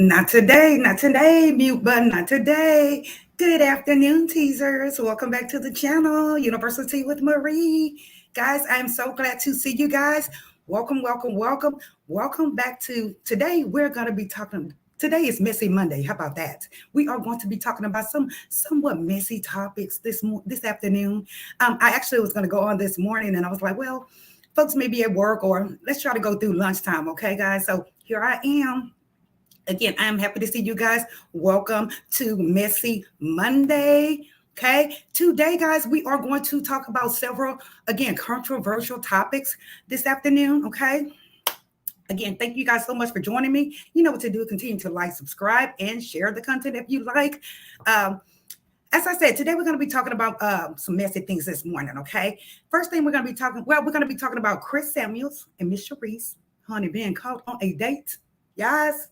Not today, mute button, not today. Good afternoon, teasers. Welcome back to the channel, University with Marie. Guys, I'm so glad to see you guys. Welcome, welcome, welcome. Welcome back to today. We're going to be talking. Today is Messy Monday. How about that? We are going to be talking about some somewhat messy topics this afternoon. I actually was going to go on this morning, and I was like, well, folks may be at work, or let's try to go through lunchtime, okay, guys? So here I am. Again, I'm happy to see you guys. Welcome to Messy Monday. Okay, today, guys, we are going to talk about several, again, controversial topics this afternoon. Okay, again, thank you guys so much for joining me. You know what to do. Continue to like, subscribe, and share the content if you like. As I said, today we're going to be talking about some messy things this morning. Okay, first thing we're going to be talking. Well, we're going to be talking about Chris Samuels and Miss Charisse, honey, being caught on a date. Yes.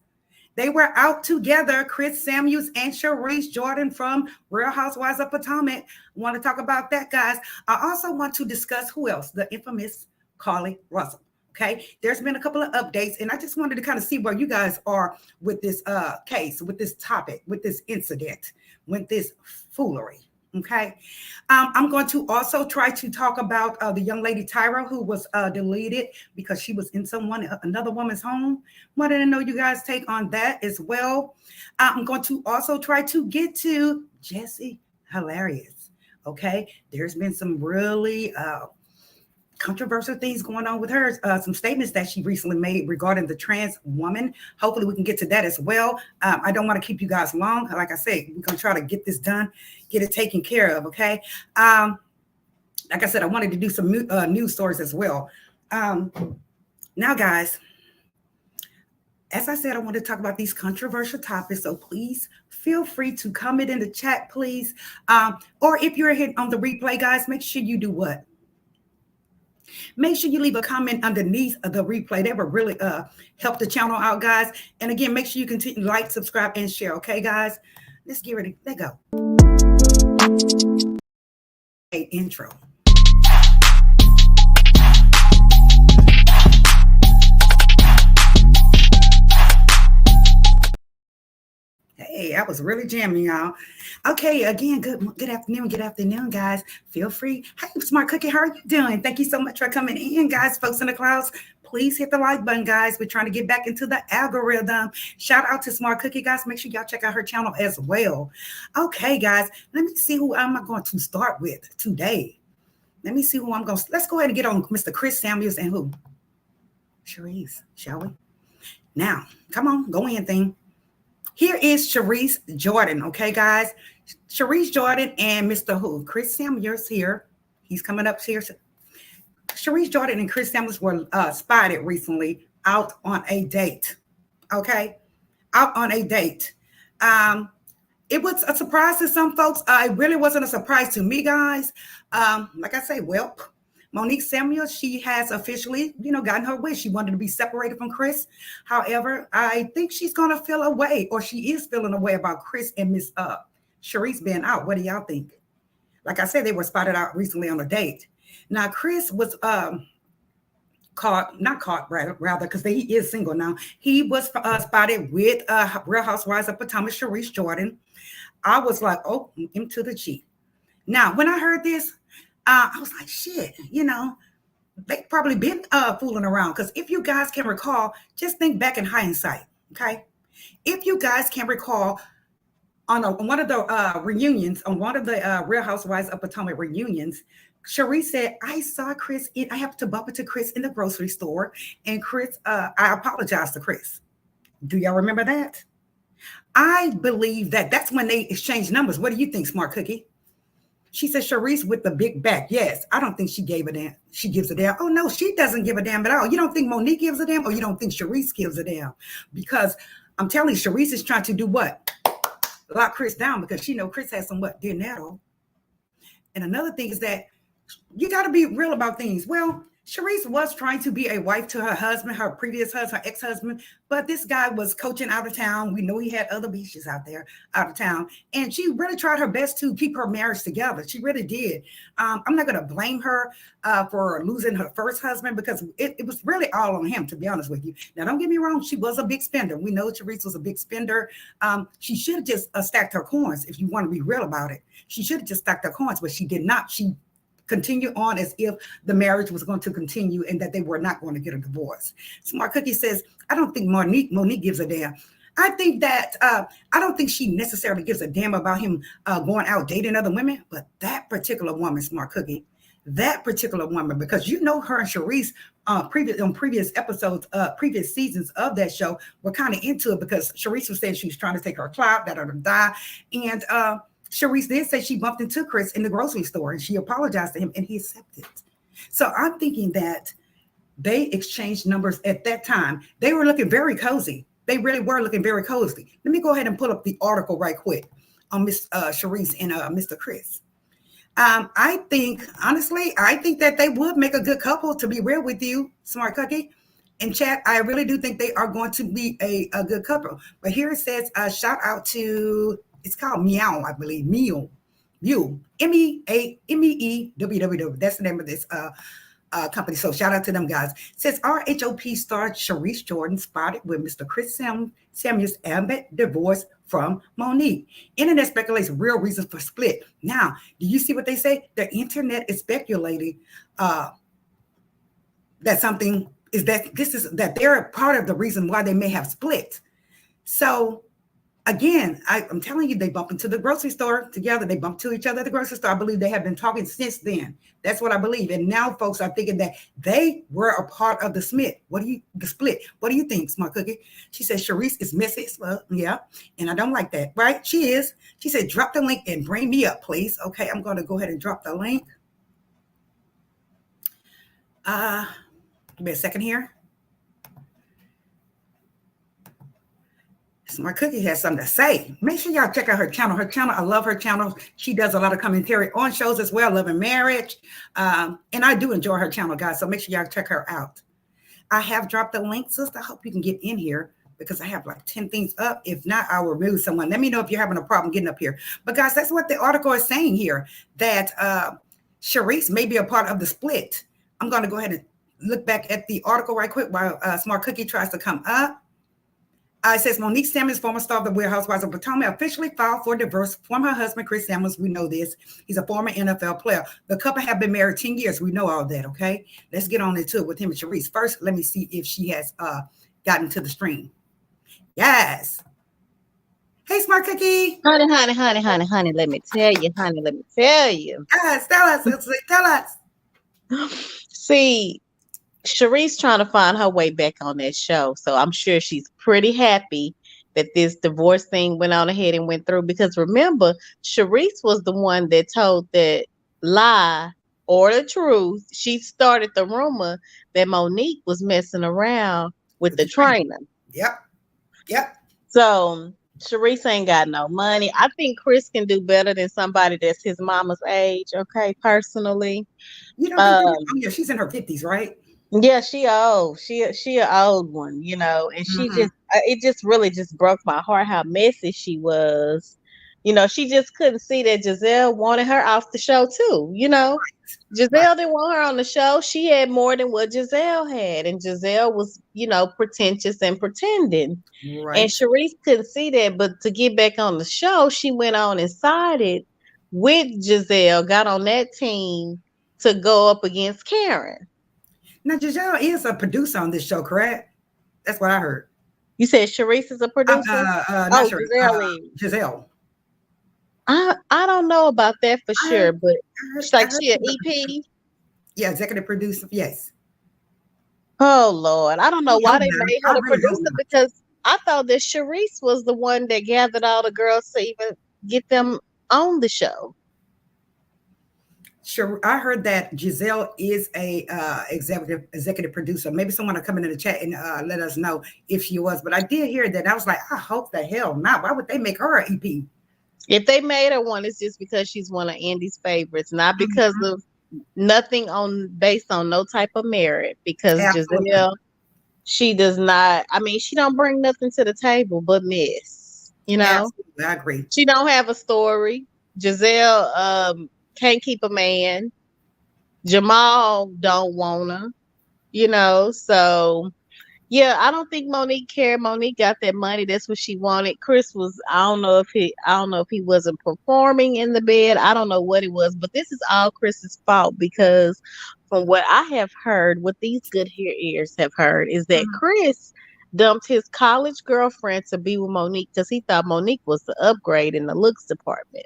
They were out together, Chris Samuels and Charisse Jordan from Real Housewives of Potomac. I want to talk about that, guys. I also want to discuss who else? The infamous Carlee Russell. Okay, there's been a couple of updates, and I just wanted to kind of see where you guys are with this case, with this topic, with this incident, with this foolery. Okay, I'm going to also try to talk about the young lady Tyra, who was deleted because she was in another woman's home. Wanted to know you guys' take on that as well. I'm going to also try to get to Jessie Hilarious. Okay, there's been some really controversial things going on with her, some statements that she recently made regarding the trans woman. Hopefully we can get to that as well. I don't want to keep you guys long. Like I said, we're going to try to get this done, get it taken care of, okay? Like I said, I wanted to do some news stories as well. Now, guys, as I said, I want to talk about these controversial topics, so please feel free to comment in the chat, please. Or if you're here on the replay, guys, make sure you do what? Make sure you leave a comment underneath the replay. That would really help the channel out, guys. And again, make sure you continue to like, subscribe, and share. Okay, guys? Let's get ready. Let's go. Intro. Hey, I was really jamming, y'all. Okay, again, good afternoon, guys. Feel free. Hey, Smart Cookie, how are you doing? Thank you so much for coming in, guys. Folks in the clouds, please hit the like button, guys. We're trying to get back into the algorithm. Shout out to Smart Cookie, guys. Make sure y'all check out her channel as well. Okay, guys, let me see who I'm going to start with today. Let me see who I'm going to. Let's go ahead and get on Mr. Chris Samuels and who? Charisse, shall we? Now, come on, go in, thing. Here is Charisse Jordan, okay, guys? Charisse Jordan and Mr. Who? Chris Samuels here. He's coming up here. Charisse Jordan and Chris Samuels were spotted recently out on a date, okay? Out on a date. It was a surprise to some folks. It really wasn't a surprise to me, guys. Like I say, well, Monique Samuels, she has officially, gotten her wish. She wanted to be separated from Chris. However, I think she's going to feel a way, or she is feeling a way about Chris and Miss Charisse being out. What do y'all think? Like I said, they were spotted out recently on a date. Now, Chris was not caught, rather, because he is single now. He was spotted with Real Housewives of Potomac, Charisse Jordan. I was like, oh, him to the G. Now, when I heard this, I was like, shit, they probably been fooling around. Because if you guys can recall, just think back in hindsight, okay? If you guys can recall, on one of the reunions, on one of the Real Housewives of Potomac reunions, Charisse said, I saw Chris, I have to bump into Chris in the grocery store. And Chris, I apologized to Chris. Do y'all remember that? I believe that's when they exchanged numbers. What do you think, Smart Cookie? She said, Charisse with the big back. Yes, I don't think she gave a damn. She gives a damn. Oh, no, she doesn't give a damn at all. You don't think Monique gives a damn, or you don't think Charisse gives a damn? Because I'm telling you, Charisse is trying to do what? Lock Chris down, because she know Chris has some dinero. And another thing is that you got to be real about things. Well, Charisse was trying to be a wife to her husband, her previous husband, her ex-husband, but this guy was coaching out of town. We know he had other beaches out there, out of town, and she really tried her best to keep her marriage together. She really did. I'm not going to blame her for losing her first husband because it was really all on him, to be honest with you. Now, don't get me wrong; she was a big spender. We know Charisse was a big spender. She should have just stacked her coins. If you want to be real about it, she should have just stacked her coins, but she did not. She continue on as if the marriage was going to continue and that they were not going to get a divorce. Smart Cookie says, I don't think Monique gives a damn. I think that I don't think she necessarily gives a damn about him going out dating other women, but that particular woman, Smart Cookie, that particular woman, because you know her and Charisse previous episodes, previous seasons of that show were kind of into it because Charisse was saying she was trying to take her clout, and Charisse did say she bumped into Chris in the grocery store and she apologized to him and he accepted. So I'm thinking that they exchanged numbers at that time. They were looking very cozy. They really were looking very cozy. Let me go ahead and pull up the article right quick on Miss Charisse and Mr. Chris. I think that they would make a good couple, to be real with you, Smart Cookie. In chat, I really do think they are going to be a good couple. But here it says, shout out to, it's called Meow, I believe. Mew. MEEWW. That's the name of this company. So shout out to them guys. It says RHOP star Charisse Jordan spotted with Mr. Chris Samuels amid divorce from Monique. Internet speculates real reasons for split. Now, do you see what they say? The internet is speculating that something is that they're part of the reason why they may have split. So again, I'm telling you, they bump into the grocery store together. They bump to each other at the grocery store. I believe they have been talking since then. That's what I believe. And now folks are thinking that they were a part of the split. What do you think, Smart Cookie? She said, Charisse is messy. Well, yeah. And I don't like that, right? She is. She said, drop the link and bring me up, please. Okay, I'm going to go ahead and drop the link. Give me a second here. Smart Cookie has something to say. Make sure y'all check out her channel. I love her channel. She does a lot of commentary on shows as well, Love and Marriage. And I do enjoy her channel, guys. So make sure y'all check her out. I have dropped the link, sister. I hope you can get in here because I have like 10 things up. If not, I'll remove someone. Let me know if you're having a problem getting up here. But guys, that's what the article is saying here, that Charisse may be a part of the split. I'm going to go ahead and look back at the article right quick while Smart Cookie tries to come up. It says Monique Samuels, former star of the Real Housewives of Potomac, officially filed for divorce from her husband, Chris Samuels. We know this. He's a former NFL player. The couple have been married 10 years. We know all that, okay? Let's get on into it with him and Charisse. First, let me see if she has gotten to the stream. Yes. Hey, Smart Cookie. Honey, let me tell you. Yes, tell us. See, Charisse trying to find her way back on that show. So I'm sure she's pretty happy that this divorce thing went on ahead and went through. Because remember, Charisse was the one that told that lie or the truth. She started the rumor that Monique was messing around with the trainer. Yep. So Charisse ain't got no money. I think Chris can do better than somebody that's his mama's age. Okay, personally. You know, she's in her 50s, right? Yeah, she old. She an old one, you know, and she just it just really just broke my heart how messy she was. You know, she just couldn't see that Giselle wanted her off the show too. You know, Giselle didn't want her on the show. She had more than what Giselle had, and Giselle was, you know, pretentious and pretending. Right. And Charisse couldn't see that, but to get back on the show, she went on and sided with Giselle, got on that team to go up against Karen. Now, Giselle is a producer on this show, correct? That's what I heard. You said Charisse is a producer? Giselle. I don't know about that for sure, but she's like she an EP? Yeah, executive producer, yes. Oh, Lord. I don't know why they made her the producer because I thought that Charisse was the one that gathered all the girls to even get them on the show. Sure, I heard that Giselle is a executive producer. Maybe someone will come in the chat and let us know if she was. But I did hear that. I was like, I hope the hell not. Why would they make her an EP? If they made her one, it's just because she's one of Andy's favorites, not because of nothing on based on no type of merit because Absolutely. Giselle, she does not. I mean, she don't bring nothing to the table but mess. You know, Absolutely. I agree. she don't have a story. Giselle can't keep a man. Jamal don't wanna. You know, so yeah, I don't think Monique cared. Monique got that money. That's what she wanted. Chris was, I don't know if he wasn't performing in the bed. I don't know what it was, but this is all Chris's fault because from what I have heard, what these good hair ears have heard is that Mhm. Chris dumped his college girlfriend to be with Monique because he thought Monique was the upgrade in the looks department.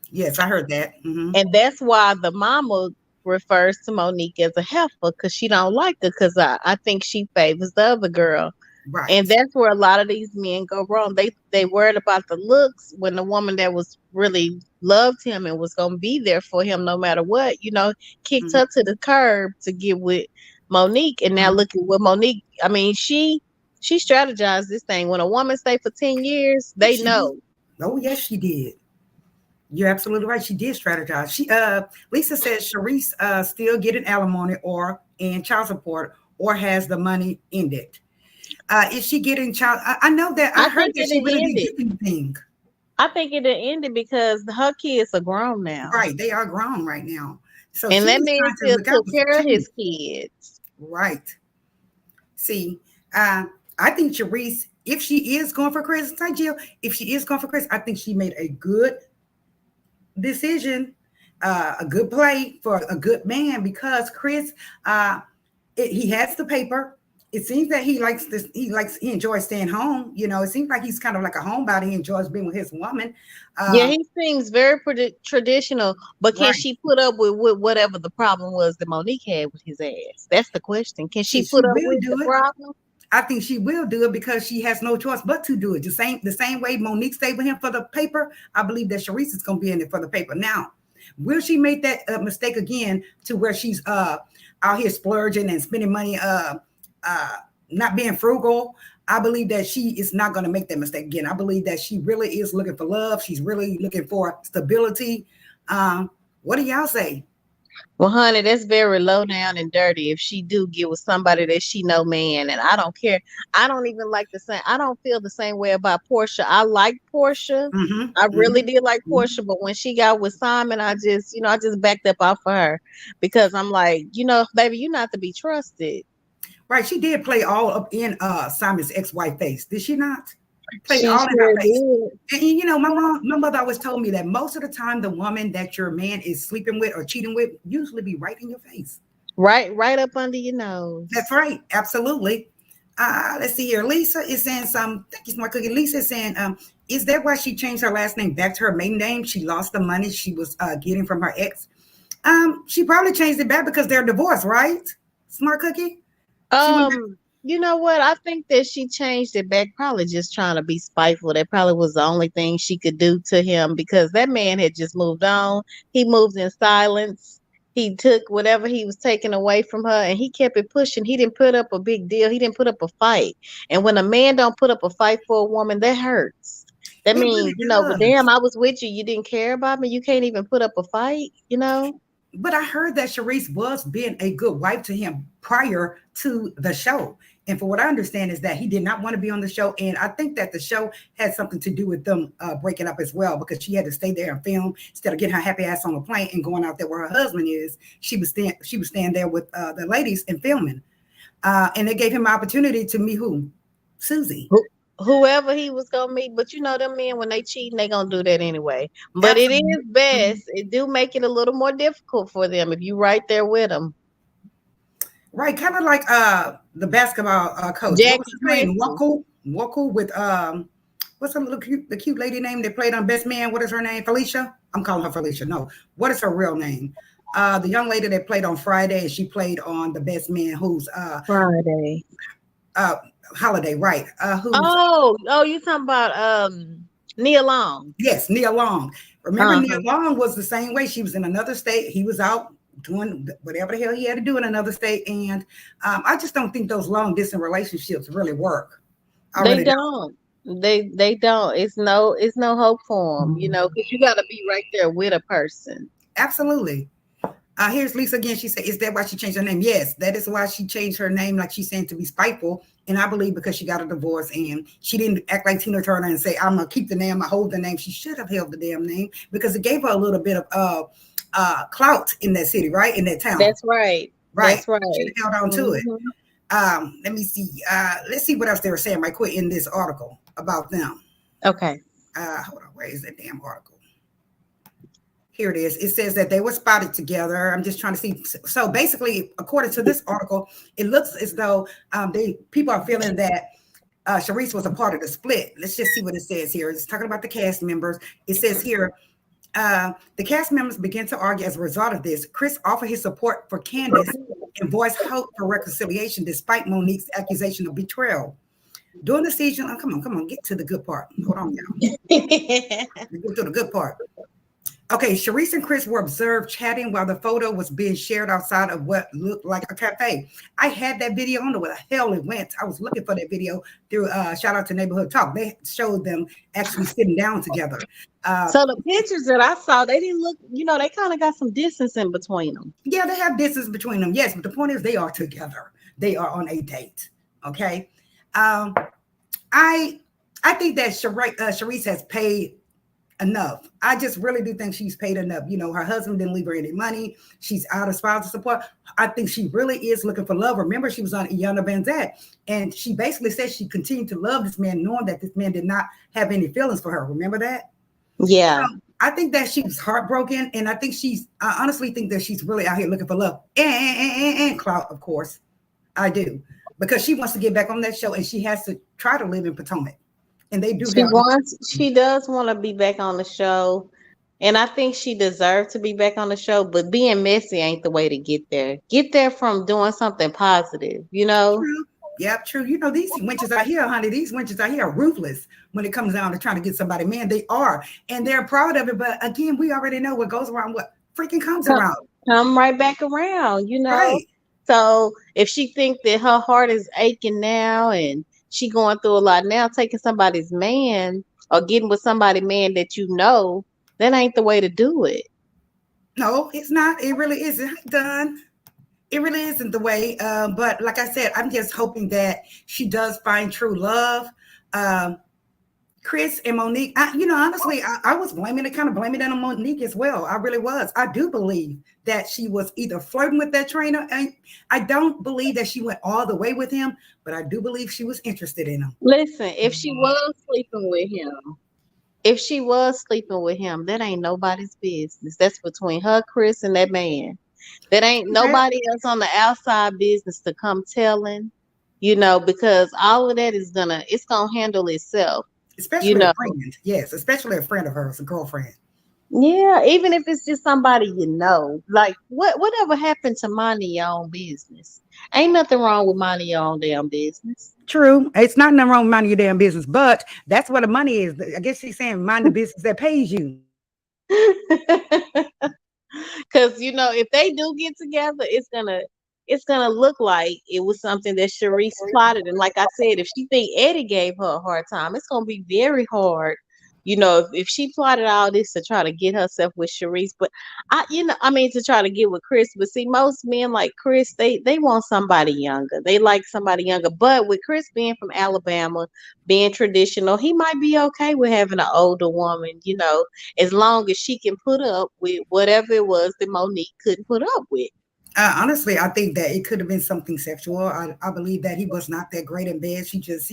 Yes, I heard that. And that's why the mama refers to Monique as a heifer because she don't like her because I think she favors the other girl. And Right. that's where a lot of these men go wrong. They worried about the looks when the woman that was really loved him and was gonna be there for him no matter what, kicked Mhm. her to the curb to get with Monique. And now Mhm. look at what Monique. I mean, she strategized this thing. When a woman stay for 10 years, Yes, they she did. know. Oh, yes, she did. You're absolutely right. She did strategize. Lisa says Charisse still getting alimony or and child support or has the money ended. Is she getting child? I know that I I heard think that it she really didn't ended. get anything. I think it ended because her kids are grown now. Right, they are grown right now, so And she that was man trying to still look out took for care of change. his kids. Right. See, I think Charisse, if she is going for Chris, like Jill, if she is going for Chris, I think she made a good decision, a good play for a good man because Chris, he has the paper. It seems that he likes this. He enjoys staying home. It seems like he's kind of like a homebody. He enjoys being with his woman. Yeah, Uh, he seems very traditional, but can right. she put up with whatever the problem was that Monique had with his ass? That's the question. Can she She put up will with the do it. problem? I think she will do it because she has no choice but to do it. The same way Monique stayed with him for the paper. I believe that Charisse is going to be in it for the paper. Now, will she make that mistake again to where she's out here splurging and spending money, uh, not being frugal? I believe that she is not going to make that mistake again. I believe that she really is looking for love. She's really looking for stability. What do y'all say? Well, honey, that's very low down and dirty if she do get with somebody that she know man. And I don't care. I don't even like the same. I don't feel the same way about Portia. I like Portia. Mm-hmm, I really mm-hmm, did like mm-hmm. Portia, but when she got with Simon, I just backed up off of her because I'm like, baby, you're not to be trusted. Right, she did play all up in Simon's ex-wife face, did she not? Played She all in her sure face. did. And my mother always told me that most of the time the woman that your man is sleeping with or cheating with usually be right in your face. Right up under your That's nose. right, absolutely. Let's see here. Lisa is saying some. Thank you, Smart Cookie. Lisa is saying, is that why she changed her last name back to her maiden name? She lost the money she was getting from her ex. She probably changed it back because they're divorced, right? Smart Cookie. She went back. You know what? I think that she changed it back, probably just trying to be spiteful. That probably was the only thing she could do to him because that man had just moved on. He moved in silence. He took whatever he was taking away from her and he kept it pushing. He didn't put up a big deal. He didn't put up a fight. And when a man don't put up a fight for a woman, that hurts. That It really means, but does. damn, I was with you. You didn't care about me. You can't even put up a fight. But I heard that Charisse was being a good wife to him prior to the show. And for what I understand is that he did not want to be on the show. And I think that the show had something to do with them breaking up as well because she had to stay there and film instead of getting her happy ass on the plane and going out there where her husband is. She was staying there with the ladies and filming. And they gave him an opportunity to meet who? Susie. Whoever he was gonna meet, but them men when they cheating, they gonna do that anyway. But it Absolutely. is best. It do make it a little more difficult for them if you right there with them. Right, kind of like the basketball coach. What was Jackie his name? Christie. Waku with what's the cute lady name that played on Best Man? What is her name? Felicia. I'm calling her Felicia. No, what is her real name? The young lady that played on Friday, and she played on the Best Man. Who's Friday. uh Holiday? Right? Who's Oh, you talking about Nia Long. Yes, Nia Long. Remember, Nia Uh-huh. Long was the same way. She was in another state. He was out doing whatever the hell he had to do in another state, and I just don't think those long distance relationships really work. I They really don't. don't. They don't. It's no hope for them, because you got to be right there with a person. Absolutely. Here's Lisa again. She said, is that why she changed her name? Yes, that is why she changed her name, like she's saying, to be spiteful. And I believe because she got a divorce and she didn't act like Tina Turner and say, I'm going to keep the name, I hold the name. She should have held the damn name because it gave her a little bit of clout in that city, right? In that town. That's right. Right. That's right. She held on to it. Let me see. Let's see what else they were saying right quick in this article about them. Okay. Hold on. Where is that damn article? Here it is. It says that they were spotted together. I'm just trying to see. So basically, according to this article, it looks as though people are feeling that Charisse was a part of the split. Let's just see what it says here. It's talking about the cast members. It says here, the cast members began to argue as a result of this. Chris offered his support for Candace and voiced hope for reconciliation despite Monique's accusation of betrayal. During the season, come on, get to the good part. Hold on, y'all. Get to the good part. Okay, Charisse and Chris were observed chatting while the photo was being shared outside of what looked like a cafe. I had that video. I don't know where the hell it went. I was looking for that video through shout out to Neighborhood Talk. They showed them actually sitting down together. So the pictures that I saw, they didn't look, they kind of got some distance in between them. Yeah, they have distance between them. Yes, but the point is they are together. They are on a date. Okay. I think that Charisse has paid enough. I just really do think she's paid enough. Her husband didn't leave her any money. She's out of spousal support. I think she really is looking for love. Remember, she was on Iyanla Vanzant, and she basically said she continued to love this man, knowing that this man did not have any feelings for her. Remember that? Yeah. I think that she's heartbroken, and I honestly think that she's really out here looking for love and clout, of course. I do, because she wants to get back on that show, and she has to try to live in Potomac. And they do. She does want to be back on the show. And I think she deserves to be back on the show, but being messy ain't the way to get there. Get there from doing something positive, True. Yep, true. These wenches out here, honey, these wenches out here are ruthless when it comes down to trying to get somebody. Man, they are. And they're proud of it. But again, we already know what goes around, what freaking comes around. Come right back around, Right. So if she think that her heart is aching now and she going through a lot now, taking somebody's man or getting with somebody man that that ain't the way to do it. No, it's not. It really isn't done. It really isn't the way. But like I said, I'm just hoping that she does find true love. Chris and Monique, honestly, I was blaming it on Monique as well. I really was. I do believe that she was either flirting with that trainer. And I don't believe that she went all the way with him, but I do believe she was interested in him. Listen, if she was sleeping with him, that ain't nobody's business. That's between her, Chris, and that man. That ain't nobody else on the outside business to come telling, because all of that it's gonna handle itself. Especially a friend. Yes, especially a friend of hers, a girlfriend. Yeah, even if it's just somebody like whatever happened to minding your own business. Ain't nothing wrong with minding your own damn business. True. It's not nothing wrong with minding your damn business, but that's what the money is. I guess she's saying mind the business that pays you. Because if they do get together, it's gonna look like it was something that Charisse plotted. And like I said, if she think Eddie gave her a hard time, it's gonna be very hard. If she plotted all this to try to get herself with Charisse, but to try to get with Chris. But see, most men like Chris, they want somebody younger. They like somebody younger. But with Chris being from Alabama, being traditional, he might be okay with having an older woman, as long as she can put up with whatever it was that Monique couldn't put up with. Honestly, I think that it could have been something sexual. I believe that he was not that great in bed. She just,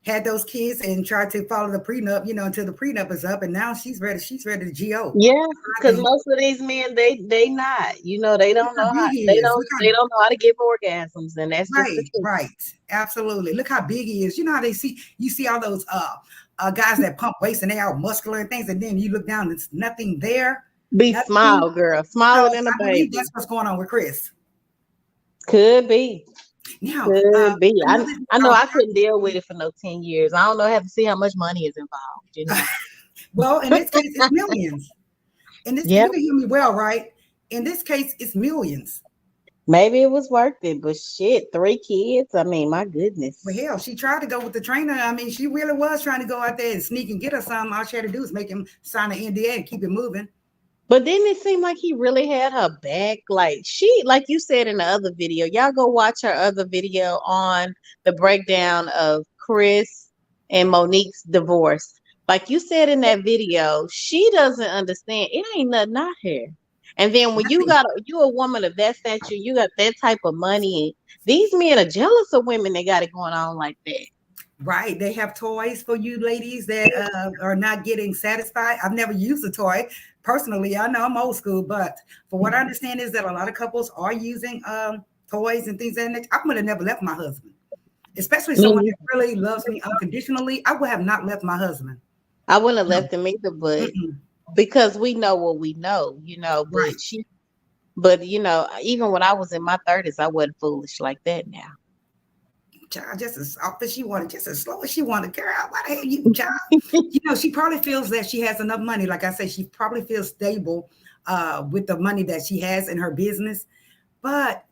had those kids and tried to follow the prenup, until the prenup is up, and now she's ready to GO. Yeah, because most of these men, they not, they don't know how they don't know how to give orgasms, and that's right, right, absolutely. Look how big he is. You know how you see all those guys that pump weights and they are muscular and things, and then you look down, it's nothing there. Smile, girl, smaller than a baby. That's what's going on with Chris. Could be. Now, could be. I know I couldn't deal with it for no 10 years. I don't know. I have to see how much money is involved. Well, in this case, it's millions. You can hear me well, right? In this case, it's millions. Maybe it was worth it, but shit, 3 kids. I mean, my goodness. Well, hell, she tried to go with the trainer. I mean, she really was trying to go out there and sneak and get her something. All she had to do is make him sign an NDA and keep it moving. But didn't it seem like he really had her back? Like like you said in the other video, y'all go watch her other video on the breakdown of Chris and Monique's divorce. Like you said in that video, she doesn't understand. It ain't nothing out here. And then when you a woman of that stature, you got that type of money. These men are jealous of women that got it going on like that. Right. They have toys for you ladies that are not getting satisfied. I've never used a toy personally. I know I'm old school, but for what I understand is that a lot of couples are using toys and things. And I would have never left my husband, especially someone that really loves me unconditionally. I would have not left my husband. I wouldn't have left him either, but because we know what we know, but Right. but even when I was in my 30s, I wasn't foolish like that now. Child, just as soft as she wanted, just as slow as she wanted. Girl, why the hell you, child? She probably feels that she has enough money. Like I said, she probably feels stable with the money that she has in her business. But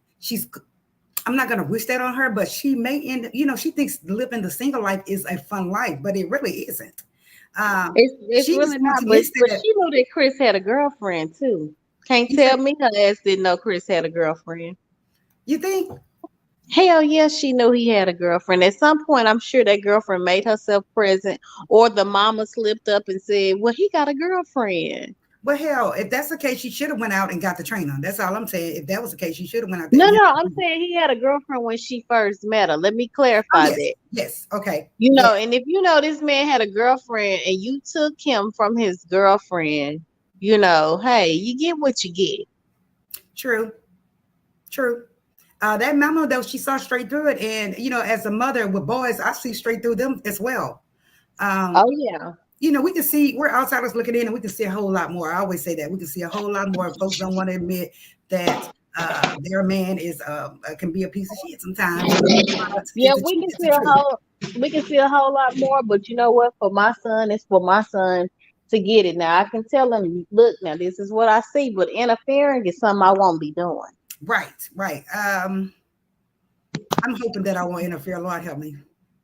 I'm not going to wish that on her, but she may end, she thinks living the single life is a fun life, but it really isn't. It's really not, but she knew that Chris had a girlfriend too. Can't tell me her ass didn't know Chris had a girlfriend. You think? Hell yeah, she knew he had a girlfriend. At some point, I'm sure that girlfriend made herself present, or the mama slipped up and said, well, he got a girlfriend. Well, hell, if that's the case, she should have went out and got the trainer. That's all I'm saying. If that was the case, she should have went out there. No, I'm saying he had a girlfriend when she first met her. Let me clarify that. Yes, okay. And if this man had a girlfriend and you took him from his girlfriend, hey, you get what you get. True. That mama, though, she saw straight through it. And, as a mother with boys, I see straight through them as well. Oh, yeah. We can see, we're outsiders looking in and we can see a whole lot more. I always say that. We can see a whole lot more. Folks don't want to admit that their man can be a piece of shit sometimes. Yeah, we can see a whole lot more. But you know what? For my son, it's for my son to get it. Now, I can tell him, look, now, this is what I see. But interfering is something I won't be doing. Right. I'm hoping that I won't interfere. Lord, help me.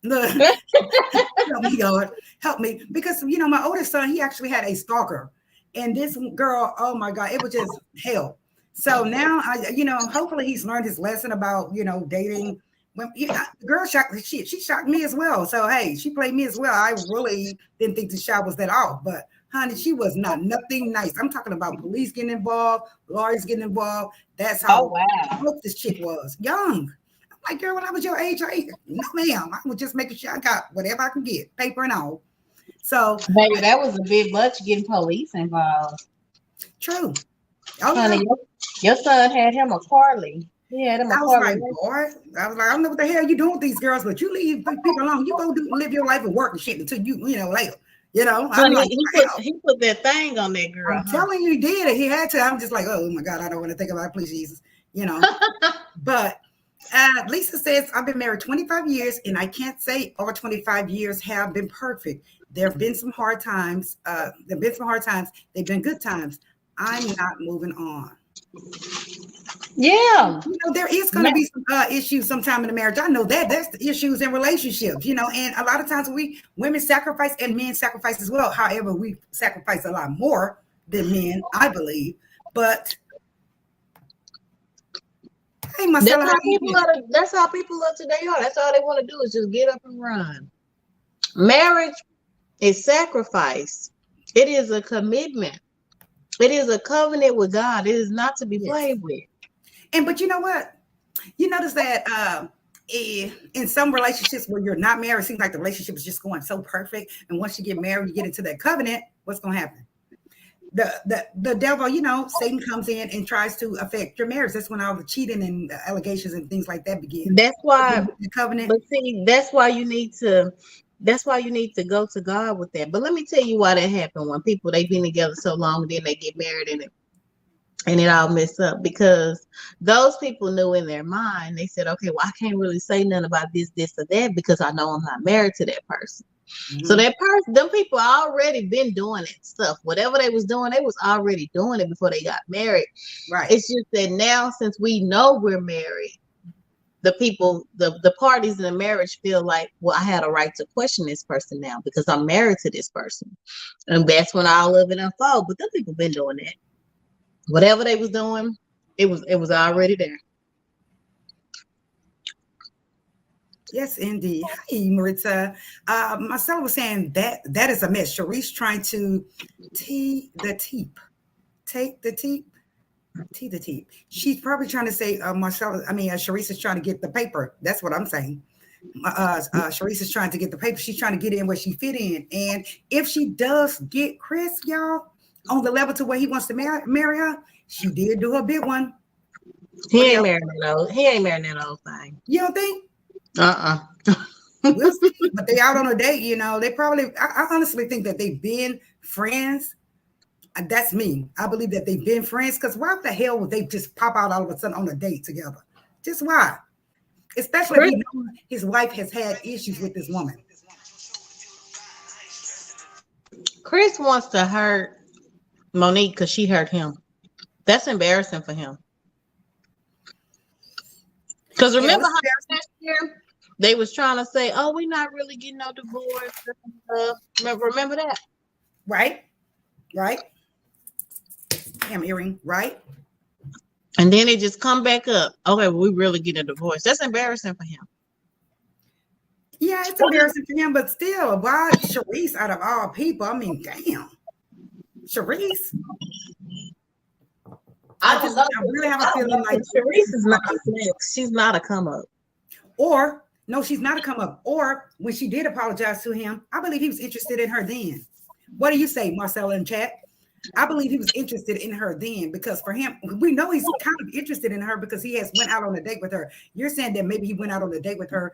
Help me, God. Help me. Because, my oldest son, he actually had a stalker. And this girl, oh, my God, it was just hell. So now, hopefully he's learned his lesson about, dating. When the girl she shocked me as well. So, hey, she played me as well. I really didn't think the shot was that off. But, honey, she was nothing nice. I'm talking about police getting involved, lawyers getting involved. That's how this chick was. Young. I'm like, girl, when I was your age, no, ma'am. I was just making sure I got whatever I can get, paper and all. So, baby, that was a bit much getting police involved. True. Oh, honey, your son had him a Carlee. He had him a Carlee. I was like, I don't know what the hell you doing with these girls, but you leave people alone. You go live your life and work and shit until you later. I'm like, he put that thing on that girl. I'm telling you, he did it. He had to. I'm just like, oh my God, I don't want to think about it. Please, Jesus. But Lisa says, I've been married 25 years, and I can't say all 25 years have been perfect. There have been some hard times. They've been good times. I'm not moving on. Yeah. There is going to be some issues sometime in the marriage. I know that. That's the issues in relationships, and a lot of times women sacrifice and men sacrifice as well. However, we sacrifice a lot more than men, I believe. But hey, Marcella, that's how people are today. That's all they want to do is just get up and run. Marriage is sacrifice. It is a commitment. It is a covenant with God. It is not to be played with. But you know what? You notice that in some relationships where you're not married, it seems like the relationship is just going so perfect. And once you get married, you get into that covenant, what's going to happen? The devil, Satan comes in and tries to affect your marriage. That's when all the cheating and the allegations and things like that begin. That's why the covenant. But see, that's why you need to go to God with that. But let me tell you why that happened. When people, they've been together so long, then they get married and it all messed up, because those people knew in their mind, they said, okay, well, I can't really say nothing about this or that because I know I'm not married to that person. Mm-hmm. So them people already been doing that stuff. Whatever they was doing, they was already doing it before they got married. Right. It's just that now, since we know we're married, the people, the parties in the marriage feel like, well, I had a right to question this person now because I'm married to this person. And that's when all of it unfolds. But them people been doing that. Whatever they was doing, it was already there. Yes, indeed. Hi, Maritza. Marcella was saying that is a mess. Charisse trying to tee the teep. Take the teep. Tee the teep. She's probably trying to say, Marcella, Charisse is trying to get the paper. That's what I'm saying. Charisse is trying to get the paper. She's trying to get in where she fit in. And if she does get Chris, y'all, on the level to where he wants to marry her, she did do a big one. He ain't marrying that old thing. You don't think? We'll see. But they out on a date, they probably, I honestly think that they've been friends. That's me. I believe that they've been friends, because why the hell would they just pop out all of a sudden on a date together? Just why? Especially if you know his wife has had issues with this woman. Chris wants to hurt Monique because she hurt him. That's embarrassing for him. Because remember how last year they was trying to say, "Oh, we're not really getting no divorce." Remember that? Right. Damn earring, right? And then it just come back up. Okay, well, we really get a divorce. That's embarrassing for him. Yeah, it's embarrassing for him, but still, why Charisse out of all people? I mean, damn. Charisse. I really have a feeling like Charisse is not she's not a come up. Or no, she's not a come up. Or when she did apologize to him, I believe he was interested in her then. What do you say, Marcella in chat? I believe he was interested in her then, because for him, we know he's kind of interested in her because he has went out on a date with her. You're saying that maybe he went out on a date with her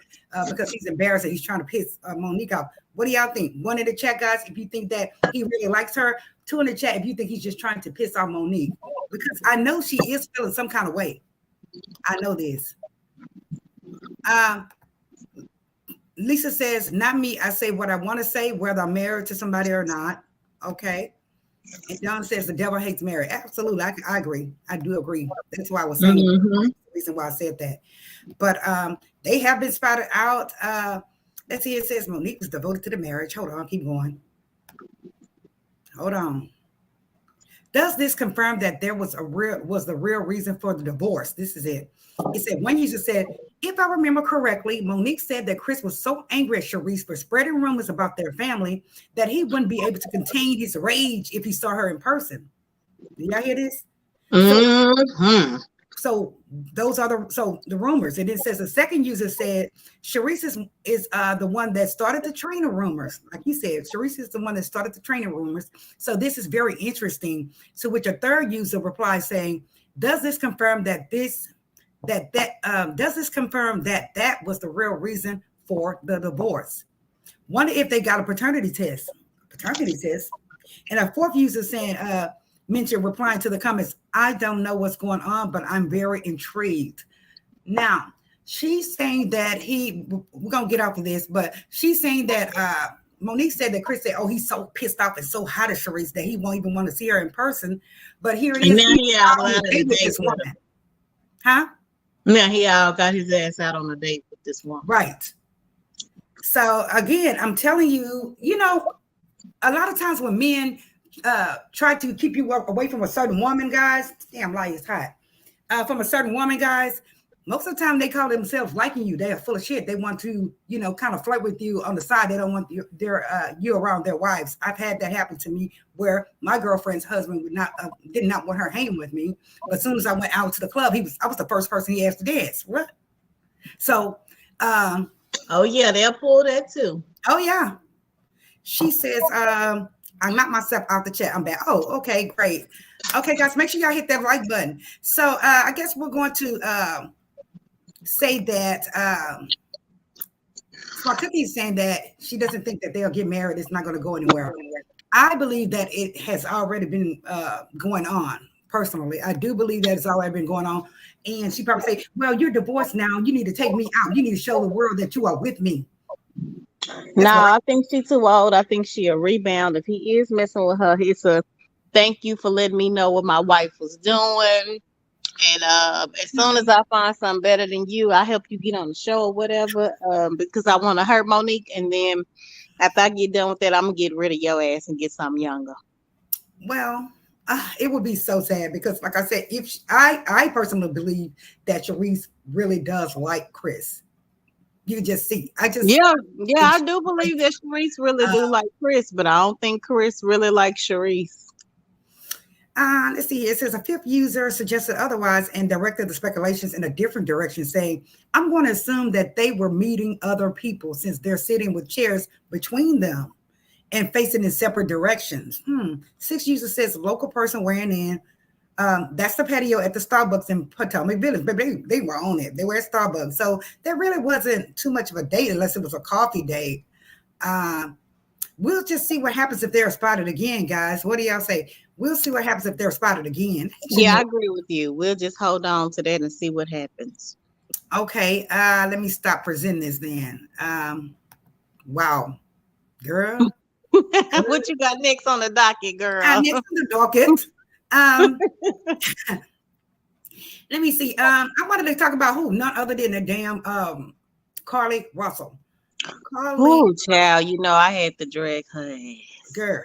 because he's embarrassed and he's trying to piss Monique off. What do y'all think? One in the chat, guys, if you think that he really likes her. Two in the chat if you think he's just trying to piss off Monique, because I know she is feeling some kind of way. I know this. Lisa says, not me. I say what I want to say, whether I'm married to somebody or not. Okay. And John says the devil hates Mary. Absolutely. I agree. I do agree. That's why I was saying the reason why I said that. But they have been spotted out. Let's see, it says Monique was devoted to the marriage. Hold on, keep going. Hold on. Does this confirm that there was the real reason for the divorce? This is it. It said one user said, if I remember correctly, Monique said that Chris was so angry at Charisse for spreading rumors about their family that he wouldn't be able to contain his rage if he saw her in person. Did y'all hear this? So those are the rumors. And it says the second user said Charisse is the one that started the trainer rumors. Like you said, Charisse is the one that started the trainer rumors. So this is very interesting. So which a third user replies saying, does this confirm that that was the real reason for the divorce? Wonder if they got a paternity test. And a fourth user saying, mentioned replying to the comments, I don't know what's going on, but I'm very intrigued. Now, she's saying that we're going to get off of this, but she's saying that Monique said that Chris said, oh, he's so pissed off and so hot at Charisse that he won't even want to see her in person. But here it is. Now he all got his ass out on a date with this woman. Right. So again, I'm telling you, a lot of times when men try to keep you away from a certain woman, guys, damn light is hot. From a certain woman, guys, most of the time they call themselves liking you. They are full of shit. They want to, kind of flirt with you on the side. They don't want you around their wives. I've had that happen to me where my girlfriend's husband did not want her hanging with me. But as soon as I went out to the club, I was the first person he asked to dance. What? So, oh yeah, they'll pull that too. Oh yeah. She says, I knocked myself out the chat. I'm back. Oh, okay, great. Okay, guys, make sure y'all hit that like button. So I guess we're going to say that Cookie is saying that she doesn't think that they'll get married. It's not going to go anywhere. I believe that it has already been going on. Personally, I do believe that it's already been going on. And she probably say, well, you're divorced now. You need to take me out. You need to show the world that you are with me. No, I think she's too old. I think she a rebound. If he is messing with her, it's a thank you for letting me know what my wife was doing. And as soon as I find something better than you, I help you get on the show or whatever, because I want to hurt Monique. And then after I get done with that, I'm going to get rid of your ass and get something younger. Well, It would be so sad because, like I said, if I personally believe that Charisse really does like Chris. You just see. I just Yeah, yeah, think I she do likes believe that Charisse really him. do like Chris, but I don't think Chris really likes Charisse. Let's see. It says a fifth user suggested otherwise and directed the speculations in a different direction, saying, "I'm going to assume that they were meeting other people since they're sitting with chairs between them and facing in separate directions." Six user says local person wearing in. That's the patio at the Starbucks in Potomac Village. But they were on it. They were at Starbucks. So there really wasn't too much of a date unless it was a coffee date. Um, we'll just see what happens if they're spotted again, guys. What do y'all say? We'll see what happens if they're spotted again. Yeah, I agree with you. We'll just hold on to that and see what happens. Okay, let me stop presenting this then. Wow, girl. What you got next on the docket, girl? Next on the docket. Um, let me see. I wanted to talk about who, none other than the damn Carlee Russell. Carlee, Oh, child, you know I had to drag her ass. girl,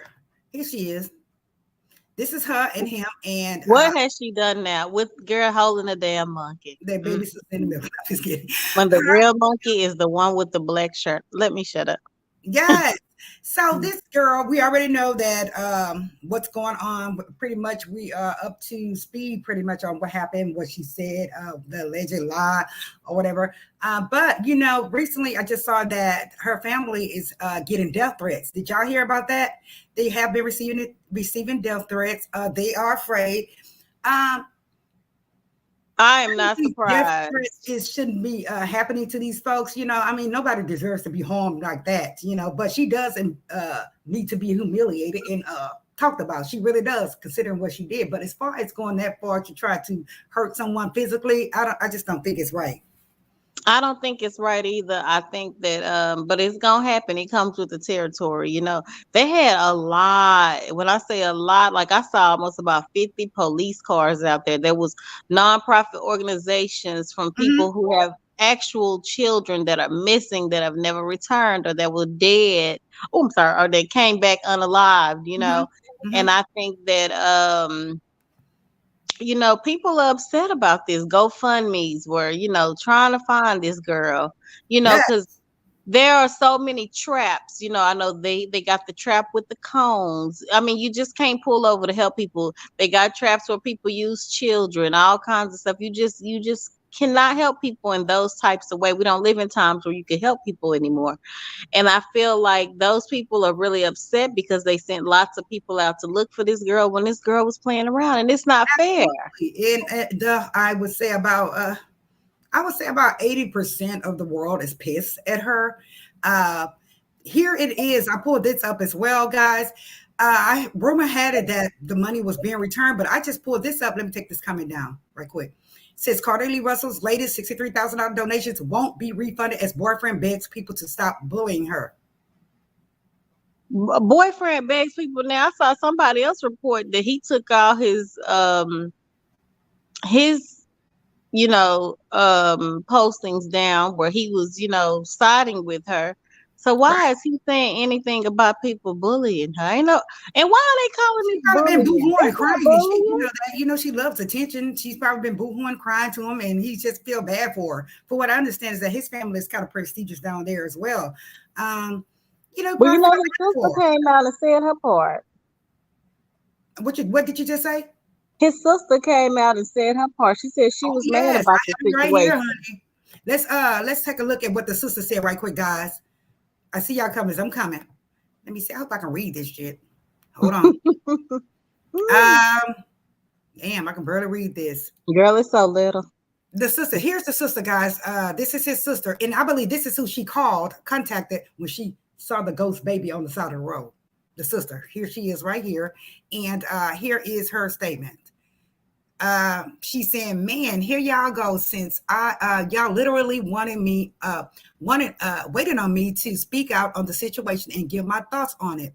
here she is. This is her and him, and What has she done now with girl holding a damn monkey? their baby sister in the middle. I'm just kidding. When the real monkey is the one with the black shirt. Let me shut up. Yes. So this girl, we already know that what's going on. Pretty much, we are up to speed pretty much on what happened, what she said, the alleged lie or whatever. But you know, recently I just saw that her family is getting death threats. Did y'all hear about that? They have been receiving death threats. They are afraid. Um, I am not Death surprised. threats shouldn't be happening to these folks. You know, I mean, nobody deserves to be harmed like that. You know, but she does need to be humiliated and talked about. She really does, considering what she did. But as far as going that far to try to hurt someone physically, I just don't think it's right. I don't think it's right either. I think that but it's gonna happen. It comes with the territory, you know. They had a lot. When I say a lot, like I saw almost about 50 police cars out there. There was nonprofit organizations from Mhm, people who have actual children that are missing, that have never returned, or that were dead. Oh, I'm sorry, or they came back unalived, you mhm, know. And mhm. I think that you know, people are upset about this. GoFundMe's were, you know, trying to find this girl, you know, Yeah, because there are so many traps. You know, I know they got the trap with the cones. I mean, you just can't pull over to help people. They got traps where people use children, all kinds of stuff. You just cannot help people in those types of way. We don't live in times where you can help people anymore. And I feel like those people are really upset because they sent lots of people out to look for this girl when this girl was playing around, and it's not fair. absolutely. And I would say about 80% of the world is pissed at her. Uh, Here it is. I pulled this up as well, guys. I rumor had it that the money was being returned, but I just pulled this up. Let me take this comment down right quick. It says Carlee Russell's latest $63,000 donations won't be refunded as boyfriend begs people to stop bullying her. Boyfriend begs people. Now I saw somebody else report that he took all his postings down where he was, siding with her. So Right? why is he saying anything about people bullying her? I know. And why are they calling She's this probably been bullying? boo-hooing and That's crying, not and she, bullying. she loves attention. She's probably been boo-hooing, crying to him, and he just feel bad for her. For what I understand is that his family is kind of prestigious down there as well. Um, Well, probably feel his bad sister for her. came out and said her part. What did you just say? His sister came out and said her part. She said she Oh was mad yes, about I the have it right here, situation. honey. Let's take a look at what the sister said right quick, guys. I see y'all coming. I'm coming. Let me see. I hope I can read this shit. Hold on. Um, Damn, I can barely read this. Girl, it's so little. The sister, here's the sister, guys. This is his sister, and I believe this is who she contacted when she saw the ghost baby on the side of the road. The sister, here she is right here, and here is her statement. She's saying, "Man, here y'all go. Since y'all literally waiting on me to speak out on the situation and give my thoughts on it.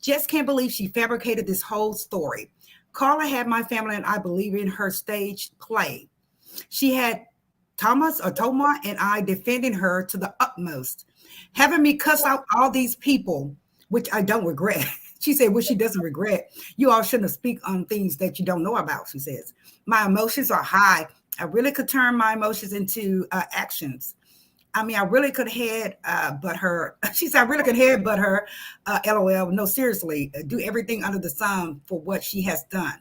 Just can't believe she fabricated this whole story. Carla had my family and I believe in her stage play. She had Toma and I defending her to the utmost, having me cuss out all these people, which I don't regret." She said, what she doesn't regret, you all shouldn't speak on things that you don't know about, she says. My emotions are high. I really could turn my emotions into actions. I mean, I really could head but her. She said, I really could head but her. LOL. No, seriously, do everything under the sun for what she has done.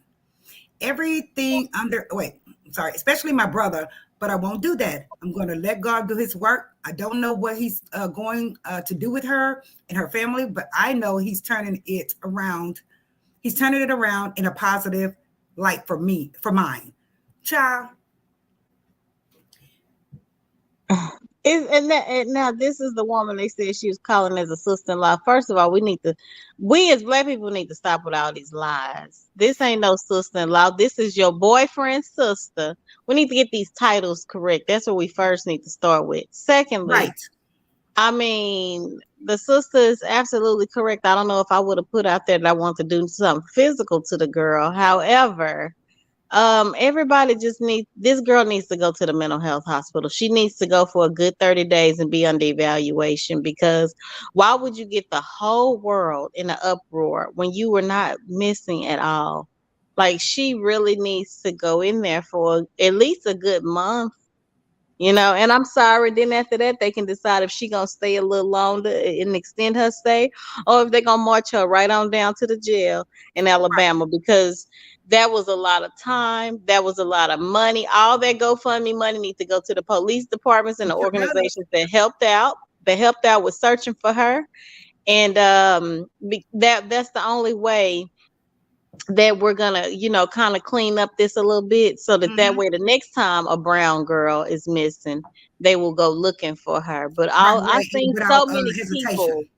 Everything under, wait, sorry, especially my brother, but I won't do that. I'm going to let God do his work. I don't know what he's going to do with her and her family, but I know he's turning it around. He's turning it around in a positive light for me, for mine. Child. And now this is the woman they said she was calling as a sister-in-law. First of all, we as black people need to stop with all these lies. This ain't no sister-in-law. This is your boyfriend's sister. We need to get these titles correct. That's what we first need to start with. Secondly, Right. I mean, the sister is absolutely correct. I don't know if I would have put out there that I want to do something physical to the girl. However, everybody this girl needs to go to the mental health hospital. She needs to go for a good 30 days and be under evaluation, because why would you get the whole world in an uproar when you were not missing at all? Like, she really needs to go in there for at least a good month, and I'm sorry. Then after that, they can decide if she gonna stay a little longer and extend her stay, or if they're gonna march her right on down to the jail in Alabama, because that was a lot of time. That was a lot of money. All that GoFundMe money needs to go to the police departments and the organizations that helped out. That helped out with searching for her, and that's the only way that we're gonna, kind of clean up this a little bit, so that way the next time a brown girl is missing, they will go looking for her. But I've seen Without so many people. hesitation.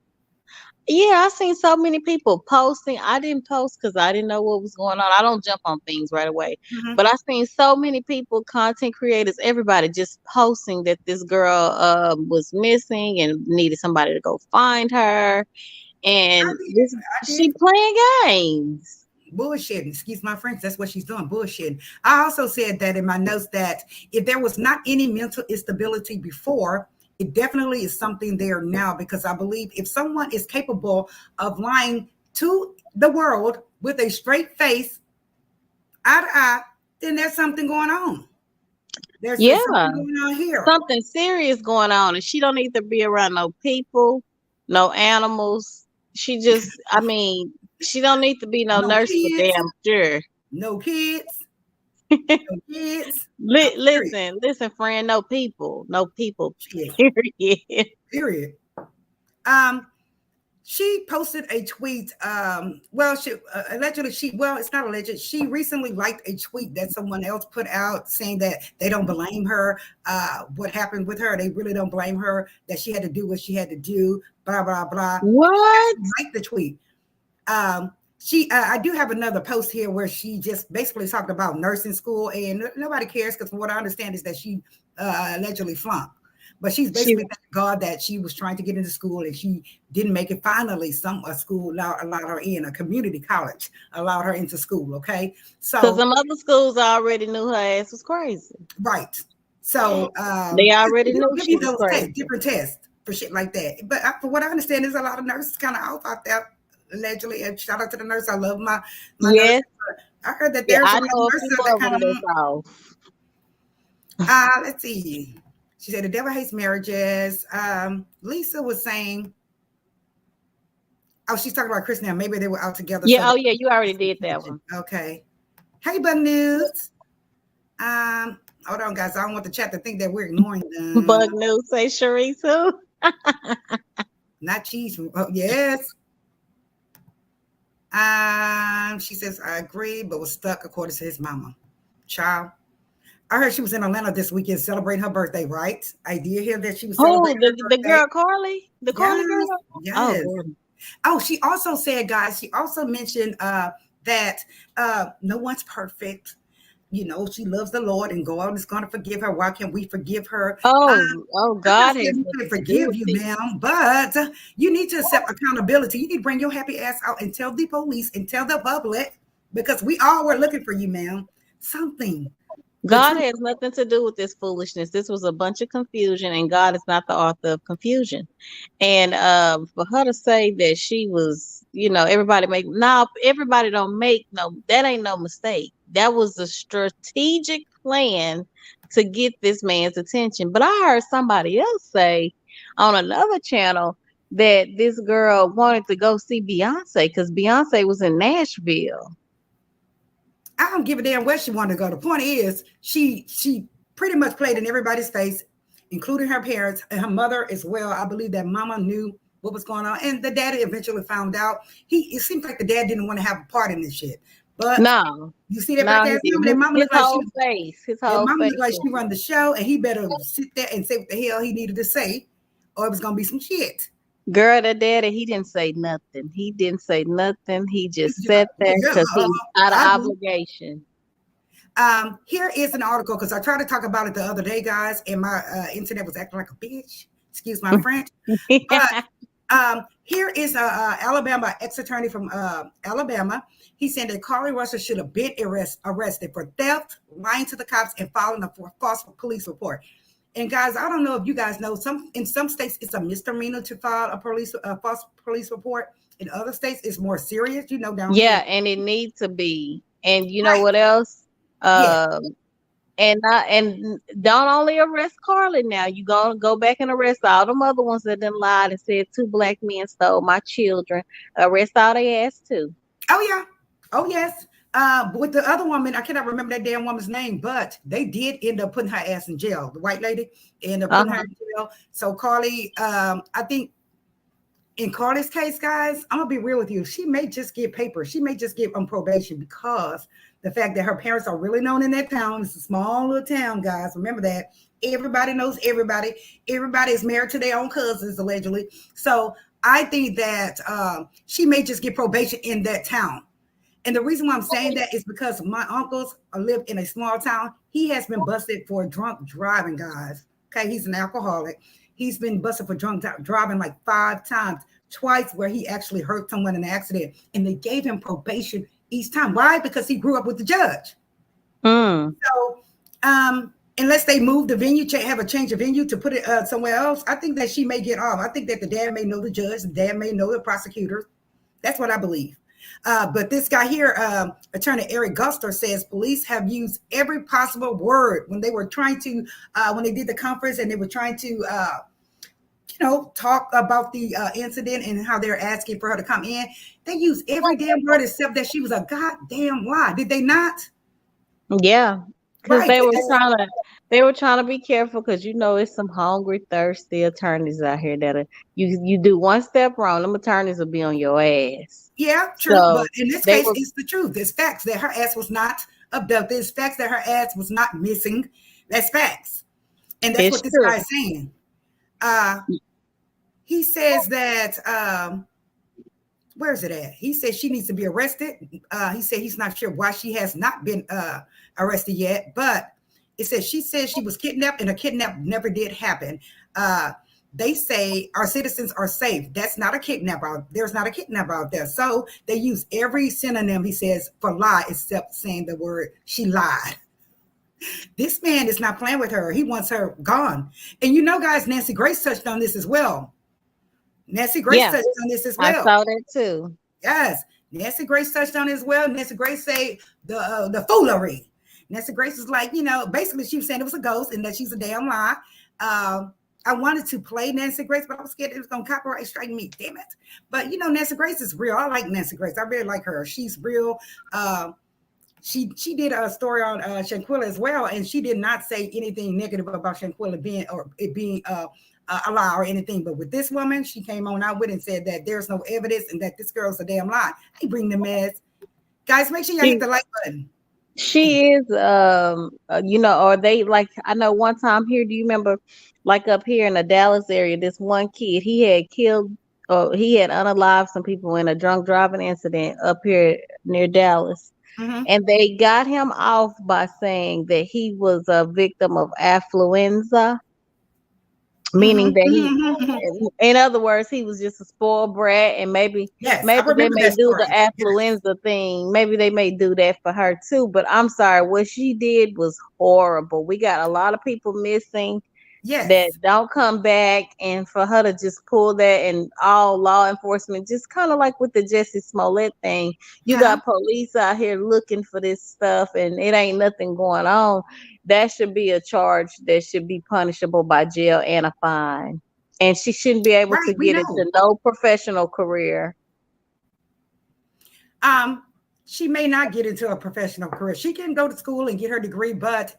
Yeah, I've seen so many people posting. I didn't post because I didn't know what was going on. I don't jump on things right away. But I've seen so many people, content creators, everybody just posting that this girl was missing and needed somebody to go find her. And she playing games. Bullshitting, excuse my French, that's what she's doing, bullshitting. I also said that in my notes that if there was not any mental instability before, it definitely is something there now, because I believe if someone is capable of lying to the world with a straight face, eye to eye, then there's something going on. There's something going on here. Something serious going on, and she don't need to be around no people, no animals. She just, she don't need to be no nurse for damn sure. No kids. No kids. Listen, friend. No people. Period. Period. She posted a tweet. She allegedly it's not alleged. She recently liked a tweet that someone else put out saying that they don't blame her. What happened with her? They really don't blame her. That she had to do what she had to do. Blah blah blah. What? Like the tweet. I do have another post here where she just basically talked about nursing school, and nobody cares because from what I understand is that she allegedly flunked. But she's basically thank God that she was trying to get into school and she didn't make it. Finally, a school allowed her in, a community college allowed her into school. Okay, so because some other schools already knew her ass was crazy, right? So they already knew she was crazy. Different tests for shit like that. But for what I understand, there's a lot of nurses kind of out there allegedly. And shout out to the nurse. I love my yes. Nurse. I heard that there's a nurses that kind of. Let's see. She said the devil hates marriages. Lisa was saying, she's talking about Chris now. Maybe they were out together. Yeah. You already did that one. Okay. Hey, Bug News. Hold on, guys. I don't want the chat to think that we're ignoring them. Bug News say Charisse who? Not cheese. Oh, yes. She says, I agree, but was stuck according to his mama. Child. I heard she was in Atlanta this weekend celebrating her birthday, right? I did hear that she was celebrating the girl Carlee? The Carlee girl? Yes. She also said, guys, she also mentioned that no one's perfect. She loves the Lord and God is going to forgive her. Why can't we forgive her? God has to forgive you, ma'am. But you need to accept accountability. You need to bring your happy ass out and tell the police and tell the public, because we all were looking for you, ma'am. Something. The God truth. has nothing to do with this foolishness. This was a bunch of confusion, and God is not the author of confusion. And for her to say that she was, everybody make no, everybody don't make no. That ain't no mistake. That was a strategic plan to get this man's attention. But I heard somebody else say on another channel that this girl wanted to go see Beyonce because Beyonce was in Nashville. I don't give a damn where she wanted to go. The point is, she pretty much played in everybody's face, including her parents and her mother as well. I believe that mama knew what was going on, and the daddy eventually found out. It seems like the dad didn't want to have a part in this shit. But No, you see that no, right there? he did. That mama His looked like whole face, his that whole mama face. looked like she run the show, and he better sit there and say what the hell he needed to say, or it was gonna be some shit. Girl, the daddy, he didn't say nothing. He didn't say nothing. He He just was like, sat there yeah, because he was out of I do. obligation. Here is an article because I tried to talk about it the other day, guys, and my internet was acting like a bitch. Excuse my French. But here is a Alabama ex-attorney from Alabama. He said that Carlee Russell should have been arrested for theft, lying to the cops, and filing a false police report. And guys, I don't know if you guys know, in some states it's a misdemeanor to file a false police report. In other states, it's more serious. Down Yeah, here. and it needs to be. And you know Right. what else? Yeah. And don't only arrest Carlee now. You gonna go back and arrest all them other ones that done lied and said 2 black men stole my children. Arrest all they ass too. Oh yeah. Oh yes. With the other woman, I cannot remember that damn woman's name, but they did end up putting her ass in jail. The white lady ended up putting her in jail. So Carlee, I think in Carlee's case, guys, I'm gonna be real with you. She may just get paper. She may just get on probation because the fact that her parents are really known in that town. It's a small little town, guys. Remember that. Everybody knows everybody. Everybody is married to their own cousins, allegedly. So I think that she may just get probation in that town. And the reason why I'm saying that is because my uncles live in a small town. He has been busted for drunk driving, guys. Okay, he's an alcoholic. He's been busted for drunk driving like 5 times, twice where he actually hurt someone in an accident. And they gave him probation each time. Why? Because he grew up with the judge. So unless they move the venue, have a change of venue to put it somewhere else, I think that she may get off. I think that the dad may know the judge, the dad may know the prosecutor. That's what I believe. But this guy here, Attorney Eric Guster, says police have used every possible word when they were trying to, when they did the conference and they were trying to, talk about the incident and how they're asking for her to come in. They used every damn word except that she was a goddamn lie. Did they not? Yeah, because Right. they were trying to be careful because it's some hungry, thirsty attorneys out here that you do one step wrong, them attorneys will be on your ass. Yeah, true. So but in this case, it's the truth. It's facts that her ass was not abducted. It's facts that her ass was not missing. That's facts. And that's what this guy is saying. He says that, where is it at? He says she needs to be arrested. He said he's not sure why she has not been arrested yet, but it says she was kidnapped and a kidnap never did happen. They say our citizens are safe. That's not a kidnap out. There's not a kidnap out there. So they use every synonym, he says, for lie, except saying the word she lied. This man is not playing with her. He wants her gone. And guys, Nancy Grace touched on this as well. Nancy Grace touched on this as well. I saw that too. Yes. Nancy Grace touched on it as well. Nancy Grace say the foolery. Nancy Grace is like, basically she was saying it was a ghost and that she's a damn lie. I wanted to play Nancy Grace, but I was scared it was going to copyright strike me. Damn it. But, Nancy Grace is real. I like Nancy Grace. I really like her. She's real. She did a story on Shanquilla as well, and she did not say anything negative about Shanquilla being a lie or anything. But with this woman, she came on out with it and said that there's no evidence and that this girl's a damn lie. I bring the mess. Guys, make sure y'all hit the like button. She is, or they like, I know one time here, do you remember, like up here in the Dallas area, this one kid, he had unalived some people in a drunk driving incident up here near Dallas. Mm-hmm. And they got him off by saying that he was a victim of affluenza. meaning that he, Mm-hmm. in other words, he was just a spoiled brat, and Yes, I maybe they remember may that do the story. Yes, affluenza thing. Maybe they may do that for her too. But I'm sorry, what she did was horrible. We got a lot of people missing that yes, don't come back, and for her to just pull that, and all law enforcement, just kind of like with the Jesse Smollett thing, you yeah, got police out here looking for this stuff and it ain't nothing going on. That should be a charge that should be punishable by jail and a fine, and she shouldn't be able right. to We get know. into no professional career. Um, she may not get into a professional career. She can go to school and get her degree, but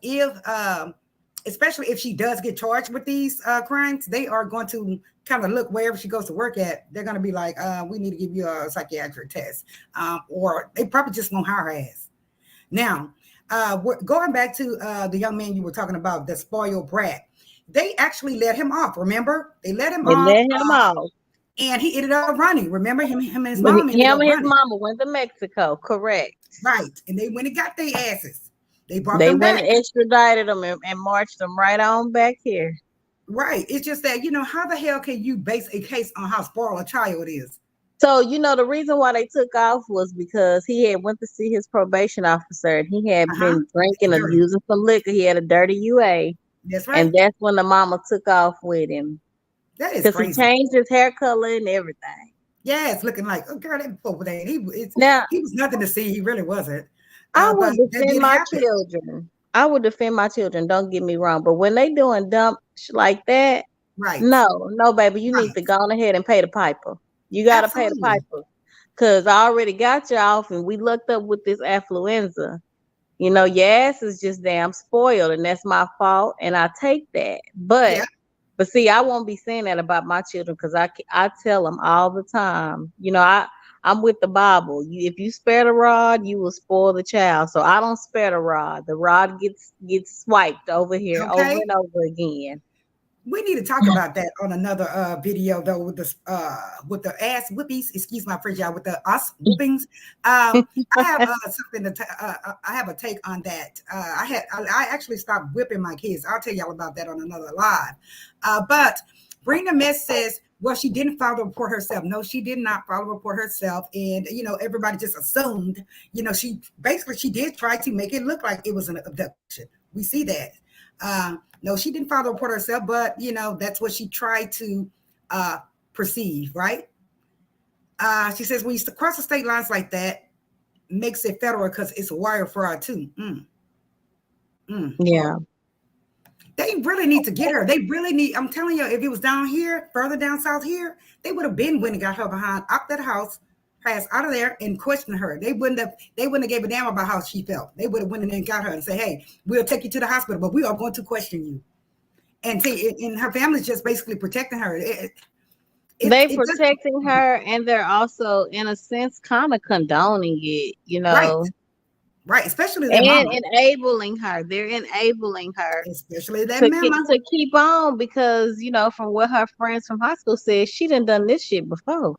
especially if she does get charged with these crimes, they are going to kind of look wherever she goes to work at. They're going to be like, we need to give you a psychiatric test, or they probably just won't hire her ass. Now, going back to the young man you were talking about, the spoiled brat, they actually let him off. Remember, they let him They off, let him off. and he ended up running. Remember, him and his But mom ended him up and his running. mama went to Mexico, correct? Right. And they went and got their asses. They brought They them went back. and extradited them and marched them right on back here. Right. It's just that, how the hell can you base a case on how spoiled a child is? So, the reason why they took off was because he had went to see his probation officer, and he had Uh-huh. been drinking and Dirty. using some liquor. He had a dirty UA, That's and right. that's when the mama took off with him That is because he crazy. changed his hair color and everything. Yeah, it's looking like, oh girl, that over there. Now, He was nothing to see. He really wasn't. I But would that defend did my happen. children. I would defend my children. Don't get me wrong, but when they doing dumb like that, Right. no, no, baby, you need Right. to go on ahead and pay the piper. You got to pay the Absolutely. piper because I already got you off, and we looked up with this affluenza. Your ass is just damn spoiled, and that's my fault, and I take that. Yeah. But see, I won't be saying that about my children because I tell them all the time. I'm with the Bible. If you spare the rod, you will spoil the child. So I don't spare the rod. The rod gets swiped over here over Okay. and over again. We need to talk about that on another video though, with the ass whoopies. Excuse my French, y'all, with the ass whoopings. I have something I have a take on that. I actually stopped whipping my kids. I'll tell y'all about that on another live. But Brenda Mess says, well, she didn't file the report herself. No, she did not file the report herself, and everybody just assumed. She did try to make it look like it was an abduction. We see that. No, she didn't file the report herself, but that's what she tried to perceive, right? She says when you cross the state lines like that, makes it federal because it's wire fraud too. Yeah. They really need to get her. They really need. I'm telling you, if it was down here, further down south here, they would have been when and got her behind out that house, passed out of there, and questioned her. They wouldn't have. They wouldn't have gave a damn about how she felt. They would have went in and got her and say, "Hey, we'll take you to the hospital, but we are going to question you." And see, and her family's just basically protecting her. They It just protecting her, and they're also, in a sense, kind of condoning it, right, right, especially their and mama, enabling her. They're enabling her especially their to keep mama. to keep on because from what her friends from high school said, she done this shit before.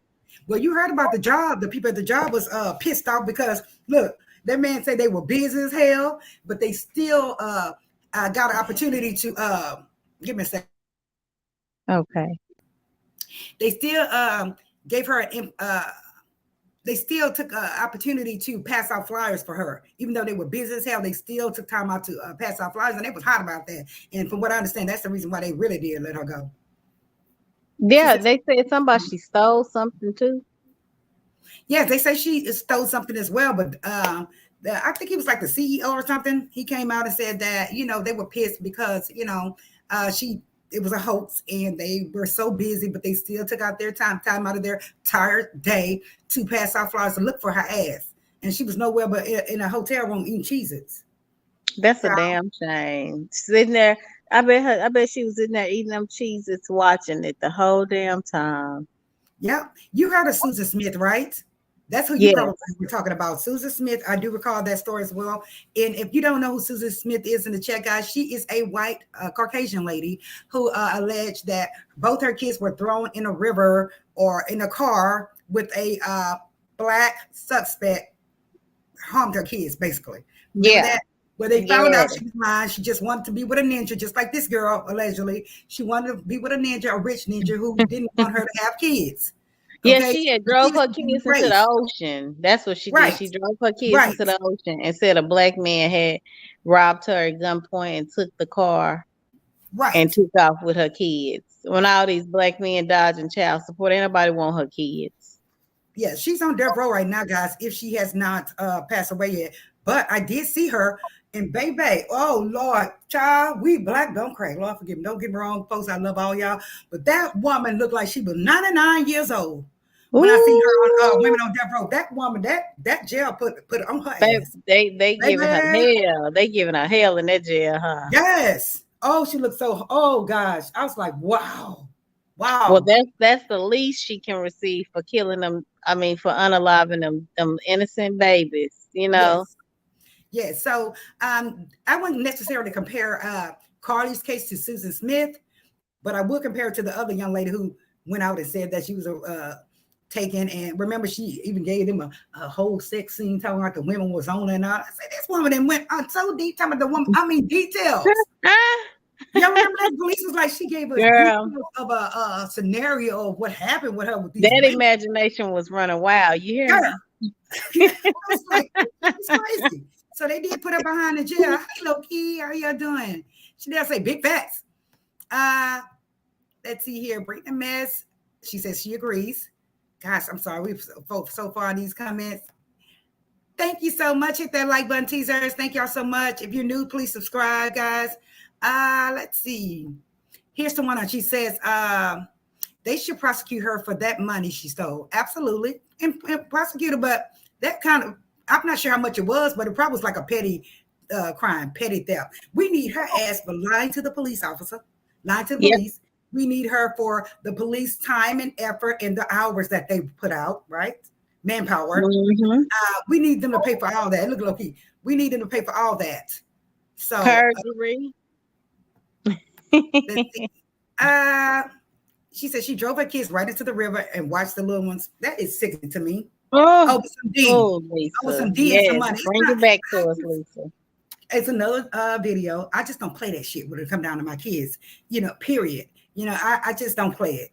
Well, you heard about the job. The people at the job was pissed off because look, that man said they were busy as hell, but they still got an opportunity to give me a second. Okay. They still gave her they still took an opportunity to pass out flyers for her, even though they were busy as hell. They still took time out to pass out flyers, and they was hot about that. And from what I understand, that's the reason why they really did let her go. She Yeah, said, they said somebody she stole something too. yes, they say she stole something as well, but I think he was like the CEO or something. He came out and said that they were pissed because she it was a hoax and they were so busy, but they still took out their time out of their tired day to pass out flyers and look for her ass. And she was nowhere but in a hotel room eating Cheez-Its. That's So, a damn shame. Sitting there, I bet she was in there eating them cheeses, watching it the whole damn time. yeah, you heard of Susan Smith, right? That's who you probably Yes. were talking about. Susan Smith. I do recall that story as well. And if you don't know who Susan Smith is in the chat, guys, she is a white Caucasian lady who alleged that both her kids were thrown in a river or in a car with a black suspect harmed her kids, basically. Remember Yeah. that? Where they found Yeah. out she was lying. She just wanted to be with a ninja, just like this girl, allegedly. She wanted to be with a ninja, a rich ninja who didn't want her to have kids. Yeah, Okay? she had The drove kids her was in the kids into the race. ocean. That's what she did. Right, She drove her kids into right, the ocean and said a black man had robbed her at gunpoint and took the car and right. took off with her kids. When all these black men dodging child support, ain't nobody want her kids. Yeah, she's on death row right now, guys, if she has not passed away yet. But I did see her in Baby. Oh, Lord, child, we black don't crack. Lord, forgive me. Don't get me wrong, folks. I love all y'all. But that woman looked like she was 99 years old. When I seen her on Ooh, Women on Death Row, that woman, that jail put it on her they ass. they giving her Baby, hell. They giving her hell in that jail, huh? yes. Oh, she looked so, oh, gosh. I was like, wow. Well, Wow. that's the least she can receive for killing them. I mean, for unaliving them innocent babies. You know. Yes. Yes. So I wouldn't necessarily compare Carlee's case to Susan Smith, but I would compare it to the other young lady who went out and said that she was taken. And remember, she even gave them a whole sex scene talking about the women was on and all. I said, this woman then went on so deep, talking about the woman. I mean, details. Y'all remember that? Police was like, she gave us Girl, details of a scenario of what happened with her with these that women. imagination was running wild. You hear Girl. me? I was like, it's crazy. So they did put her behind the jail. Hey, Loki, how y'all doing? She did say big facts. Let's see here. Bring the mess. She says she agrees. Gosh, I'm sorry. We've so far in these comments. Thank you so much. Hit that like button, teasers. Thank y'all so much. If you're new, please subscribe, guys. Let's see. Here's the one that she says they should prosecute her for that money she stole. Absolutely. And prosecute her, but that kind of, I'm not sure how much it was, but it probably was like a petty crime, petty theft. We need her ass for lying to the police officer, lying to the police. We need her for the police time and effort and the hours that they put out, right? Manpower. Mm-hmm. We need them to pay for all that. Look, Loki. We need them to pay for all that. So Perjury. She said she drove her kids right into the river and watched the little ones. That is sickening to me. Oh, with some D. Lisa. With some D and some money. Bring it back to us, Lisa. It's another video. I just don't play that shit when it come down to my kids. Period. I just don't play it.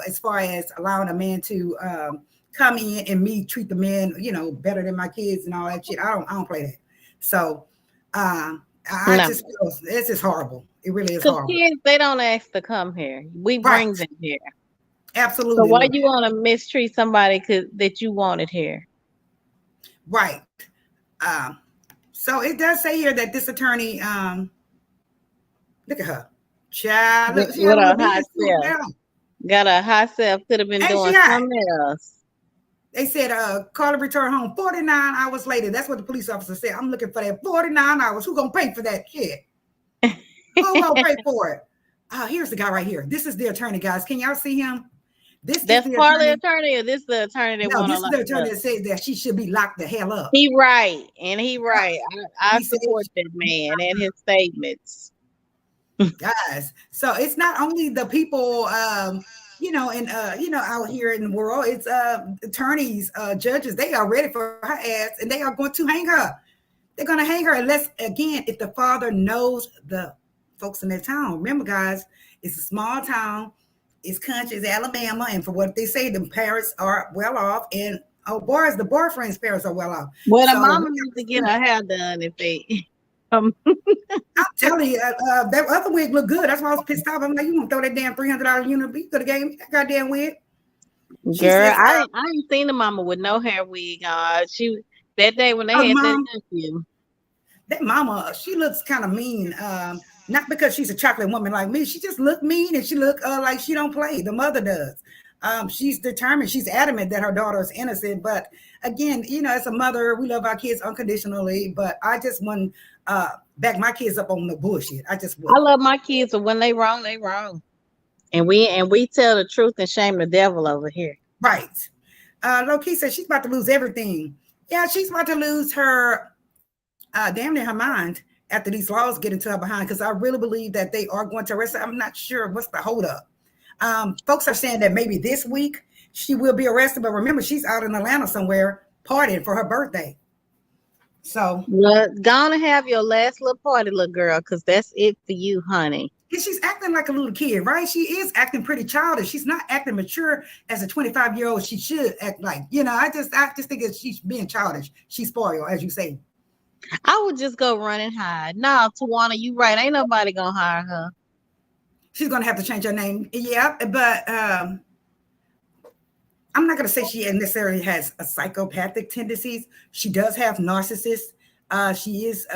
As far as allowing a man to come in and me treat the man, better than my kids and all that shit. I don't play that. So just feel it's just horrible. It really is horrible. Kids, they don't ask to come here. We bring them here. Absolutely. So why you want to mistreat somebody that you wanted here? Right. So it does say here that this attorney, look at her. Child, look, with a high self. Got a high self, could have been doing something else. They said Carlee returned home 49 hours later. That's what the police officer said. I'm looking for that 49 hours. Who gonna pay for that shit? Who gonna pay for it? Here's the guy right here. This is the attorney, guys. Can y'all see him? That's Carlee attorney, or this the attorney that this is the attorney that says that she should be locked the hell up. He right. I support that man and his statements. Guys, so it's not only the people out here in the world, it's attorneys, judges. They are ready for her ass and they are going to hang her. They're going to hang her unless, again, if the father knows the folks in that town. Remember, guys, it's a small town. It's country, it's Alabama, and for what they say, the parents are well off, and the boyfriend's parents are well off. Well, the mama needs to get her hair done if they. I'm telling you, that other wig looked good. That's why I was pissed off. I'm like, you want to throw that damn $300 unit? You could have gave me that goddamn wig. Girl, I ain't seen the mama with no hair wig on. That day when they had that nephew. That mama, she looks kind of mean. Not because she's a chocolate woman like me. She just looked mean and she looked like she don't play. The mother does. She's determined. She's adamant that her daughter is innocent. But again, as a mother, we love our kids unconditionally. But I just want back my kids up on the bullshit. I love my kids, but when they wrong, they wrong. And we tell the truth and shame the devil over here. Right. Loki said she's about to lose everything. Yeah, she's about to lose her damn near her mind after these laws get into her behind, because I really believe that they are going to arrest her. I'm not sure what's the holdup. Folks are saying that maybe this week she will be arrested, but remember, she's out in Atlanta somewhere partying for her birthday. So Well, gonna have your last little party, little girl, because that's it for you, honey. and she's acting like a little kid, right? She is acting pretty childish. She's not acting mature as a 25-year-old. She should act like, I just think that she's being childish. She's spoiled, as you say. I would just go run and hide. No, Tawana, you right. Ain't nobody gonna hire her. She's gonna have to change her name. Yeah, but I'm not gonna say she necessarily has a psychopathic tendencies. She does have narcissist. She is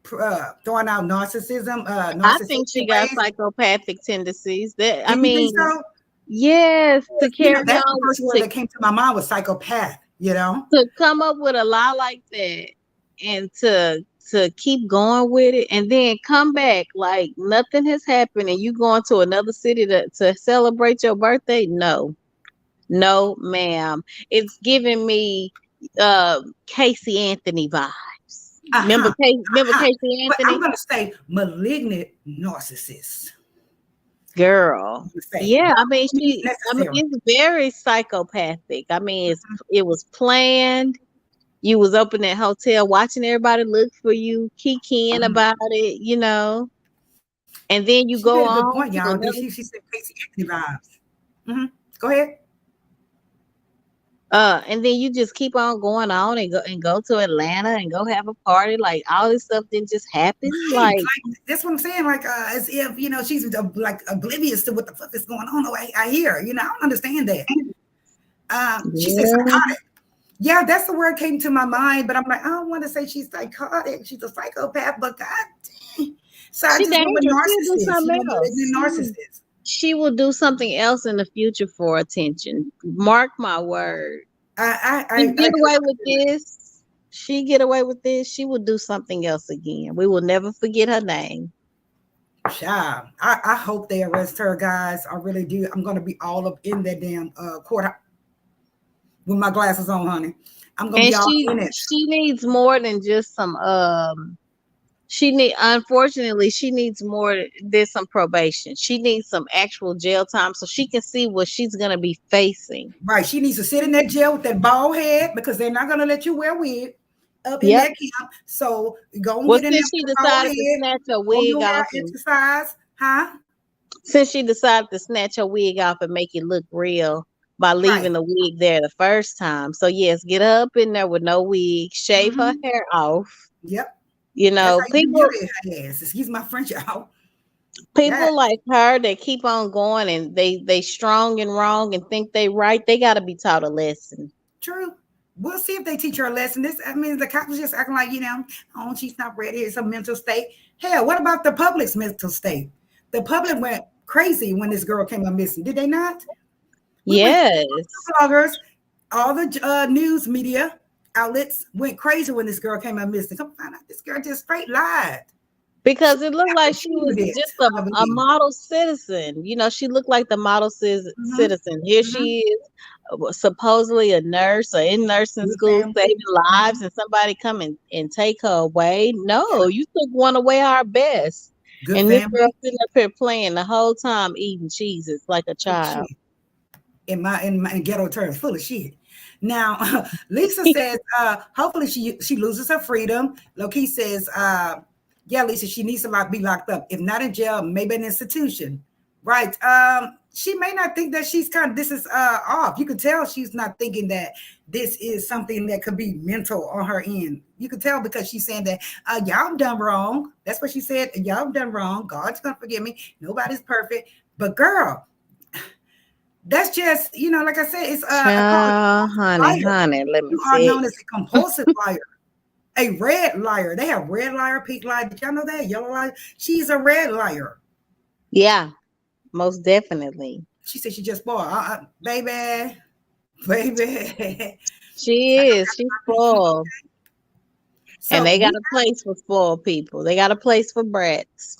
throwing out narcissism, I think narcissistic she got ways. psychopathic tendencies. That Do I you think mean, so? yes, to carry That's the on first word that came to my mind was psychopath. to come up with a lie like that and to keep going with it and then come back like nothing has happened and you going to another city to celebrate your birthday. No, ma'am. It's giving me Casey Anthony vibes. Uh-huh. Remember Uh-huh. Casey But I'm Anthony? gonna say malignant narcissist. Girl. Say Yeah, I mean necessary. it's very psychopathic. I mean it was planned. You was up in that hotel watching everybody look for you, kikiing about it, and then you She made go a good on point, to y'all. another She said Casey Anthony vibes. Go ahead. and then you just keep on going on and go to Atlanta and go have a party. Like all this stuff didn't just happen. Right. Like Like that's what I'm saying. Like as if she's like oblivious to what the fuck is going on. Oh, I hear. I don't understand that. She said yeah. psychotic. Yeah, that's the word came to my mind, but I'm like, I don't want to say she's psychotic. She's a psychopath, but God dang. So I She just went with dangerous. She'll do narcissist, something malignant else. narcissist. She will do something else in the future for attention. Mark my word. She I get away with do. this. She get away with this. She will do something else again. We will never forget her name. Child, I hope they arrest her, guys. I really do. I'm gonna be all up in that damn court with my glasses on, honey. I'm gonna And be all in it. she needs more than just some unfortunately she needs more than some probation. She needs some actual jail time so she can see what she's gonna be facing. Right. She needs to sit in that jail with that bald head because they're not gonna let you wear a wig up in Yep. that camp. So go and Well, get in there since she with a bald decided to head, snatch her comb wig your hair, off and exercise, huh? since she decided to snatch her wig off and make it look real by Right. leaving the wig there the first time. So yes, get her up in there with no wig, shave her Mm-hmm. hair off. Yep. You That's know, how you do people your ass. Excuse my French, y'all. Yeah, people like her that keep on going and they strong and wrong and think they right, they gotta be taught a lesson. true. We'll see if they teach her a lesson. The cops was just acting like, oh, she's not ready. It's a mental state. Hell, what about the public's mental state? The public went crazy when this girl came up missing. Did they not? We went Yes. bloggers, all the news media outlets went crazy when this girl came up missing. Come find out this girl just straight lied. She Because it looked like she was continued it, just I a believe. model citizen. She looked like the model Mm-hmm, citizen. Here mm-hmm. she is, supposedly a nurse or in nursing Good school, family. saving Mm-hmm. lives, and somebody come and take her away. No, you took one away our best. Good And this girl family. sitting up here playing the whole time, eating cheeses like a Full of child. shit. In my ghetto terms, full of shit. Now, Lisa says, hopefully she loses her freedom. Loki says, yeah, Lisa, she needs to be locked up. If not in jail, maybe an institution. Right. She may not think that this is off. You could tell she's not thinking that this is something that could be mental on her end. You could tell because she's saying that y'all done wrong. That's what she said. Y'all done wrong. God's gonna forgive me. Nobody's perfect. But girl, that's just, like I said, it's I call it a Child, liar. honey, let me You are see. known as a compulsive liar, a red liar. They have red liar, pink liar. Did y'all know that? Yellow liar. She's a red liar. Yeah, most definitely. She said she just bought. Baby. She is. She's spoiled. And So they got a place for spoiled people. They got a place for brats.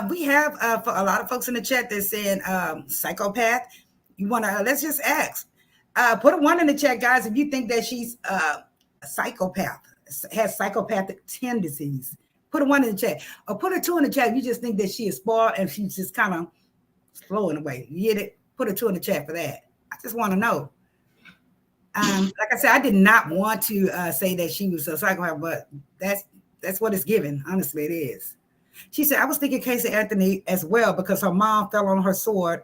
we have for a lot of folks in the chat that's saying psychopath. You want to, let's just ask. Put a 1 in the chat, guys, if you think that she's a psychopath, has psychopathic tendencies. Put a 1 in the chat. Or put a 2 in the chat if you just think that she is spoiled and she's just kind of flowing away. You get it? Put a 2 in the chat for that. I just want to know. Like I said, I did not want to say that she was a psychopath, but that's what it's given. Honestly, it is. She said, I was thinking Casey Anthony as well because her mom fell on her sword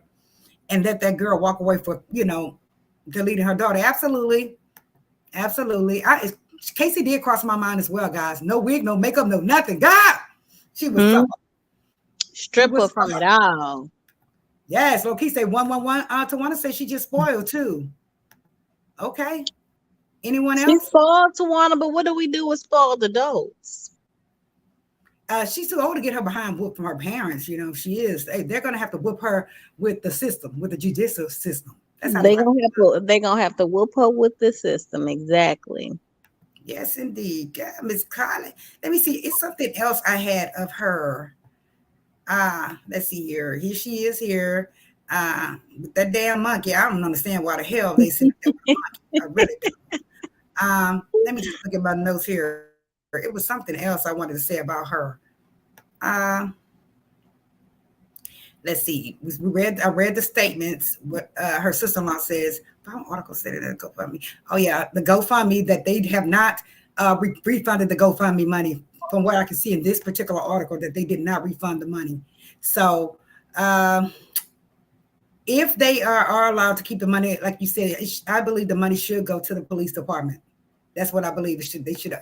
and let that girl walk away for, deleting her daughter. Absolutely. Absolutely. Casey did cross my mind as well, guys. No wig, no makeup, no nothing. God, she was so. Stripper from it all. Yes, Loki say 111. Tawana say she just spoiled too. Okay. Anyone else? She spoiled Tawana, but what do we do with spoiled adults? She's too old to get her behind whooped from her parents. She is. They're gonna have to whoop her with the system, with the judicial system. That's how they're gonna have to whoop her with the system. Exactly. Yes, indeed. Miss Carlee. Let me see. It's something else I had of her. Let's see here. Here she is here. With that damn monkey. I don't understand why the hell they said that was a monkey. I really do. Let me just look at my notes here. It was something else I wanted to say about her. Let's see. I read the statements. What her sister-in-law says. Found article said it in GoFundMe. Oh yeah, the GoFundMe that they have not refunded the GoFundMe money. From what I can see in this particular article, that they did not refund the money. So if they are allowed to keep the money, like you said, I believe the money should go to the police department. That's what I believe. They should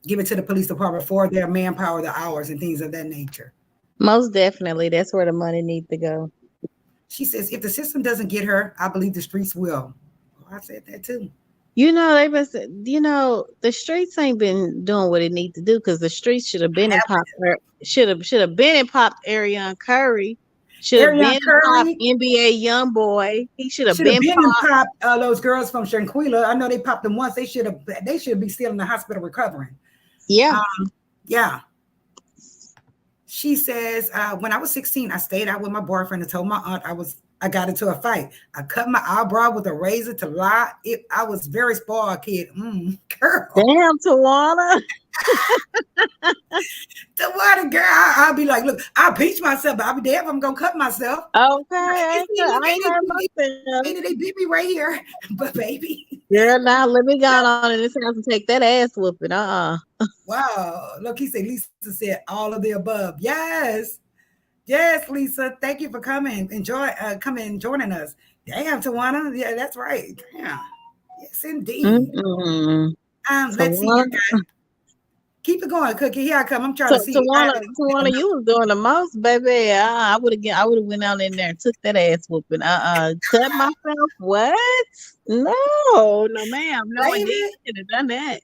give it to the police department for their manpower, the hours, and things of that nature. Most definitely. That's where the money needs to go. She says, if the system doesn't get her, I believe the streets will. Well, I said that too. The streets ain't been doing what it needs to do because the streets should have been in pop. Should have been in pop. Ariana Curry should have been in pop. NBA YoungBoy. He should have been in pop. Those girls from Shanquilla, I know they popped them once. They should be still in the hospital recovering. Yeah. Yeah. She says, when I was 16, I stayed out with my boyfriend and told my aunt I got into a fight. I cut my eyebrow with a razor to lie. I was very spoiled kid. Girl. Damn, Tawana. Tawana, girl. I'll be like, look, I'll peach myself, but I'll be damn if I'm going to cut myself. Okay. They beat me right here. But baby. Girl, now let me go on in this house and take that ass whooping. Wow. Look, he said, Lisa said all of the above. Yes. Yes, Lisa. Thank you for coming. Coming and joining us. Damn, Tawana. Yeah, that's right. Damn. Yes, indeed. Let's see here, guys. Keep it going, Cookie. Here I come. I'm trying to see. Tawana, you was doing the most, baby. I would have went out in there and took that ass whooping. Cut myself. What? No, ma'am. No, I didn't have done that.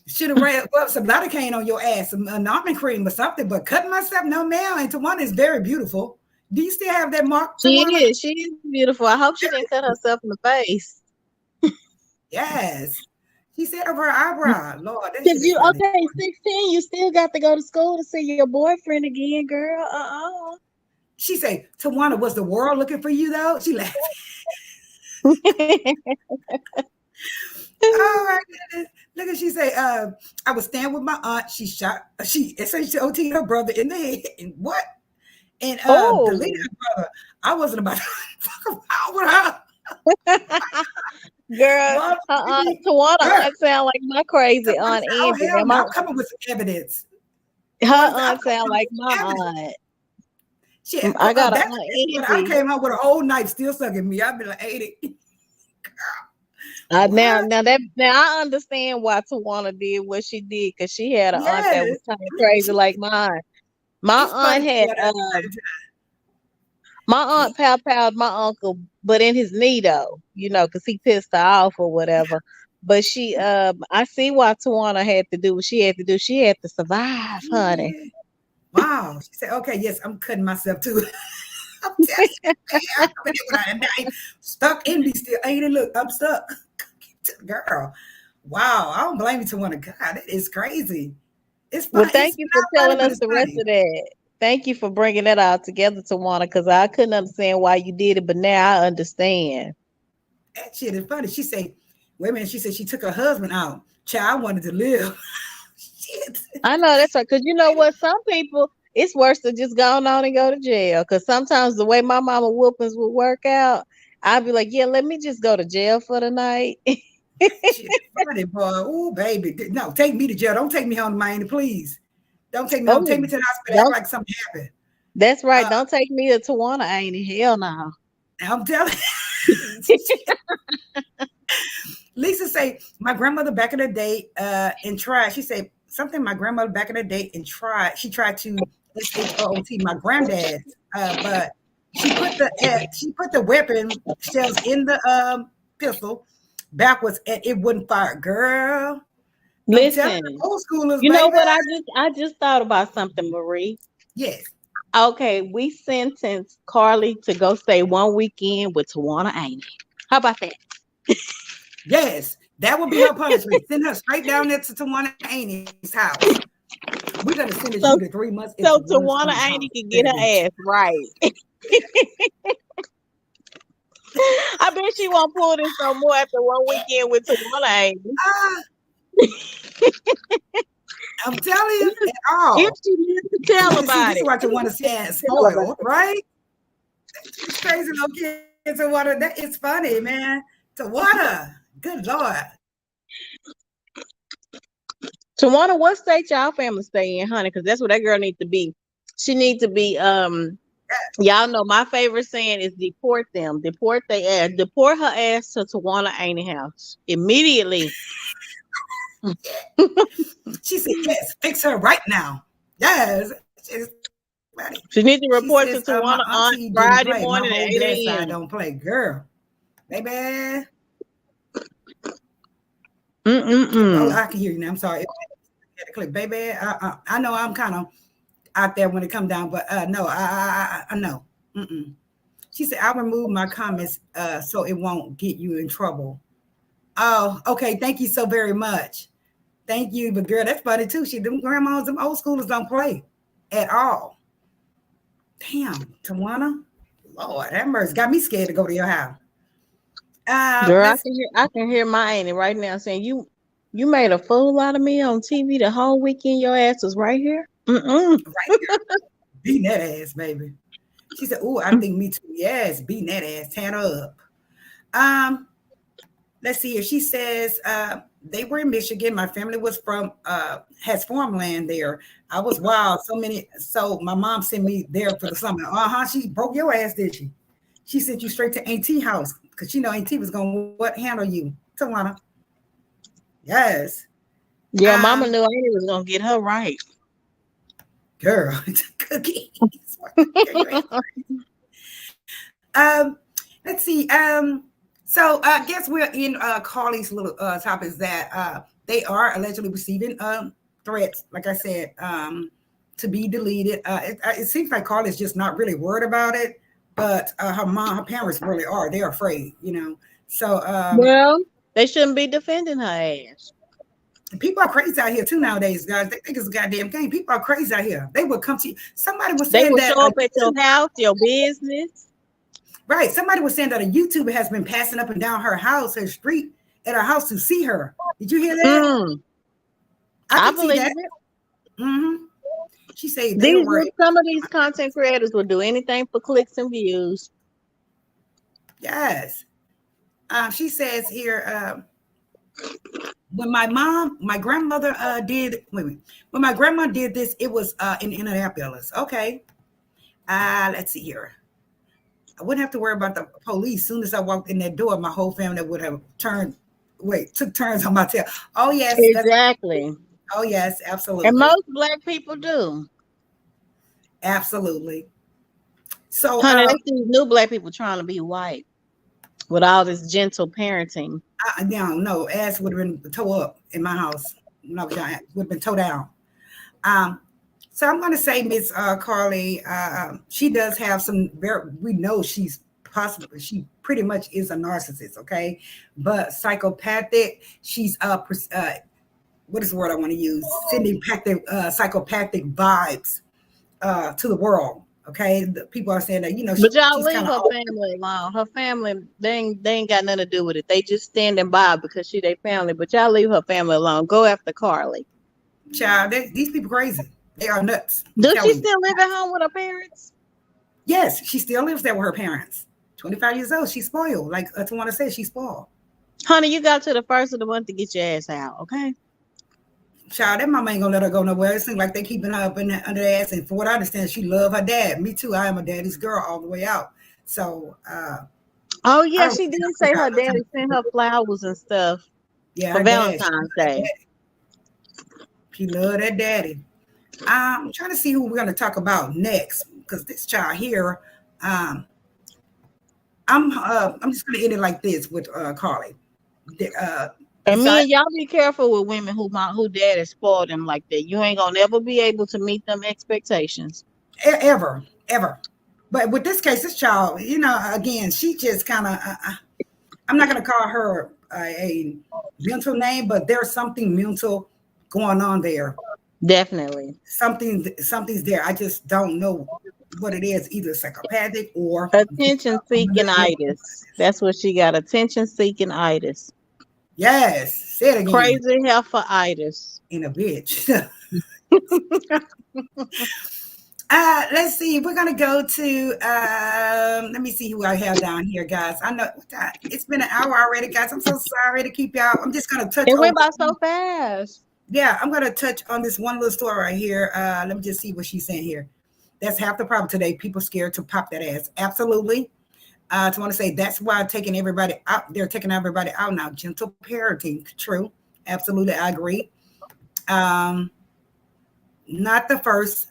Should have ran some lidocaine on your ass, some almond cream or something, but cutting myself, no, ma'am. And Tawana is very beautiful. Do you still have that mark? She is beautiful. I hope she didn't cut herself in the face. Yes. She said of her eyebrow. Lord, because 16, you still got to go to school to see your boyfriend again, girl. She said, Tawana, was the world looking for you though? She laughed. Oh my goodness. Look at she say, I was staying with my aunt. She essentially OT'd her brother in the head. And what? And deleted her brother. I wasn't about to talk about with her. Girl, Tawana sound like my crazy aunt Angie. I'm coming with some evidence. Her aunt sound like my aunt. Shit, I got an aunt Angie. I came out with an old knife still sucking me. I've been like 80. Now I understand why Tawana did what she did because she had an aunt that was kind of crazy like mine. My aunt had my aunt pal-paled my uncle, but in his knee though, because he pissed her off or whatever. But she, I see why Tawana had to do what she had to do. She had to survive, honey. Wow. She said, "Okay, yes, I'm cutting myself too." I'm telling you, I'm stuck in me still. Ain't it? Look, I'm stuck. Girl, wow. I don't blame you, Tawana. God, that is crazy. It's funny. Well, thank you for telling us the rest of that. Thank you for bringing that all together, Tawana, because I couldn't understand why you did it, but now I understand. That shit is funny. She said, wait a minute, she said she took her husband out. Child wanted to live. Shit. I know that's right. Because you know what? Some people, it's worse to just go on and go to jail. Because sometimes the way my mama whoopings would work out, I'd be like, yeah, let me just go to jail for the night. Shit, funny boy. Oh, baby. No, take me to jail. Don't take me home to Miami, please. Don't take me home. Take Oh, me to the hospital. Act don't. like something happened. That's right. Uh, Don't take me to Tawana, ain't it? Hell no. I'm telling Lisa say, my grandmother back in the day and tried. She said something my grandmother back in the day and tried. She tried to SHOOT my granddad, but she put the weapon shells in the pistol backwards and it wouldn't fire. Girl, I'm telling you, Listen, old schoolers, you know baby. what? I just thought about something, Marie. Yes, Okay, we sentenced Carlee to go stay one weekend with Tawana, ain't it? How about that? yes, that would be her punishment. Send her straight down there to Tawana Amy's house. We're gonna send you So to 3 months in so Tawana's Tawana aunt's ain't house. it can get Better her bitch. ass right. I bet she won't pull this no more after one weekend with Tawana, ain't it? Ah, I'm telling you, at If all. she lives to tell See, about this is it. what you want to see and Tell about spoiled, it. right? These crazy little kids and water. That is funny, man. To water. Good Lord. Tawana, what state y'all family stay in, honey? Because that's where that girl needs to be. She needs to be y'all know my favorite saying is deport them. Deport they ass. Deport her ass to Tawana Ainey house. Immediately. She said, yes, fix her right now. Yes. She's funny. She needs to She report says, to my Tawana aunt auntie didn't Friday play. My morning whole at dad 8 side a.m. don't play. Girl, baby. Oh, Mm-mm-mm. I can hear you now. I'm sorry. Had to click, baby. I know I'm kind of out there when it come down, but no, I know. Mm-mm. She said, I'll remove my comments so it won't get you in trouble. Oh, okay. Thank you so very much. Thank you. But girl, that's funny too. Them grandmas, them old schoolers don't play at all. Damn, Tawana. Lord, that mercy got me scared to go to your house. Girl, Let's I can hear my auntie right now saying you made a fool out of me on TV the whole weekend. Your ass was right here. Mm-mm. right here. Beating that ass, baby. She said, oh, I think me too. Yes, beating that ass, tan her up. Um, let's see here. She says they were in Michigan. My family was from has farmland there. I was wild. So my mom sent me there for the summer. She broke your ass, did she? She sent you straight to Auntie house because she know Auntie was gonna what handle you. Tawana. Yes. Yeah, Mama Um, knew Auntie was gonna get her right. girl, it's a cookie. um, let's see. So I guess we're in Carlee's little topics that they are allegedly receiving threats, like I said, to be deleted. It seems like Carlee's just not really worried about it, but her parents really are. They're afraid, you know. So Well, they shouldn't be defending her ass. people are crazy out here too nowadays, guys. They think it's a goddamn game. People are crazy out here. They would come to you. Somebody was They saying will that show up at your house, your business. right. Somebody was saying that a YouTuber has been passing up and down her house, her street, at her house to see her. Did you hear that? Mm, I I can see believe that. it. Mm-hmm. She said they were. Some of these content creators will do anything for clicks and views. Yes. She says here, when my grandmother did, wait a minute. When my grandma did this, it was in Indianapolis. Okay. Let's see here. I wouldn't have to worry about the police. Soon as I walked in that door, my whole family would have took turns on my tail. Oh yes, Exactly. oh yes, And absolutely, most black people do. absolutely. So Honey, that's these new black people trying to be white with all this gentle parenting. no, ass would have been towed up in my house. No, would have been towed down. Um, so I'm going to say Miss Carlee, she does have some we know she pretty much is a narcissist, okay? But psychopathic, she's what is the word I want to use? Sending psychopathic vibes to the world. Okay, people are saying that But y'all she's leave kind of her family alone. Her family, they ain't got nothing to do with it. They just standing by because she their family. But y'all leave her family alone. Go after Carlee. child. These people crazy. They are nuts. I'm Does she telling you. still live at home with her parents? Yes, she still lives there with her parents. 25 years old. She's spoiled. Like Tawana said, she's spoiled. Honey, you got to the first of the month to get your ass out, okay? Child, that mama ain't gonna let her go nowhere. It seems like they keeping her up in the, under the ass. And for what I understand, she love her dad. Me too. I am a daddy's girl all the way out. So Oh I yeah, don't she did think say I her got no daddy time. sent her flowers and stuff Yeah, for her dad. Valentine's Day. She love that daddy. I'm trying to see who we're gonna talk about next because this child here. Um, I'm just gonna end it like this with Carlee. And me Besides and y'all be careful with women who daddy spoiled them like that. You ain't gonna never be able to meet them expectations. ever, ever. But with this case, this child, again, she just kind of. I'm not gonna call her a mental name, but there's something mental going on there. Definitely. Something's there. I just don't know what it is, either psychopathic or Attention seeking itis. That's what she got. Attention seeking itis. yes. Say it again. Crazy heifer itis. In a bitch. Let's see. We're gonna go to let me see who I have down here, guys. I know it's been an hour already, guys. I'm so sorry to keep y'all. I'm just gonna touch It on went by so fast. yeah, I'm gonna touch on this one little story right here. Let me just see what she's saying here. That's half the problem today. People scared to pop that ass. Absolutely. To want to say that's why taking everybody out, they're taking everybody out now. Gentle parenting, true. Absolutely, I agree. Um, not the first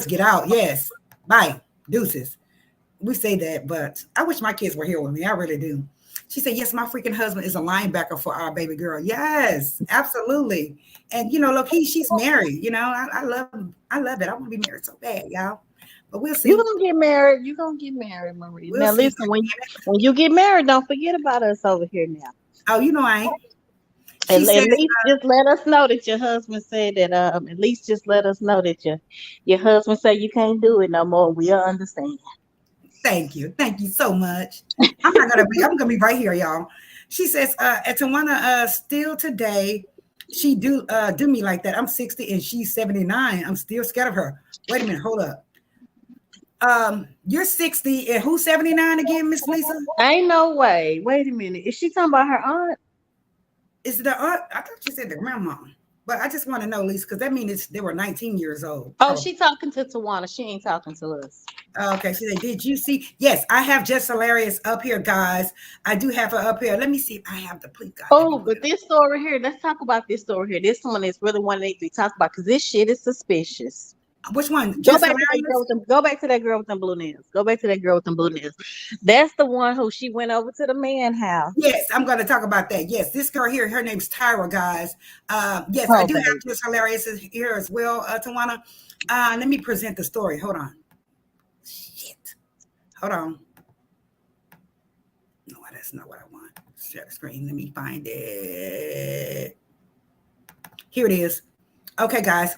get out. Yes. Bye. Deuces. We say that, but I wish my kids were here with me. I really do. She said, yes, my freaking husband is a linebacker for our baby girl. Yes, absolutely. And look, she's married. I love it. I want to be married so bad, y'all. But we'll see. You're gonna get married. You're gonna get married, Marie. We'll Now see. listen, when you get married, don't forget about us over here now. Oh, I ain't. At She said, least just let us know that your husband said that. At least just let us know that your husband said you can't do it no more. We'll understand. Thank you so much. I'm gonna be right here, y'all. She says, at Tawana, still today, she do me like that. I'm 60 and she's 79. I'm still scared of her. Wait a minute, hold up. You're 60 and who's 79 again, Miss Lisa? Ain't no way. Wait a minute. Is she talking about her aunt? Is it the aunt? I thought you said the grandma. But I just want to know, Lisa, because that means they were 19 years old. Oh, she talking to Tawana. She ain't talking to us. Okay, she said, did you see? Yes, I have Just Hilarious up here, guys. I do have her up here. Let me see if I have the please, God. Oh, but this story here, let's talk about this story here. This one is really one that needs to be talked about because this shit is suspicious. Which one? Go Just back to that girl with them. Go back to that girl with them blue nails. Go back to that girl with them blue nails. That's the one who she went over to the man house. Yes, I'm going to talk about that. Yes, this girl here, her name's Tyra, guys. Yes, Okay. I do have Just Hilarious here as well, Tawana. Let me present the story. Hold on. Shit. Hold on. No, that's not what I want. Share the screen. Let me find it. Here it is. Okay, guys.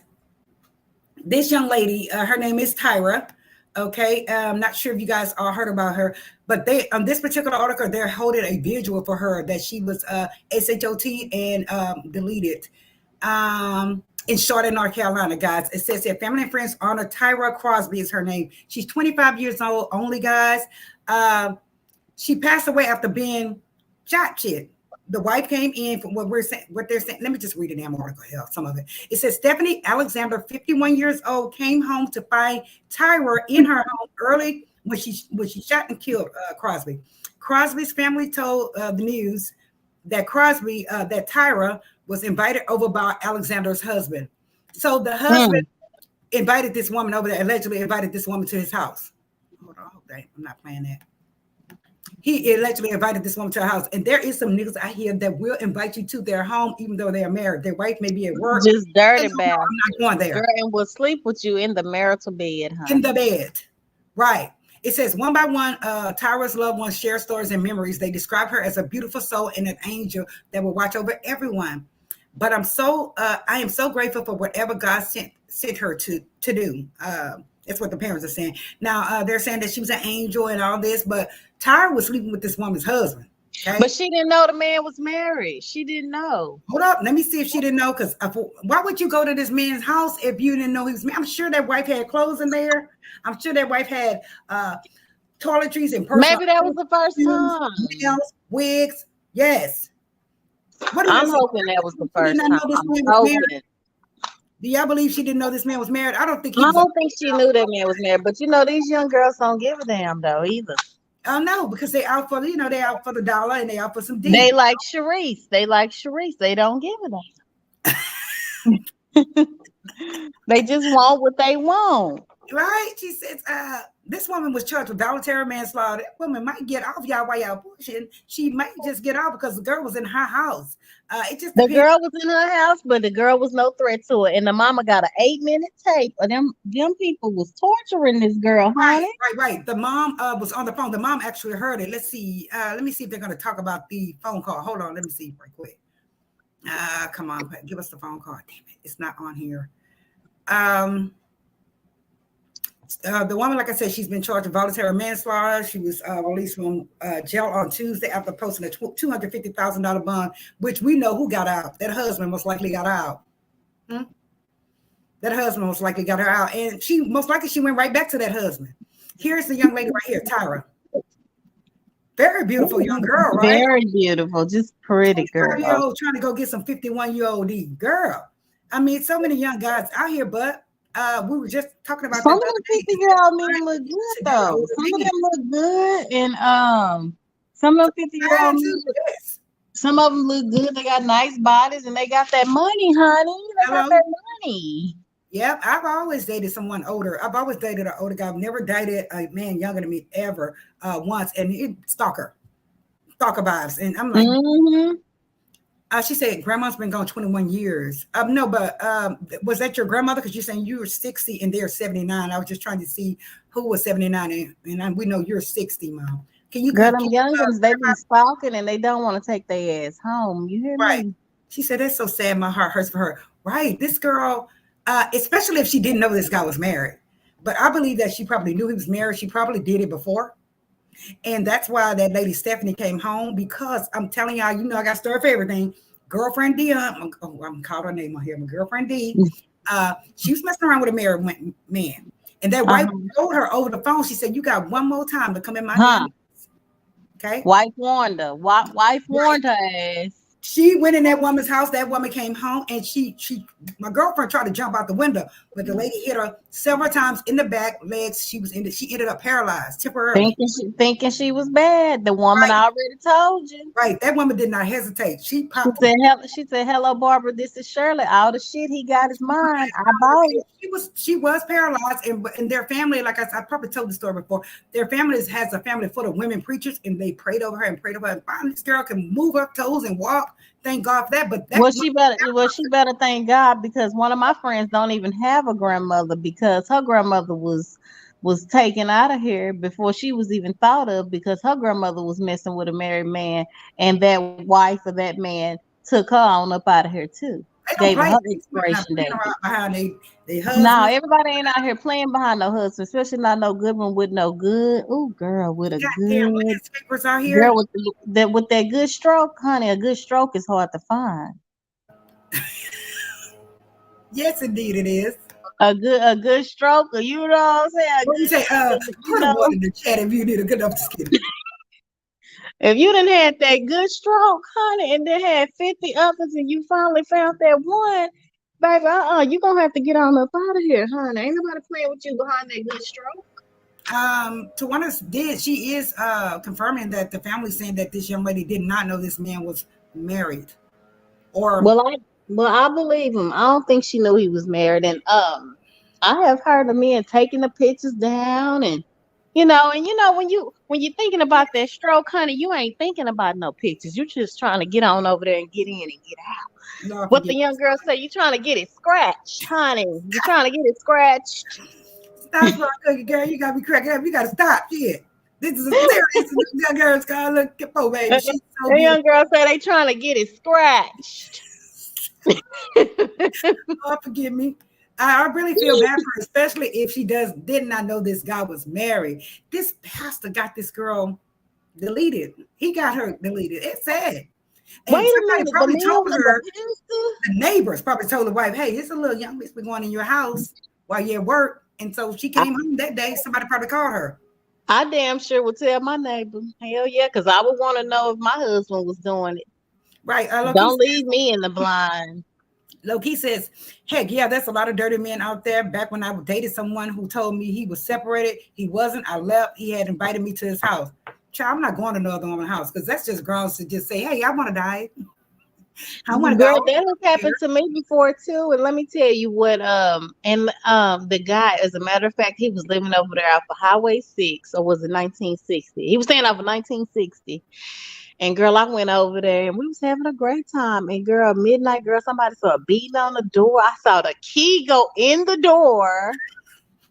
This young lady, her name is Tyra. Okay, I'm not sure if you guys all heard about her, but they on this particular article, they're holding a vigil for her that she was SHOT and deleted in Charlotte, North Carolina, guys. It says here, family and friends honor Tyra Crosby is her name. She's 25 years old only, guys. She passed away after being shot. The wife came in from what they're saying. Let me just read the damn article, hell, some of it. It says Stephanie Alexander, 51 years old, came home to find Tyra in her home early when she shot and killed Crosby. Crosby's family told the news that that Tyra was invited over by Alexander's husband. So the husband invited this woman over there, allegedly invited this woman to his house. Hold on, I'm not playing that. He allegedly invited this woman to her house. And there is some niggas out here that will invite you to their home, even though they are married. Their wife may be at work. Just dirty bad. I'm not going there. Girl, and will sleep with you in the marital bed, huh? In the bed. Right. It says one by one, Tyra's loved ones share stories and memories. They describe her as a beautiful soul and an angel that will watch over everyone. But I am so grateful for whatever God sent her to do. That's what the parents are saying. Now, they're saying that she was an angel and all this, but Tyra was sleeping with this woman's husband. Okay? But she didn't know the man was married. She didn't know. Hold up. Let me see if she didn't know. Because why would you go to this man's house if you didn't know he was married? I'm sure that wife had clothes in there. I'm sure that wife had toiletries and personal Maybe that was the first items, time. nails, wigs. Yes. What did I I'm say? hoping that was the She did first not time. know this I'm man was married. hoping. Do y'all believe she didn't know this man was married? I don't think he I was a. don't think she knew that man was married, but these young girls don't give a damn though either. Oh no, because they out for they out for the dollar and they out for some They D. like Charisse. They like Charisse. They don't give a damn. They just want what they want. Right? She says, this woman was charged with voluntary manslaughter. That woman might get off, y'all, while y'all pushing. She might just get off because the girl was in her house. It just The depends. girl was in her house, but the girl was no threat to her. And the mama got an 8-minute tape of them people was torturing this girl, Right, honey. right. The mom was on the phone. The mom actually heard it. Let's see. Let me see if they're going to talk about the phone call. Hold on. Let me see right quick. Come on. Give us the phone call. Damn it. It's not on here. The woman, like I said, she's been charged with voluntary manslaughter. She was released from jail on Tuesday after posting a $250,000 bond, which we know who got out. That husband most likely got out. That husband most likely got her out. And she most likely she went right back to that husband. Here's the young lady right here, Tyra. Very beautiful young girl, right? Very beautiful, just pretty girl. 25-year-old trying to go get some 51-year-old girl. I mean, so many young guys out here, but we were just talking about some that. of the 50-year-old men look good though. Some of them look good, and some of the 50-year-old men, some of them look good. They got nice bodies and they got that money, honey. They got that money. Yep, I've always dated someone older. I've always dated an older guy. I've never dated a man younger than me ever once. And it stalker vibes. And I'm like, she said, grandma's been gone 21 years. No, but was that your grandmother? Because you're saying you were 60 and they're 79. I was just trying to see who was 79. And we know you're 60, Mom. Can you girl, them young ones, they be stalking and they don't want to take their ass home. You hear me? She said, that's so sad. My heart hurts for her. Right. This girl, especially if she didn't know this guy was married. But I believe that she probably knew he was married. She probably did it before. And that's why that lady Stephanie came home, because I'm telling y'all, I got a story for everything. Girlfriend D, I'm calling her name on here. My girlfriend D, she was messing around with a married man. And that wife told her over the phone, she said, you got one more time to come in my house. Okay. Wife warned her. Wife warned her ass. She went in that woman's house. That woman came home, and my girlfriend tried to jump out the window, but the lady hit her several times in the back legs. She ended up paralyzed temporarily. Thinking she was bad. The woman already told you. Right. That woman did not hesitate. She said, hello, Barbara. This is Shirley. All the shit he got is mine. I bought it. She was paralyzed, and their family, like I probably told the story before, their family has a family full of women preachers, and they prayed over her and finally this girl can move her toes and walk. Thank God for that. But she better thank God, because one of my friends don't even have a grandmother, because her grandmother was taken out of here before she was even thought of, because her grandmother was messing with a married man, and that wife of that man took her on up out of here too. Gave her expiration date. No, everybody ain't out here playing behind no husband, especially not no good one with no good. Oh, girl with a good out here. Girl with that good stroke, honey. A good stroke is hard to find. Yes, indeed, it is. A good stroke, you know what I'm saying? What you say? Put a word in the chat if you need a good enough skin. If you done had that good stroke, honey, and then had 50 others, and you finally found that one, baby, you gonna have to get on up out of here, honey. Ain't nobody playing with you behind that good stroke. Tawana's did. She is confirming that the family saying that this young lady did not know this man was married. Well, I believe him. I don't think she knew he was married, and I have heard of men taking the pictures down, and when you're thinking about that stroke, honey, you ain't thinking about no pictures. You're just trying to get on over there and get in and get out. What the young girl say, you trying to get it scratched, honey. You're trying to get it scratched. Stop, girl. You gotta be cracking up. You gotta stop. Shit. This is a serious young girl's got look at baby. She's so the young girl say they trying to get it scratched. Oh, forgive me. I really feel bad for her, especially if she did not know this guy was married. This pastor got this girl deleted. He got her deleted. It's sad. And wait a minute, probably told her, the neighbors probably told the wife, hey, it's a little young bitch been going in your house while you're at work. And so she came home that day. Somebody probably called her. I damn sure would tell my neighbor. Hell yeah, because I would want to know if my husband was doing it. Right. Don't leave me in the blind. Loki says, heck yeah, there's a lot of dirty men out there. Back when I dated someone who told me he was separated, he wasn't. I left. He had invited me to his house. Child, I'm not going to another woman's house because that's just grounds to just say, hey, I want to die. I want to Girl, go. that has happened to me before too. And let me tell you what, the guy, as a matter of fact, he was living over there off of Highway 6, or was it 1960? He was staying off of 1960. And girl, I went over there and we was having a great time. And girl, midnight, girl, somebody saw a beating on the door. I saw the key go in the door.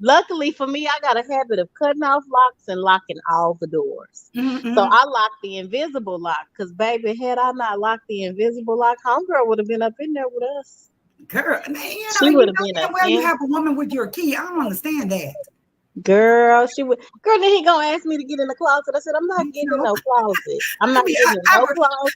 Luckily for me, I got a habit of cutting off locks and locking all the doors. Mm-hmm. So I locked the invisible lock because, baby, had I not locked the invisible lock, homegirl would have been up in there with us. Girl, she would have been up in. You have a woman with your key. I don't understand that. Girl, she would. Girl, then he gonna ask me to get in the closet. I said, I'm not getting in no closet. I'm not getting in no closet.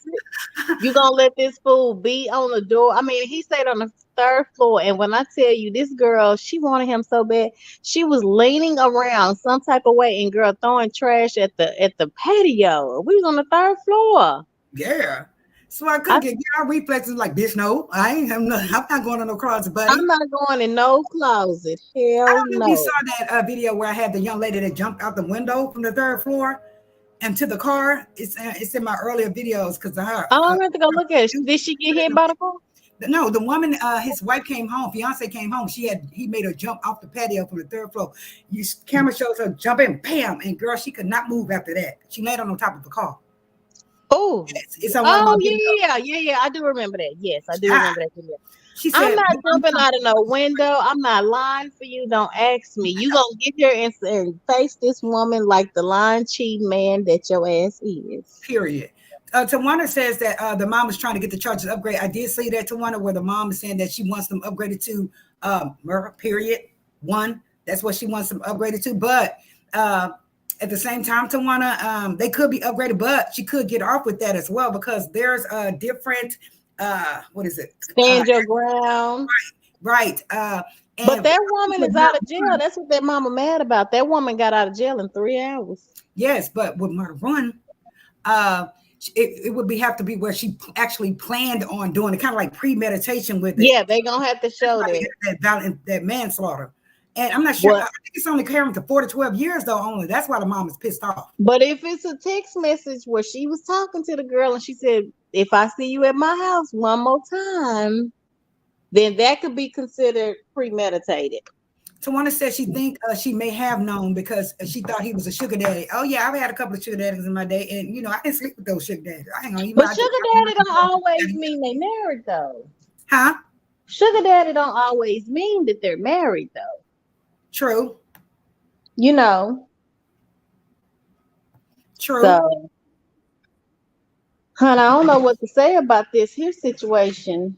You gonna let this fool beat on the door? I mean, he stayed on the 3rd floor, and when I tell you, this girl, she wanted him so bad, she was leaning around some type of way, and girl throwing trash at the patio. We was on the 3rd floor. Yeah. So I couldn't get y'all reflexes like, bitch, no, I'm not going to no closet, buddy. I'm not going in no closet. Hell I don't know no. if you saw that video where I had the young lady that jumped out the window from the 3rd floor and to the car. It's in my earlier videos because I have to go look at it. Did she get hit by the car? No, the woman, his wife came home, fiance came home. He made her jump off the patio from the 3rd floor. Camera shows her jumping, bam, and girl, she could not move after that. She landed on top of the car. Oh, yeah. I do remember that. Yes, I do remember that video. She said, I'm not jumping out of no window. I'm not lying for you. Don't ask me. You gonna get here and face this woman like the lying, cheating man that your ass is. Period. Tawana says that the mom is trying to get the charges upgraded. I did see that, Tawana, where the mom is saying that she wants them upgraded to murder, period. 1. That's what she wants them upgraded to. But at the same time, Tawana, they could be upgraded, but she could get off with that as well because there's a different, what is it? Stand your ground. Right. But that woman is out of jail. That's what that mama mad about. That woman got out of jail in 3 hours. Yes, but with Murder Run, it would have to be where she actually planned on doing it, kind of like premeditation with it. Yeah, they're going to have to show that manslaughter. And I'm not sure. I think it's only carrying to 4 to 12 years, though, only. That's why the mom is pissed off. But if it's a text message where she was talking to the girl and she said, if I see you at my house one more time, then that could be considered premeditated. Tawana said she think she may have known because she thought he was a sugar daddy. Oh, yeah, I've had a couple of sugar daddies in my day. And, I didn't sleep with those sugar daddies. But sugar daddy don't always mean they married, though. Huh? Sugar daddy don't always mean that they're married, though. True. True. So, honey, I don't know what to say about this here situation.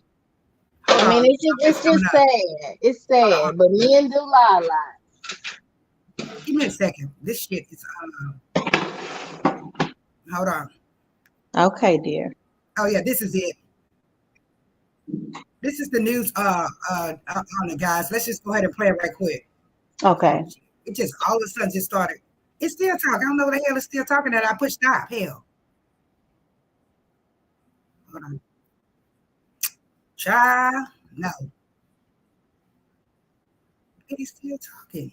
I mean, it's just sad. It's sad, but men do lie a lot. Give me a second. This shit is hold on. Okay, dear. Oh yeah, this is it. This is the news on it, guys. Let's just go ahead and play it right quick. Okay. It just all of a sudden just started. It's still talking. I don't know what the hell it's still talking that I pushed stop. Hell. Hold on. Child, no. It's still talking.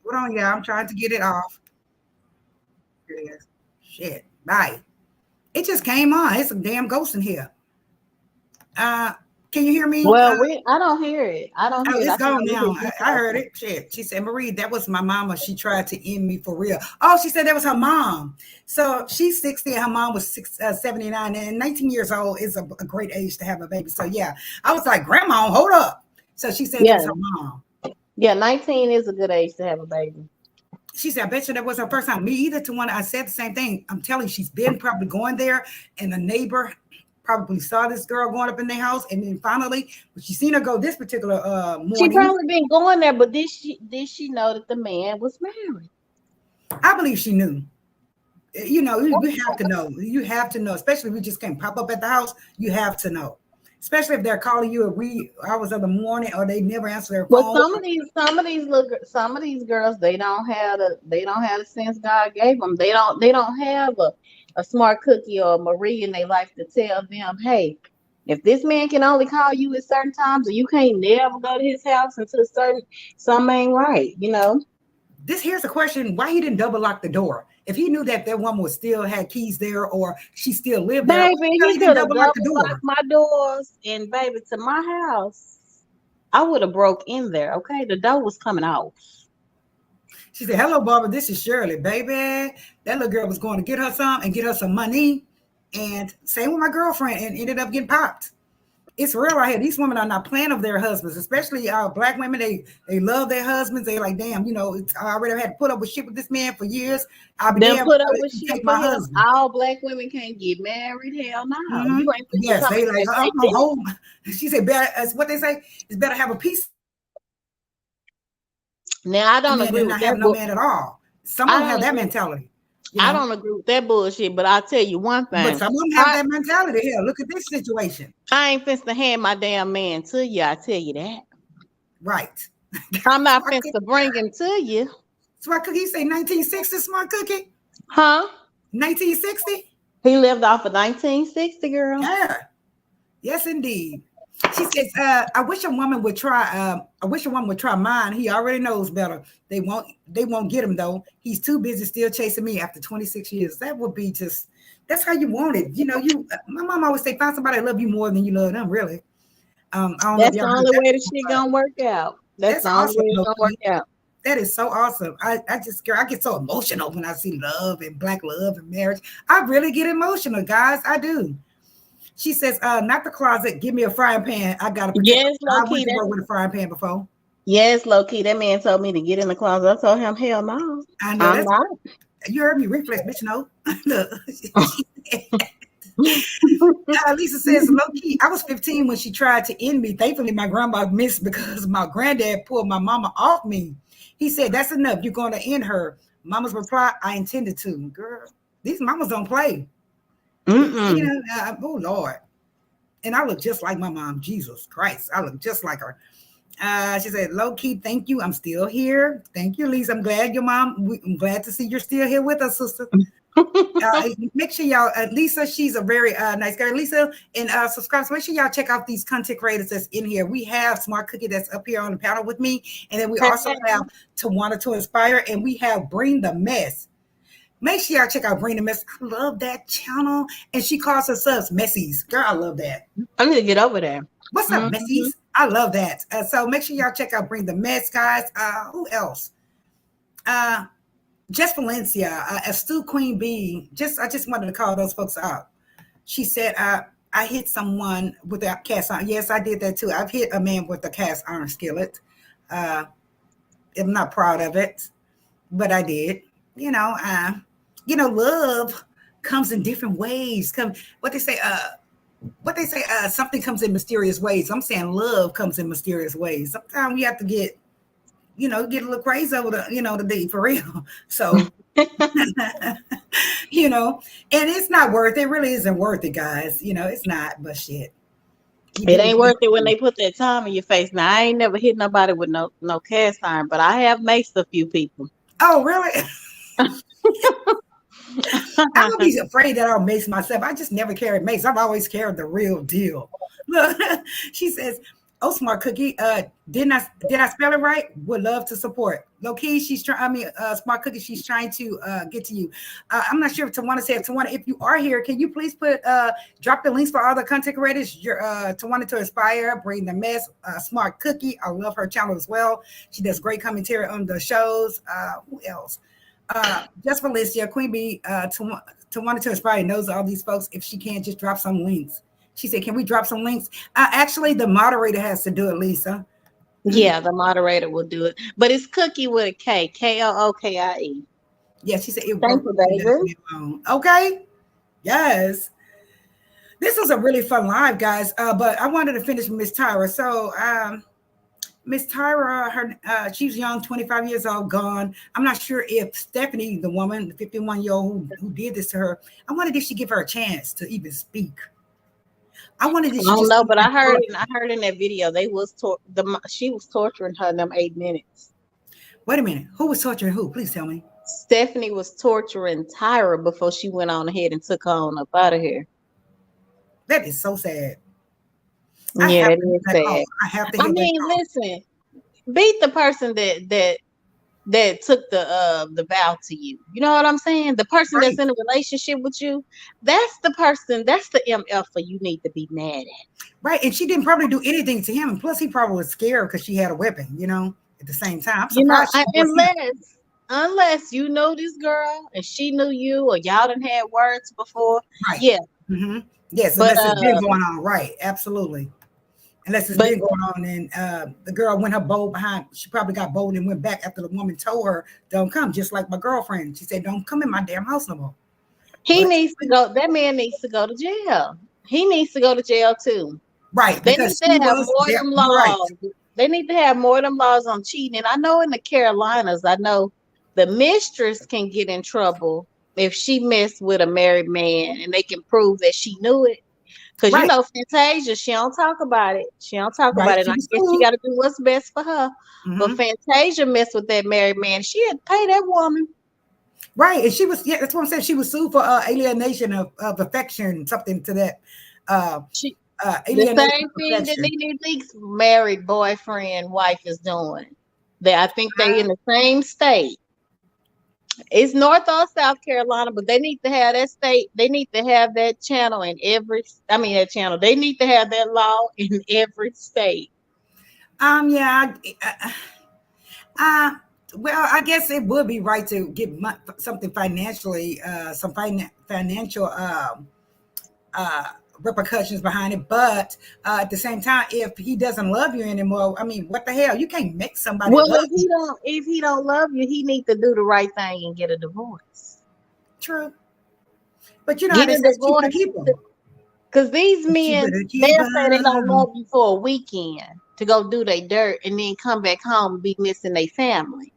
Hold on, y'all. I'm trying to get it off. Here it is. Shit. Bye. It just came on. It's a damn ghost in here. Can you hear me? Well, I don't hear it. I don't hear it. It's gone now. I heard it. Shit. She said, Marie, that was my mama. She tried to end me for real. Oh, she said that was her mom. So she's 60 and her mom was 79. And 19 years old is a great age to have a baby. So, yeah. I was like, Grandma, hold up. So she said that was her mom. Yeah, 19 is a good age to have a baby. She said, I bet you that was her first time. Me either. Tawana, I said the same thing. I'm telling you, she's been probably going there. And the neighbor probably saw this girl going up in their house, and then finally, when she seen her go this particular morning, she probably been going there. But did she know that the man was married? I believe she knew. You have to know. You have to know, especially if you just can't pop up at the house. You have to know. especially if they're calling you at wee hours of the morning or they never answer their Well, phone. some of these girls, they don't have the sense God gave them. They don't have a smart cookie or a Marie in their life to tell them, hey, if this man can only call you at certain times, or you can't never go to his house until certain, something ain't right, you know. Here's a question: why he didn't double lock the door? If he knew that woman was still had keys there or she still lived there, why Baby, the hell he he didn't could have double lock the double locked door? my doors and baby to my house. I would have broke in there. Okay, the door was coming off. She said, "Hello, Barbara. This is Shirley, baby." That little girl was going to get her some and get her some money, and same with my girlfriend, and ended up getting popped. It's real out here. These women are not playing of their husbands, especially black women. They love their husbands. They like, damn, I already had to put up with shit with this man for years. I'll be Them damn put up if with you shit take for my him. husband. All black women can't get married. Hell no. Mm-hmm. You ain't fit to Yes, come they in here like, and I'm say no this. home. She said, better, as what they say, it's better have a piece Now I of don't man agree than with not that have no book. man at all. Some of I them have don't that agree. mentality, I don't agree with that bullshit. But I'll tell you one but thing. some of them have I that mentality. Here, look at this situation. I ain't finna to hand my damn man to you. I tell you that. Right. I'm not Smart finna cookie. to bring him to you. Smart cookie. You say 1960, smart cookie? Huh? 1960? He lived off of 1960, girl. Yeah. Yes, indeed. She says, I wish a woman would try, I wish a woman would try mine. He already knows better. They won't get him though. He's too busy still chasing me after 26 years. That would be just that's how you want it. My mom always say, find somebody that love you more than you love them, really. I don't know if That's y'all the heard only that way the before, shit but gonna work out. That's that's the only awesome, way it's gonna work Loki. out. That is so awesome. I just, girl, I get so emotional when I see love and black love and marriage. I really get emotional, guys. I do. She says, not the closet, give me a frying pan. I gotta protect. Yes, low I went key. to work with a frying pan before. Yes, low key. That man told me to get in the closet. I told him, hell no, I know I'm that's not. you heard me reflex, bitch. No. Look. Lisa says, low key, I was 15 when she tried to end me. Thankfully, my grandma missed because my granddad pulled my mama off me. He said, that's enough. You're going to end her. Mama's reply, I intended to. Girl, these mamas don't play. Mm-mm. Oh, Lord. And I look just like my mom. Jesus Christ. I look just like her. She said, low key, thank you. I'm still here. Thank you, Lisa. I'm glad your mom, I'm glad to see you're still here with us, sister. Make sure y'all, Lisa, she's a very nice girl. Lisa, and subscribe. So make sure y'all check out these content creators that's in here. We have Smart Cookie that's up here on the panel with me. And then we also have Tawana to Inspire, and we have Bring the Mess. Make sure y'all check out Bring the Mess. I love that channel. And she calls herself Messies. Girl, I love that. I need to get over there. What's up, Messies? I love that. So make sure y'all check out Bring the Mess, guys. Who else? Just Valencia, Stu Queen Bee. I just wanted to call those folks out. She said, I hit someone with a cast iron. Yes, I did that too. I've hit a man with a cast iron skillet. I'm not proud of it, but I did. Love comes in different ways. Something comes in mysterious ways. I'm saying love comes in mysterious ways. Sometimes we have to get a little crazy over the D for real. So, and it's not worth it. It really isn't worth it, guys. It's not, but shit. It ain't worth it when they put that time in your face. Now I ain't never hit nobody with no cast iron, but I have maced a few people. Oh, really? I would be afraid that I'll mace myself. I just never carried mace. I've always carried the real deal. Look, she says, "Oh, smart cookie. Did I spell it right? Would love to support." Low key, smart cookie. She's trying to get to you. I'm not sure if Tawana said Tawana. If you are here, can you please drop the links for all the content creators? Your Tawana to Inspire, Bring the Mess, Smart Cookie. I love her channel as well. She does great commentary on the shows. Who else? Just Valencia, Queen Bee, Tawana to Inspire knows all these folks. If she can, just drop some links. She said, can we drop some links? Actually, the moderator has to do it, Lisa. Yeah, the moderator will do it. But it's Cookie with a K. Kookie. Yeah, she said it Thank worked. you, baby. Okay. Yes. This was a really fun live, guys. But I wanted to finish with Miss Tyra. So Miss Tyra, she's young, 25 years old, gone. I'm not sure if Stephanie, the woman, the 51-year-old who did this to her, I wondered if she give her a chance to even speak. I wonder did I she don't just know, come but in I heard in that video they was she was torturing her in them 8 minutes. Wait a minute. Who was torturing who? Please tell me. Stephanie was torturing Tyra before she went on ahead and took her on up out of here. That is so sad. I Yeah, have that to hear is that call. sad. I have to I hear that mean, call. listen, beat the person that took the vow to you. You know what I'm saying? The person that's Right. in a relationship with you, that's the person, that's the MF for you need to be mad at. Right. And she didn't probably do anything to him. And plus, he probably was scared because she had a weapon, at the same time. I'm You know, surprised she was him. unless you know this girl and she knew you or y'all done had words before, Right. yeah. Mm-hmm. Yes, But unless it's been going on. Right. Absolutely. Unless it's but been going on. And the girl went her bold behind. She probably got bold and went back after the woman told her, don't come. Just like my girlfriend. She said, don't come in my damn house no more. he But needs to go. That man needs to go to jail. He needs to go to jail too. right, They need because to she have was more of there. them You're right. laws. They need to have more of them laws on cheating. And I know in the Carolinas, I know the mistress can get in trouble if she messed with a married man and they can prove that she knew it. Because you Right. know, Fantasia, she don't talk about it. She don't talk Right. about it. She And I was guess she cool. got to do what's best for her. But Mm-hmm. Fantasia messed with that married man. She had to pay that woman. Right. And she was, yeah, that's what I'm saying. She was sued for alienation of affection, something to that. Uh, She the alienation same of thing that affection. Nene Leakes' married boyfriend wife is doing. They I think they in the same state. It's North or South Carolina, but they need to have that state. They need to have that channel in every. I mean that channel. They need to have that law in every state. Yeah. Uh, well, I guess it would be right to get something financially, some financial uh, repercussions behind it. But at the same time, if he doesn't love you anymore, I mean, what the hell? You can't make somebody Well, love you. if he don't love you, he needs to do the right thing and get a divorce. True. But you know how Get they a say it's cheaper to divorce keep them. because these It's cheaper men to keep they'll say they don't them. love you for a weekend to go do their dirt and then come back home and be missing their family.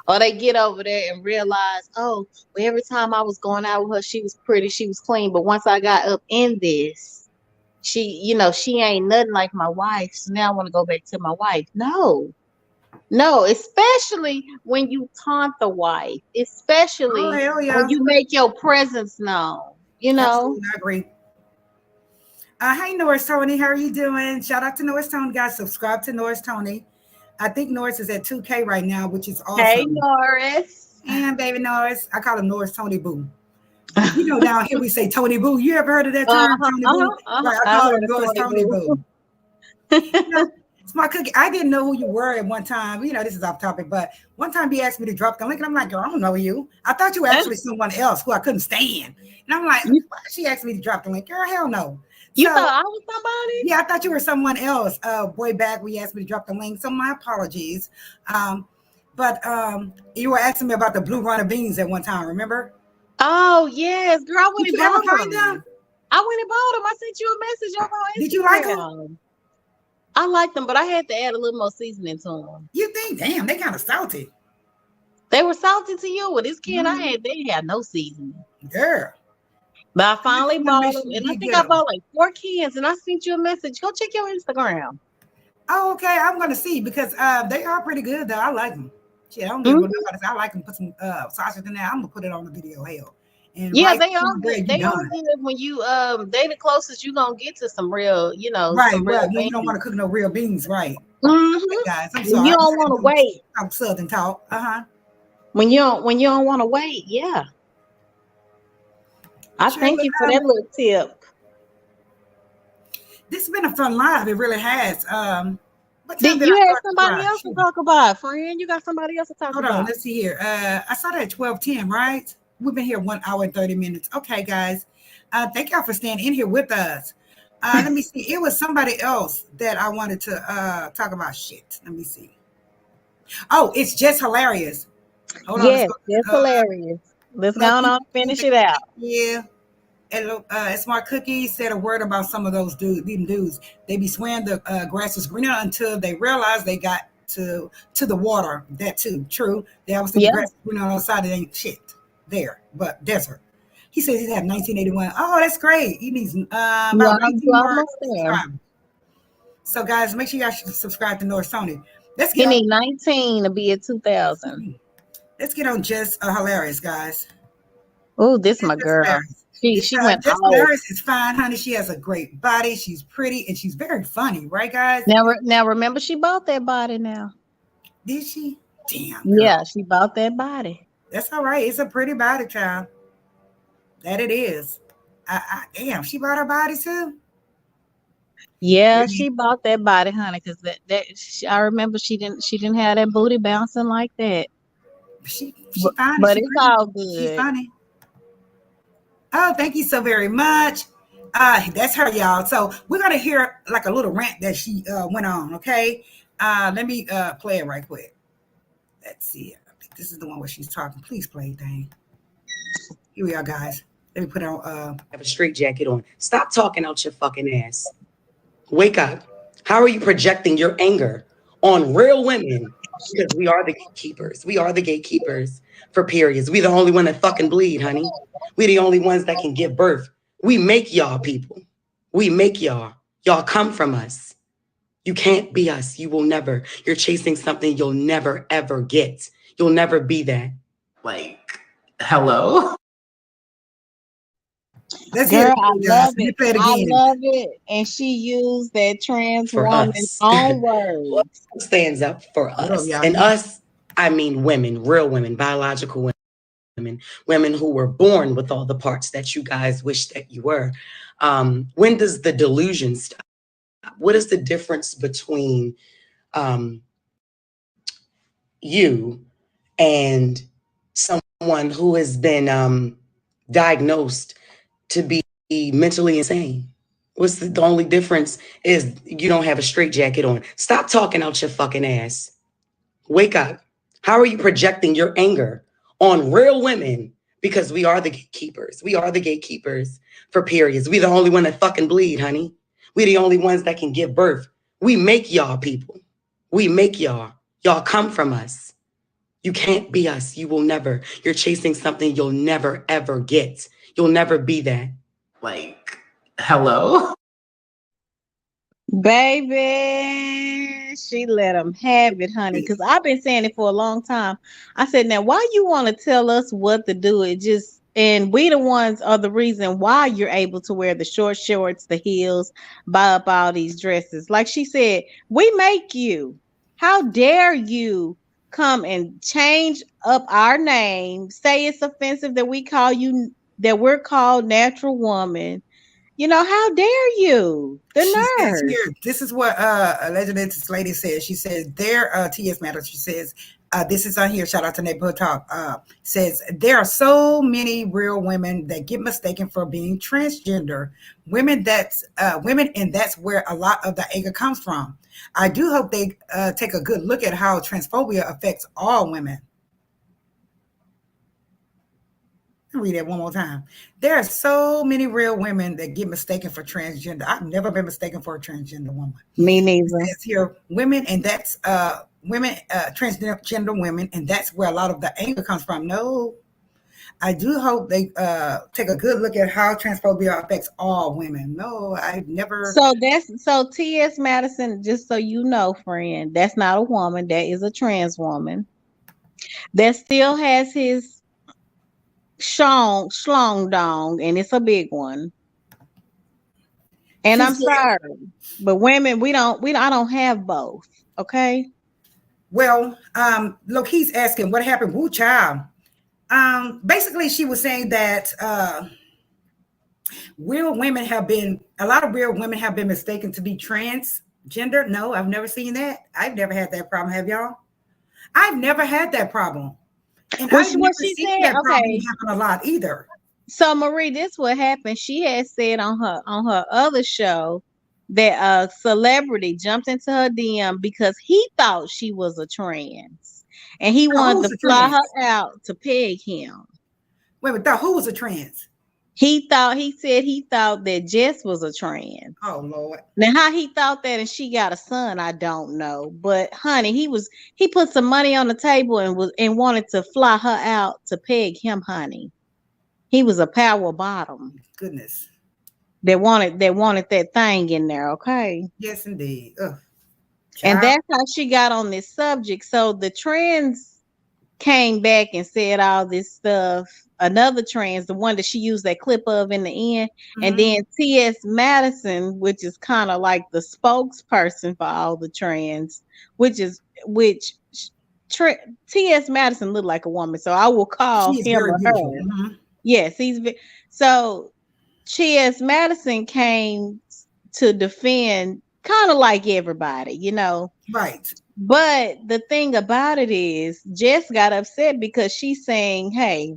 Or they get over there and realize, oh, well, every time I was going out with her, she was pretty, she was clean. But once I got up in this, she ain't nothing like my wife. So now I want to go back to my wife. No, especially when you taunt the wife, Oh, especially hell when yeah. you make your presence known, you know. Absolutely. I agree. Hey, Norris Tony. How are you doing? Shout out to Norris Tony, guys. Subscribe to Norris Tony. I think Norris is at 2K right now, which is Hey, awesome. Norris. And baby Norris, I call him Norris Tony Boo. Down here we say Tony Boo. You ever heard of that term, Tony Boo? Right, I I call him heard of Norris Tony Boo. Boo. Smart Cookie. I didn't know who you were at one time. This is off topic, but one time he asked me to drop the link, and I'm like, girl, I don't know you. I thought you were actually someone else who I couldn't stand. And I'm like, why she asked me to drop the link? Girl, hell no. You thought I was somebody? Yeah, I thought you were someone else. Way back when you asked me to drop the link. So my apologies. But you were asking me about the blue runner beans at one time, remember? Oh yes, girl. I went Did and you ever bought find them. them? I went and bought them. I sent you a message over on Instagram. Did you like them? I liked them, but I had to add a little more seasoning to them. You think, damn, they kind of salty. They were salty to you. With this can I had, they had no seasoning. Girl. But I finally bought them, Sure and I think I bought like 4 cans, and I sent you a message. Go check your Instagram. Oh, okay. I'm going to see because they are pretty good, though. I like them. Shit, I don't give a nobody. I like them. Put some sausage in there. I'm going to put it on the video. Hell. And Yeah, right they are good. there, They are good when you they the closest you gonna get to some real, right, some real right. When beans. you don't want to cook no real beans, right? Mm-hmm. Guys, I'm sorry. You don't want to wait. I'm Southern talk. When you don't want to wait, yeah. I thank you for that little tip. This has been a fun live. It really has. Did you have somebody else to talk about, friend? You got somebody else to talk about? Hold on, let's see here. I saw that at 12:10, right? We've been here 1 hour and 30 minutes. Okay, guys. Thank y'all for staying in here with us. Let me see. It was somebody else that I wanted to talk about. Shit. Let me see. Oh, it's just hilarious. Hold on. Yes, it's hilarious. Let's go on and finish it out. Yeah. And Smart Cookie said a word about some of those dudes. They be swearing the grass is greener until they realize they got to the water. That too. True. They always think the grass is greener on the side. It ain't shit there, but desert. He says he have 1981. Oh, that's great. He needs You about are, you 19 more almost there. subscribers. So, guys, make sure y'all subscribe to North Sony. Let's He get on. need 19 to be at 2000. Let's get on Just Hilarious, guys. Oh, this my Just girl. Hilarious. She went Just off. Hilarious is fine, honey. She has a great body. She's pretty and she's very funny, right, guys? Now remember she bought that body now. Did she? Damn, girl. Yeah, she bought that body. That's all right. It's a pretty body, child. That it is. Damn, she bought her body too. Yeah, Really? she bought that body, honey, because I remember she didn't have that booty bouncing like that. She fine. But She it's pretty. all She's good. funny. Oh, thank you so very much. That's her, y'all. So we're gonna hear like a little rant that she went on. Okay. Let me play it right quick. Let's see. I think this is the one where she's talking. Please play, thing. Here we are, guys. Let me put on. Have a straight jacket on. Stop talking out your fucking ass. Wake up. How are you projecting your anger on real women? Because we are the gatekeepers. We are the gatekeepers for periods. We the only one that fucking bleed, honey. We the only ones that can give birth. We make y'all people. We make y'all. Y'all come from us. You can't be us. You will never. You're chasing something you'll never, ever get. You'll never be that. Like, hello? Let's hear Girl, it, I guys. love Let me it. play it I again. love it. And she used that trans For woman's us. own words. Stands up for Hold us. up, y'all. And us, I mean women, real women, biological women, women who were born with all the parts that you guys wish that you were. When does the delusion stop? What is the difference between you and someone who has been diagnosed to be mentally insane? What's the only difference is you don't have a straight jacket on. Stop talking out your fucking ass. Wake up. How are you projecting your anger on real women? Because we are the gatekeepers. We are the gatekeepers for periods. We the only one that fucking bleed, honey. We the only ones that can give birth. We make y'all people. We make y'all. Y'all come from us. You can't be us. You will never. You're chasing something you'll never, ever get. You'll never be that. Like, hello? Baby, she let them have it, honey. Because I've been saying it for a long time. I said, now why you want to tell us what to do? And we the ones are the reason why you're able to wear the short shorts, the heels, buy up all these dresses. Like she said, we make you. How dare you come and change up our name, say it's offensive that we're called natural woman. How dare you? The She says nerve. here, this is what allegedly this lady says. She says their TS matters. She says this is on here. Shout out to Neighborhood Talk. Says there are so many real women that get mistaken for being transgender women. Women, and that's where a lot of the anger comes from. I do hope they take a good look at how transphobia affects all women. Read that one more time. There are so many real women that get mistaken for transgender. I've never been mistaken for a transgender woman. Me neither. It's here women, and that's women, transgender women, and that's where a lot of the anger comes from. No, I do hope they take a good look at how transphobia affects all women. No, I've never. So T.S. Madison, just so you know, friend, that's not a woman. That is a trans woman. That still has his schlong dong, and it's a big one. And I'm sorry, but women, I don't have both. Okay. Well, look, he's asking what happened. Woo, child. Basically, she was saying that a lot of real women have been mistaken to be transgender. No, I've never seen that. I've never had that problem. Have y'all? I've never had that problem. And I've never seen that problem happen a lot either. So Marie, this what happened. She had said on her other show that a celebrity jumped into her DM because he thought she was a trans, and he wanted to fly her out to peg him. Wait a minute, who was a trans? He thought that Jess was a trans. Oh Lord! Now how he thought that, and she got a son, I don't know. But honey, he put some money on the table and wanted to fly her out to peg him, honey. He was a power bottom. Goodness. They wanted that thing in there, okay? Yes, indeed. Ugh. And Child. that's how she got on this subject. So the trans came back and said all this stuff. Another trans, the one that she used that clip of in the end, and Mhm. then T.S. Madison, which is kind of like the spokesperson for all the trans, which tra- T.S. Madison looked like a woman, so I will She call is him very or beautiful. her. Mhm. Yes, so T.S. Madison came to defend kind of like everybody, Right. But the thing about it is, Jess got upset because she's saying, hey,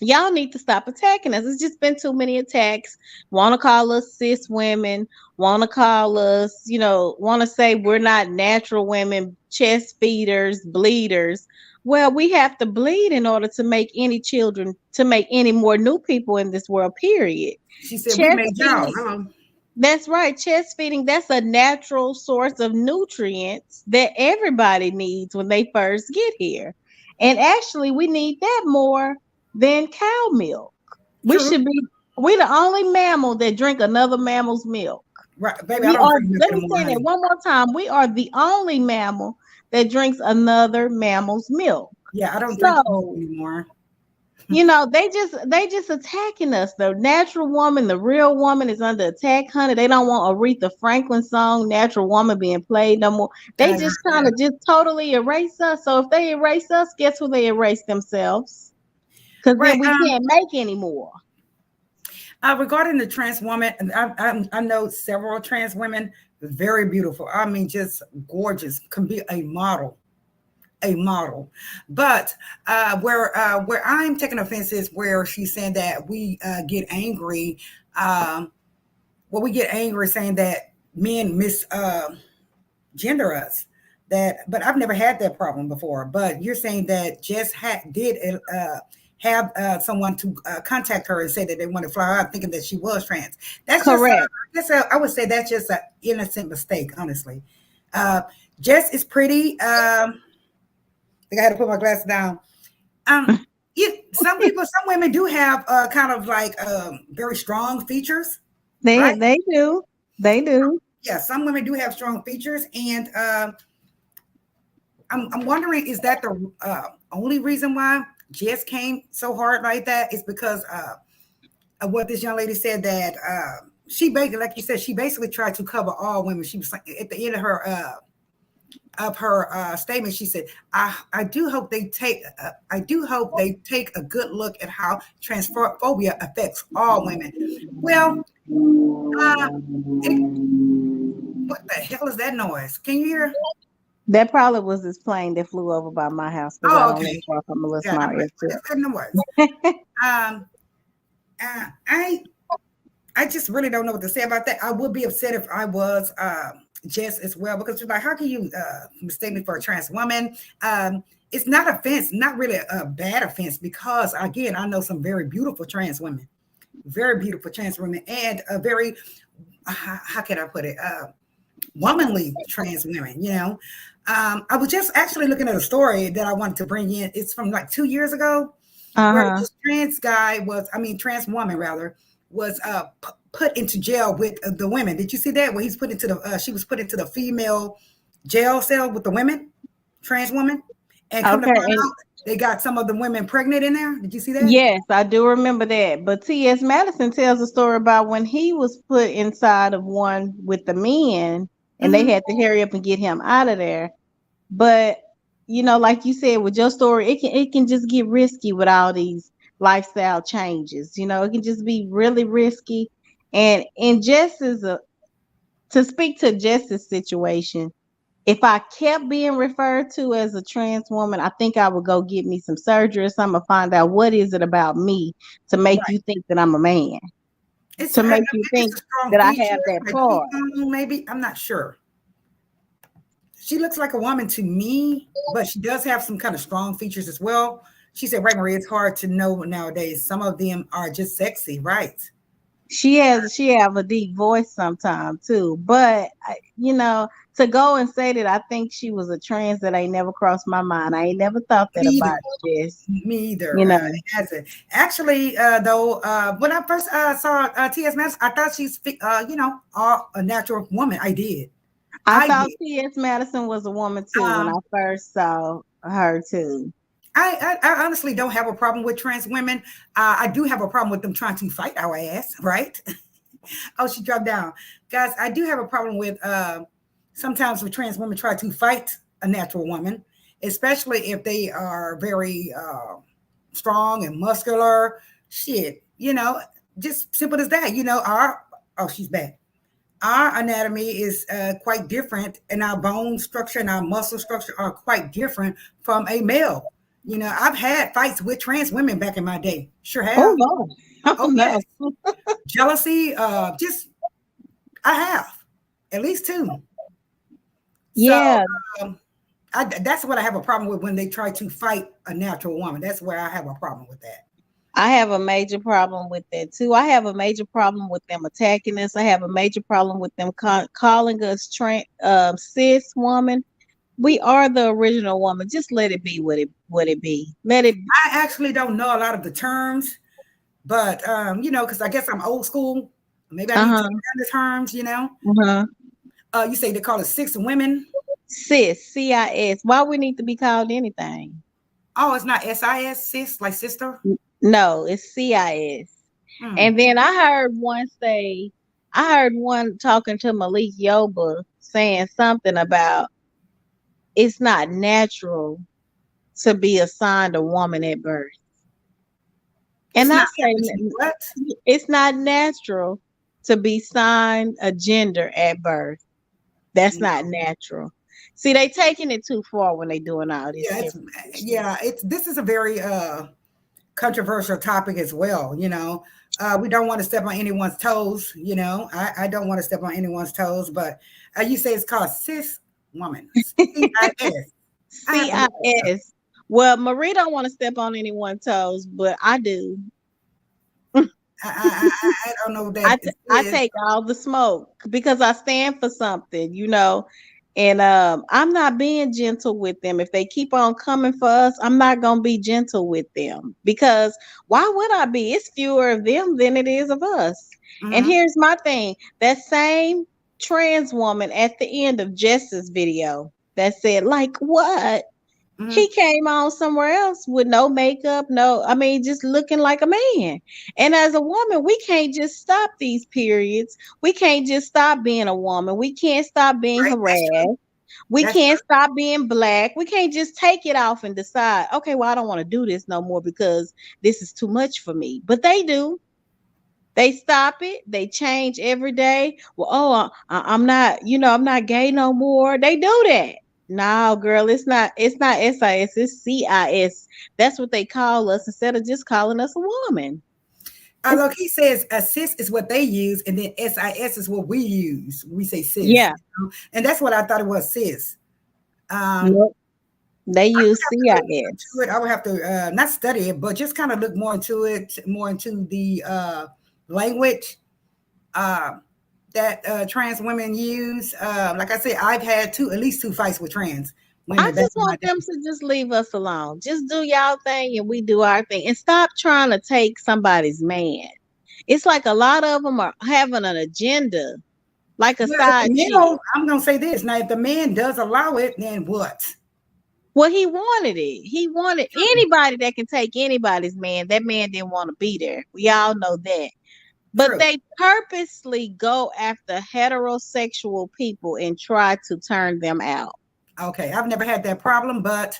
y'all need to stop attacking us. It's just been too many attacks. Want to call us cis women, want to call us, want to say we're not natural women, chest feeders, bleeders. Well, we have to bleed in order to make any children, to make any more new people in this world, period. She said, "We Chest made y'all." feeding, that's right. Chest feeding, that's a natural source of nutrients that everybody needs when they first get here. And actually, we need that more than cow milk. We True. should be, we the only mammal that drink another mammal's milk. Right, baby. I We don't are, drink milk let me anymore, say that honey. one more time. We are the only mammal that drinks another mammal's milk. Yeah, I don't drink milk So, anymore. they just attacking us. The natural woman, the real woman is under attack, honey. They don't want Aretha Franklin song, Natural Woman, being played no more. I They heard just kind that. of just totally erase us. So if they erase us, guess who they erase themselves? Because Right. then we can't make any more. Regarding the trans woman, I know several trans women, very beautiful. I mean, just gorgeous. Can be a model. A model. But where I'm taking offense is where she's saying that we get angry. We get angry saying that men misgender us. But I've never had that problem before. But you're saying that Jess did have someone to contact her and say that they want to fly out, thinking that she was trans. That's just, Correct. I would say that's just an innocent mistake, honestly. Uh, Jess is pretty. I think I had to put my glasses down. Um, some people, some women do have kind of like very strong features, They right? they do. They do. Yeah, some women do have strong features, and I'm wondering, is that the only reason why Jess came so hard like that? Is because of what this young lady said, that she basically, like you said, she basically tried to cover all women. She was like, at the end of her statement, she said, I do hope they take a good look at how transphobia affects all women." Well, what the hell is that noise? Can you hear? That probably was this plane that flew over by my house because I Oh, don't live okay. far from a little Yeah, small I'm like, what is airstrip. that noise? Um, uh, I I just really don't know what to say about that. I would be upset if I was Jess as well, because you're like, how can you mistake me for a trans woman? It's not offense, not really a bad offense, because again, I know some very beautiful trans women, and a very, how can I put it, womanly trans women. I was just actually looking at a story that I wanted to bring in. It's from like 2 years ago, where Uh-huh. this trans woman rather, was put into jail with the women. Did you see that? Where she was put into the female jail cell with the women, trans woman, and come to Okay. find And out they got some of the women pregnant in there. Did you see that? yes, I do remember that. But T.S. Madison tells a story about when he was put inside of one with the men and they Hmm. had to hurry up and get him out of there. But like you said, with your story, it can just get risky with all these lifestyle changes. It can just be really risky. And just to speak to Jess's situation, if I kept being referred to as a trans woman, I think I would go get me some surgery or something to find out what is it about me to make Right. you think that I'm a man, It's to make you maybe it's think a strong that I feature, have that like part. cheekbone, maybe. I'm not sure. She looks like a woman to me, but she does have some kind of strong features as well. She said, right, Maria, it's hard to know nowadays. Some of them are just sexy, right? She have a deep voice sometimes too. But to go and say that I think she was a trans, that ain't never crossed my mind. I ain't never thought that Me either. about this. Me either. You know. It hasn't. Actually, though, when I first saw T.S. Madison, I thought she's, a natural woman. I did. I I thought did. T.S. Madison was a woman too when I first saw her too. I honestly don't have a problem with trans women. I do have a problem with them trying to fight our ass, right? Oh, she dropped down. Guys, I do have a problem with sometimes when trans women try to fight a natural woman, especially if they are very strong and muscular. Shit, just simple as that. She's back. Our anatomy is quite different, and our bone structure and our muscle structure are quite different from a male. I've had fights with trans women back in my day. Sure have. Oh Lord. Oh, No. yes. Jealousy, just I have at least two. Yeah. So that's what I have a problem with when they try to fight a natural woman. That's where I have a problem with that. I have a major problem with that too. I have a major problem with them attacking us. I have a major problem with them calling us cis woman. We are the original woman. Just let it be what it be. Let it. I actually don't know a lot of the terms, but because I guess I'm old school. Maybe I need to learn the terms. You say they call it cis women. Cis, CIS. Why we need to be called anything? Oh, it's not SIS, cis, like sister? No, it's CIS. And then I heard one talking to Malik Yoba saying something about it's not natural to be assigned a woman at birth. And I say what? It's not natural to be assigned a gender at birth. That's not natural. See, they taking it too far when they doing all this. This is a very controversial topic as well. We don't want to step on anyone's toes. I don't want to step on anyone's toes, but you say it's called cis woman. CIS. CIS. Well, Marie don't want to step on anyone's toes, but I do. I don't know that. I take all the smoke because I stand for something, and I'm not being gentle with them. If they keep on coming for us, I'm not gonna be gentle with them, because why would I be? It's fewer of them than it is of us. And here's my thing: that same trans woman at the end of Jess's video that said, like, what? He came on somewhere else with no makeup, just looking like a man. And as a woman, we can't just stop these periods. We can't just stop being a woman. We can't stop being harassed. We can't stop being black. We can't just take it off and decide, okay, well, I don't want to do this no more because this is too much for me. But they do. They stop it. They change every day. Well, I'm not, I'm not gay no more. They do that. No, girl, it's not SIS, it's CIS. That's what they call us instead of just calling us a woman. Look, he says cis is what they use, and then SIS is what we use. We say cis. Yeah. And that's what I thought it was, cis. They use CIS. I would have to not study it, but just kind of look more into it, more into the language that trans women use. Like I said, I've had at least two fights with trans women. I just want them to just leave us alone. Just do y'all thing and we do our thing, and stop trying to take somebody's man. It's like a lot of them are having an agenda, like a side chick. I'm gonna say this now: if the man does allow it, then what? Well, he wanted it. He wanted anybody that can take anybody's man. That man didn't want to be there. We all know that. But they purposely go after heterosexual people and try to turn them out. Okay, I've never had that problem, but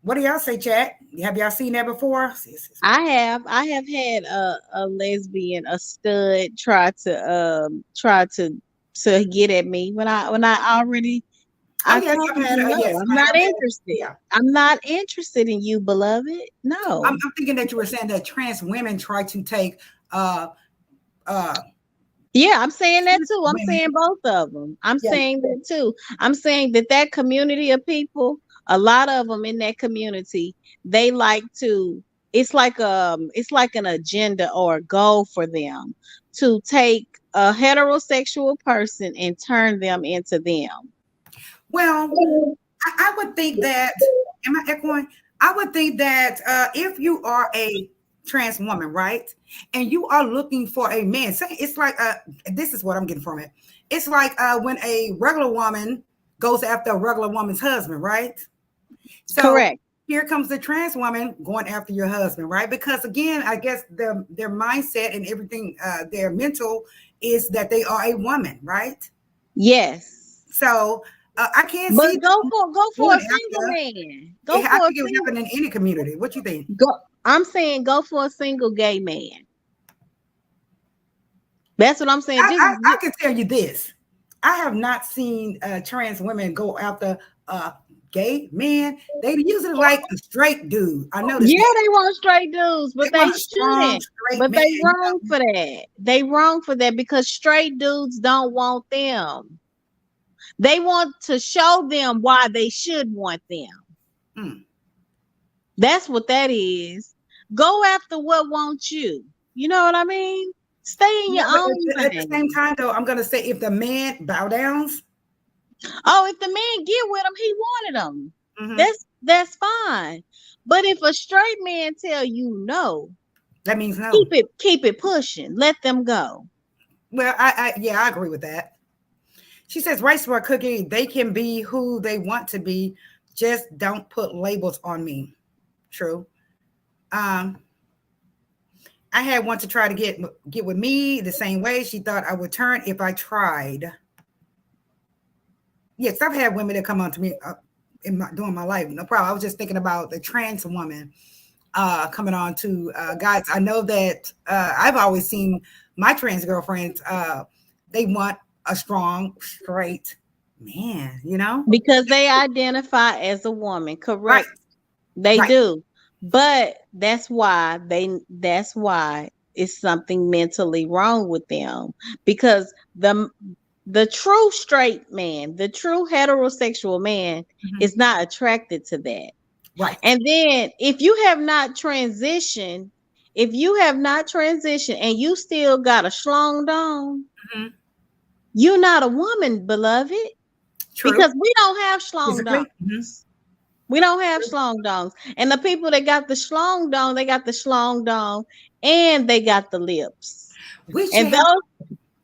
what do y'all say, chat? Have y'all seen that before? I have had a lesbian, a stud, try to get at me when I already. I'm not interested. Yeah. I'm not interested in you, beloved. No. I'm thinking that you were saying that trans women try to take yeah, I'm saying that too. I'm saying both of them. I'm saying that too. I'm saying that community of people, a lot of them in that community, they like to it's like an agenda or a goal for them to take a heterosexual person and turn them into them. Well, I would think that, am I echoing? I would think that if you are a trans woman, right, and you are looking for a man, say it's like, this is what I'm getting from it. It's like when a regular woman goes after a regular woman's husband, right? So Correct. here comes the trans woman going after your husband, right? Because again, I guess their mindset and everything, their mental is that they are a woman, right? Yes. So I can't But see go for going a single after. man. Go I for a think it would single. happen in any community. What you think? Go. I'm saying go for a single gay man. That's what I'm saying. I can tell you this. I have not seen trans women go after gay men. They usually like a straight dude. I noticed Yeah, that. they want straight dudes, but They they want a strong, shouldn't. straight But man. they wrong for that. They wrong for that because straight dudes don't want them. They want to show them why they should want them. Mm. That's what that is. Go after what wants you. You know what I mean? Stay in Yeah, your but own at the same lane. time, though, I'm gonna say if the man bow downs, Oh, if the man get with him, he wanted them. mhm, That's fine. But if a straight man tell you no, that means no. keep it pushing. Let them go. Well, yeah, I agree with that. She says, "Rice for a cookie. They can be who they want to be. Just don't put labels on me." True. Um, I had one to try to get with me the same way. She thought I would turn if I tried. Yes, I've had women that come on to me during my life. No problem. I was just thinking about the trans woman coming on to guys. I know that I've always seen my trans girlfriends. They want a strong, straight man. You know, Because they identify as a woman, right? correct? They Right. do. But that's why it's something mentally wrong with them. Because the true straight man, the true heterosexual man Mhm. is not attracted to that. Right. And then if you have not transitioned, and you still got a schlong dong, Mhm. you're not a woman, beloved. True. Because we don't have schlong Physically. Mhm. dongs. We don't have schlong dongs. And the people that got the schlong dong, they got the schlong dong and they got the lips. We should And have.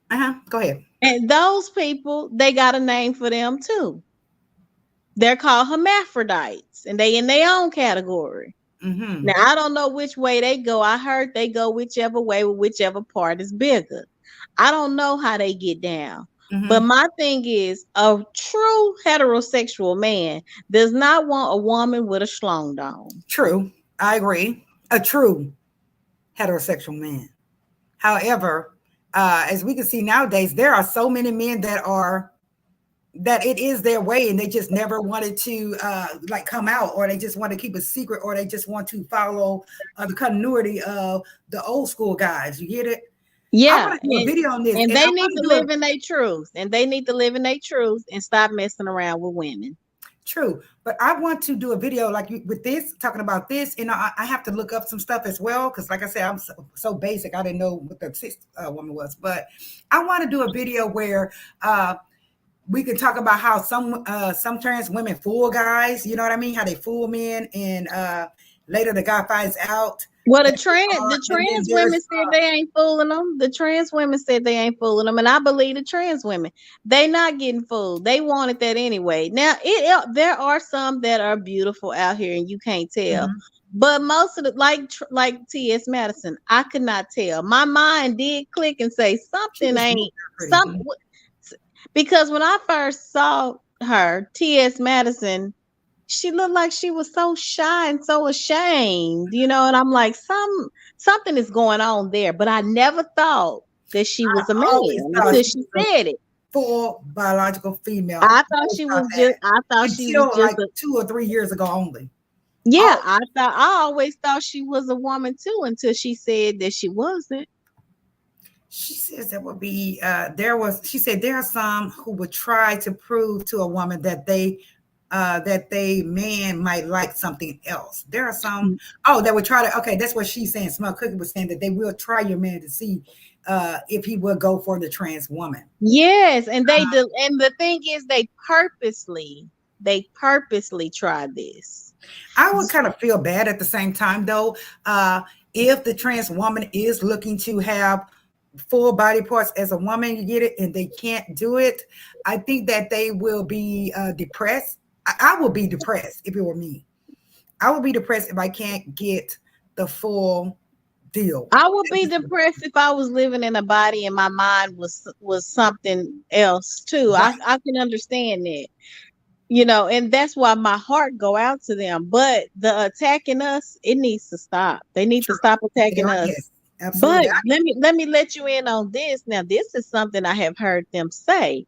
those Go ahead. and those people, they got a name for them too. They're called hermaphrodites and they in their own category. Mm-hmm. Now I don't know which way they go. I heard they go whichever way, whichever part is bigger. I don't know how they get down. But Mm-hmm. my thing is, a true heterosexual man does not want a woman with a schlong dong. True. I agree. A true heterosexual man. However, as we can see nowadays, there are so many men that it is their way and they just never wanted to like come out, or they just want to keep a secret, or they just want to follow the continuity of the old school guys. You get it? I Yeah, want to do a video on this, and and I they need want to to do live in their truth. And they need to live in their truth and stop messing around with women. true, but I want to do a video like with this, talking about this. And I have to look up some stuff as well, because like I said, I'm so basic. I didn't know what the cis woman was, but I want to do a video where we can talk about how some trans women fool guys. You know what I mean? How they fool men, and later the guy finds out. Well, That the and then trans there's women said they ain't fooling them. The trans women said they ain't fooling them, and I believe the trans women. They not getting fooled. They wanted that anyway. Now, there are some that are beautiful out here, and you can't tell. Mhm. But most of the like T.S. Madison, I could not tell. My mind did click and say She something was ain't pretty. some because when I first saw her, T.S. Madison, she looked like she was so shy and so ashamed, and I'm like, something is going on there. But I never thought that she was a I always man thought until she she was said it. a full biological female. I I thought always she thought was that just until like a 2 or 3 years ago only. yeah, Oh, I always thought she was a woman too until she said that she wasn't. she says that would be she said there are some who would try to prove to a woman that they that they man might like something else. There are some, that would try to, okay, that's what she's saying. Smell Cookie was saying that they will try your man to see if he will go for the trans woman. Yes, and they do, and the thing is, they purposely try this. I would kind of feel bad at the same time, though, if the trans woman is looking to have full body parts as a woman, you get it, and they can't do it. I think that they will be depressed. I will be depressed if it were me. I would be depressed if I can't get the full deal. I would be depressed if I was living in a body and my mind was something else too. Right. I can understand that. You know, and that's why my heart go out to them. But the attacking us, it needs to stop. They need to stop attacking us. Yes, absolutely. But let me let you in on this. Now, this is something I have heard them say.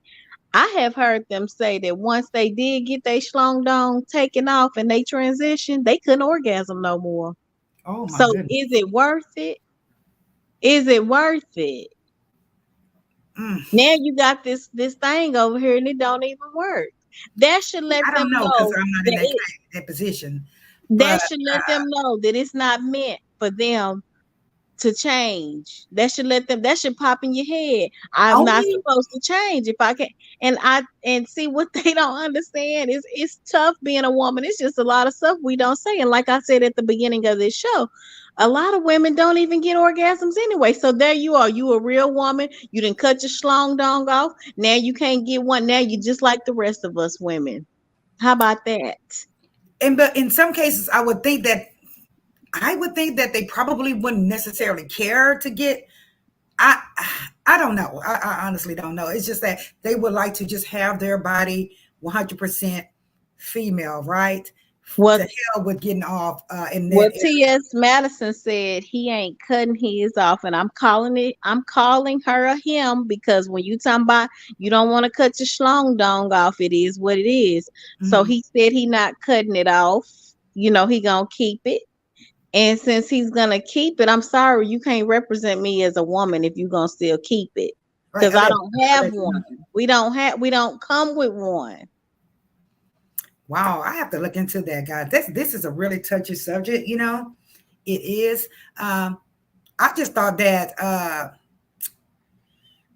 I have heard them say that once they did get their schlong dong taken off and they transitioned, they couldn't orgasm no more. Oh my So goodness. is it worth it? Is it worth it? Now you got this thing over here and it don't even work. That should let them know because I'm not in that position. That should let them know that it's not meant for them to change. That should pop in your head. I'm not supposed to change if I can. And see what they don't understand is it's tough being a woman. It's just a lot of stuff we don't say. And like I said at the beginning of this show, a lot of women don't even get orgasms anyway. So there you are. You a real woman. You didn't cut your schlong dong off. Now you can't get one. Now you just like the rest of us women. How about that? But in some cases, I would think that they probably wouldn't necessarily care to get. I don't know. I honestly don't know. It's just that they would like to just have their body 100% female, right? What the hell with getting off in that what T.S. Madison said, he ain't cutting his off, and I'm calling her a him, because when you talking about you don't want to cut your schlong dong off, it is what it is. So he said he not cutting it off. You know, he gonna keep it. And since he's gonna keep it, I'm sorry, you can't represent me as a woman if you're gonna still keep it. Because I don't have one. We don't come with one. Wow, I have to look into that, guys. This is a really touchy subject, you know. It is. I just thought that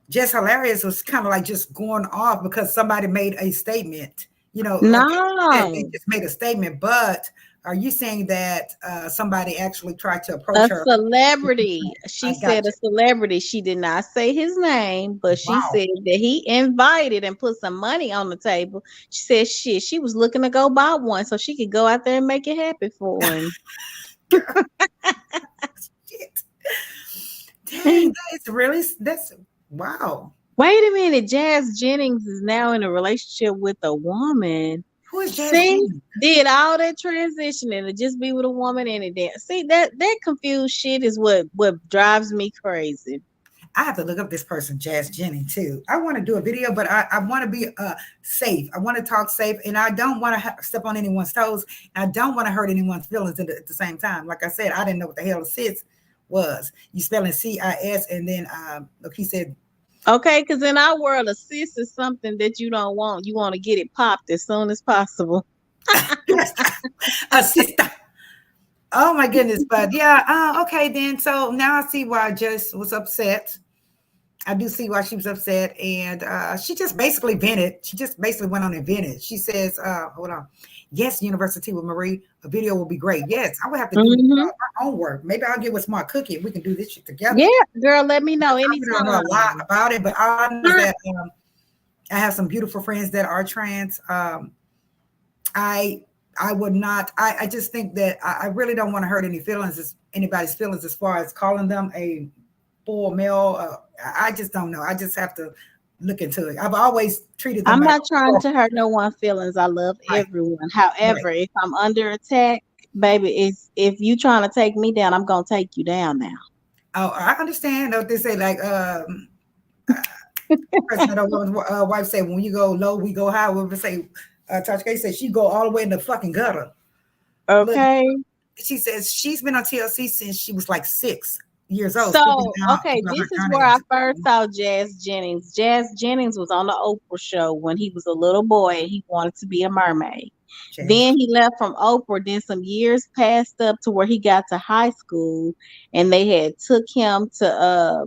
Just Hilarious was kind of like just going off because somebody made a statement, you know. No. They just made a statement, but are you saying that somebody actually tried to approach her? A celebrity. She said a celebrity. She did not say his name, but she said that he invited and put some money on the table. She said she was looking to go buy one so she could go out there and make it happen for him. Shit. Dang, that's wow. Wait a minute. Jazz Jennings is now in a relationship with a woman. Who is Jazz Jennings? Did all that transitioning to just be with a woman and it. See, that confused shit is what drives me crazy. I have to look up this person, Jazz Jennings, too. I want to do a video, but I want to be safe. I want to talk safe, and I don't want to step on anyone's toes. And I don't want to hurt anyone's feelings at the same time. Like I said, I didn't know what the hell a cis was. You spelling CIS, and then look, he said. Okay, because in our world, a cis is something that you don't want. You want to get it popped as soon as possible. A sister. Oh my goodness. But yeah, okay then. So now I see why Jess was upset. I do see why she was upset. And she just basically vented. She just basically went on and vented. She says, hold on. Yes, University with Marie, a video will be great. Yes, I would have to do my own work. Maybe I'll get with Smart Cookie and we can do this shit together. Yeah, girl, let me know anytime. I don't know a lot about it, but I know that I have some beautiful friends that are trans. I would not. I just think that I really don't want to hurt anybody's feelings as far as calling them a full male. I just don't know. I just have to look into it. I've always treated them. I'm not trying to hurt no one's feelings. I love everyone. However, if I'm under attack, baby, if you trying to take me down, I'm gonna take you down now. Oh, I understand. What they say, like President Obama's wife said, when you go low, we go high. We say, Tasha K said she go all the way in the fucking gutter. Okay. Look, she says she's been on TLC since she was like 6 years old. So, okay, this is where I first saw Jazz Jennings. Jazz Jennings was on the Oprah show when he was a little boy and he wanted to be a mermaid. Jazz. Then he left from Oprah. Then some years passed up to where he got to high school, and they had took him to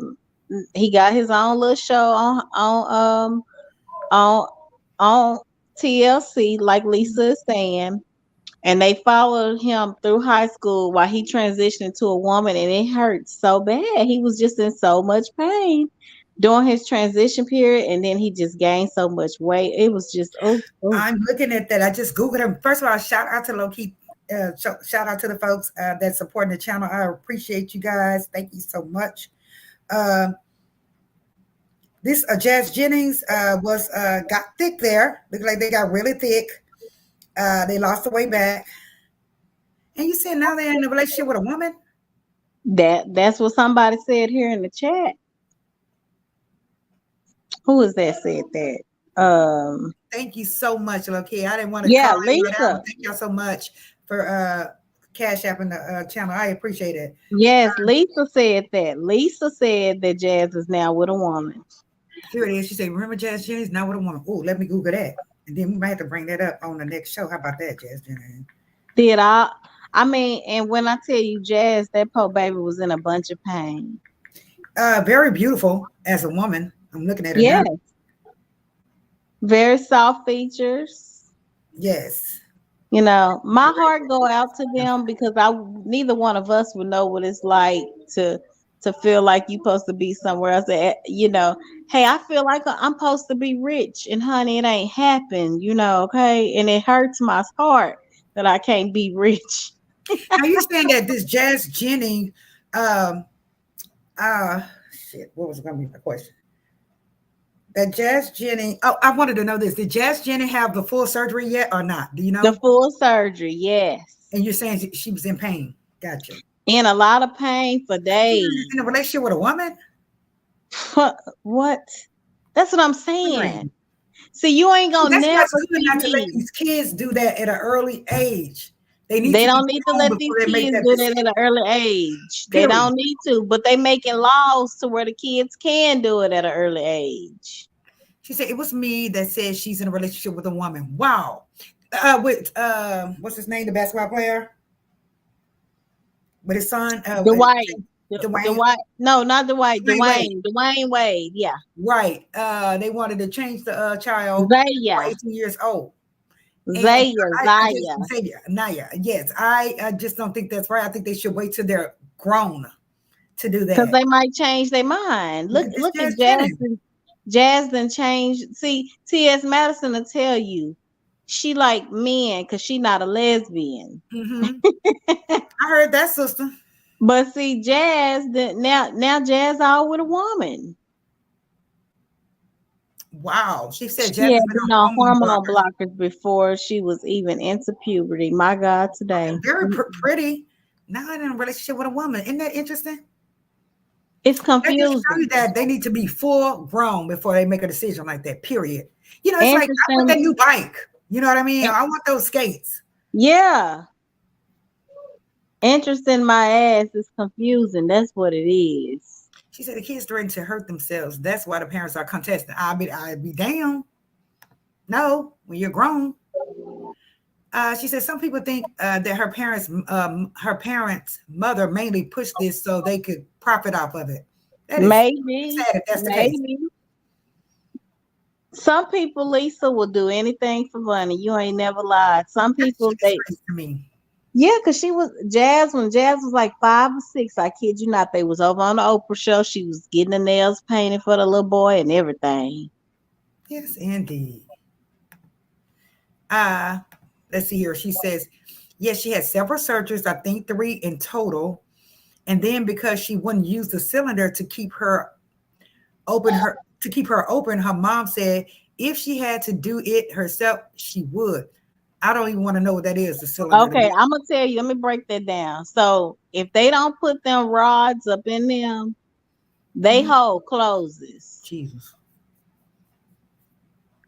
he got his own little show on on TLC, like Lisa is saying, and they followed him through high school while he transitioned to a woman, and it hurt so bad. He was just in so much pain during his transition period, and then he just gained so much weight. It was just I'm looking at that. I just Googled him. First of all, shout out to Low Key. Shout out to the folks that supporting the channel. I appreciate you guys. Thank you so much. This Jazz Jennings was got thick there. Looked like they got really thick. They lost the way back. And you said now they're in a relationship with a woman? that's what somebody said here in the chat. Who is that said that? Thank you so much, Loki. I didn't want to Yeah, call anyone out, Lisa. but thank y'all so much for Cash App in the channel. I appreciate it. Yes, Lisa said that. Lisa said that Jazz is now with a woman. Here it is. She said, remember Jazz Jennings? Now with a woman. Oh, let me Google that. And then we might have to bring that up on the next show. How about that, Jazz Jennings? Did I mean, and when I tell you Jazz, that poor baby was in a bunch of pain. Very beautiful as a woman. I'm looking at her Yes. now. Very soft features. Yes. You know, my heart go out to them because neither one of us would know what it's like to feel like you're supposed to be somewhere else. You know, hey, I feel like I'm supposed to be rich, and honey, it ain't happened. You know, okay, and it hurts my heart that I can't be rich. Now you're saying that this Jazz Jennings, shit, what was going to be my question? That Jazz Jennings, oh, I wanted to know this. Did Jazz Jennings have the full surgery yet or not? Do you know? The full surgery, yes. And you're saying she was in pain. Gotcha. In a lot of pain for days. In a relationship with a woman? What? That's what I'm saying. See, you ain't gonna never see not to let me. these kids do that at an early age. They don't need to let these kids do that at an early age. They don't need to, but they making laws to where the kids can do it at an early age. She said it was me that said she's in a relationship with a woman. Wow. With what's his name, the basketball player? With his son? Dwayne. Dwayne. No, not Dwayne. Dwayne Wade. Yeah. Right. They wanted to change the child. Zaya. 18 years old. Zaya. Naya. Yes. I just don't think that's right. I think they should wait till they're grown to do that. Because they might change their mind. Look at Jasmine. Jasmine changed. See, T.S. Madison will tell you she like men because she not a lesbian. Mm-hmm. I heard that, sister. But see, Jazz, now Jazz all with a woman. Wow. She said Jazz had been on hormone blockers before she was even into puberty. My God, today. Very pretty. Now in a relationship with a woman. Isn't that interesting? It's confusing. They show you that they need to be full grown before they make a decision like that, period. You know, it's like, I want that new bike. You know what I mean? I want those skates. Yeah. Interest in my ass is confusing. That's what it is. She said the kids threatened to hurt themselves. That's why the parents are contesting. I'd be down. No, when you're grown. She said some people think that her parents' mother mainly pushed this so they could profit off of it. That is maybe sad if that's the case. Some people, Lisa, will do anything for money. You ain't never lied. Some people, to me. Yeah, because she was Jazz when Jazz was like 5 or 6. I kid you not. They was over on the Oprah show. She was getting the nails painted for the little boy and everything. Yes, indeed. Let's see here. She says, yes, she had several surgeries, I think 3 in total. And then because she wouldn't use the cylinder to keep her open, her mom said if she had to do it herself, she would. I don't even want to know what that is, the cylinder. Okay, I'm going to tell you. Let me break that down. So if they don't put them rods up in them, they hole closes. Jesus.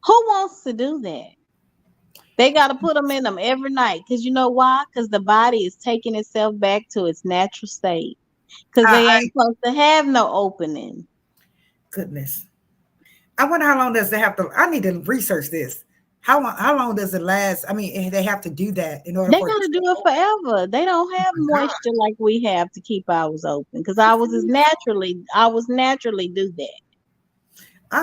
Who wants to do that? They got to put them in them every night. Because you know why? Because the body is taking itself back to its natural state. Because they ain't supposed to have no opening. Goodness. I wonder how long does they have to, I need to research this. How long does it last? I mean, they have to do that in order They for it to gotta do stay it open. forever. They don't have Oh my God. moisture like we have to keep ours open. Because I was naturally do that.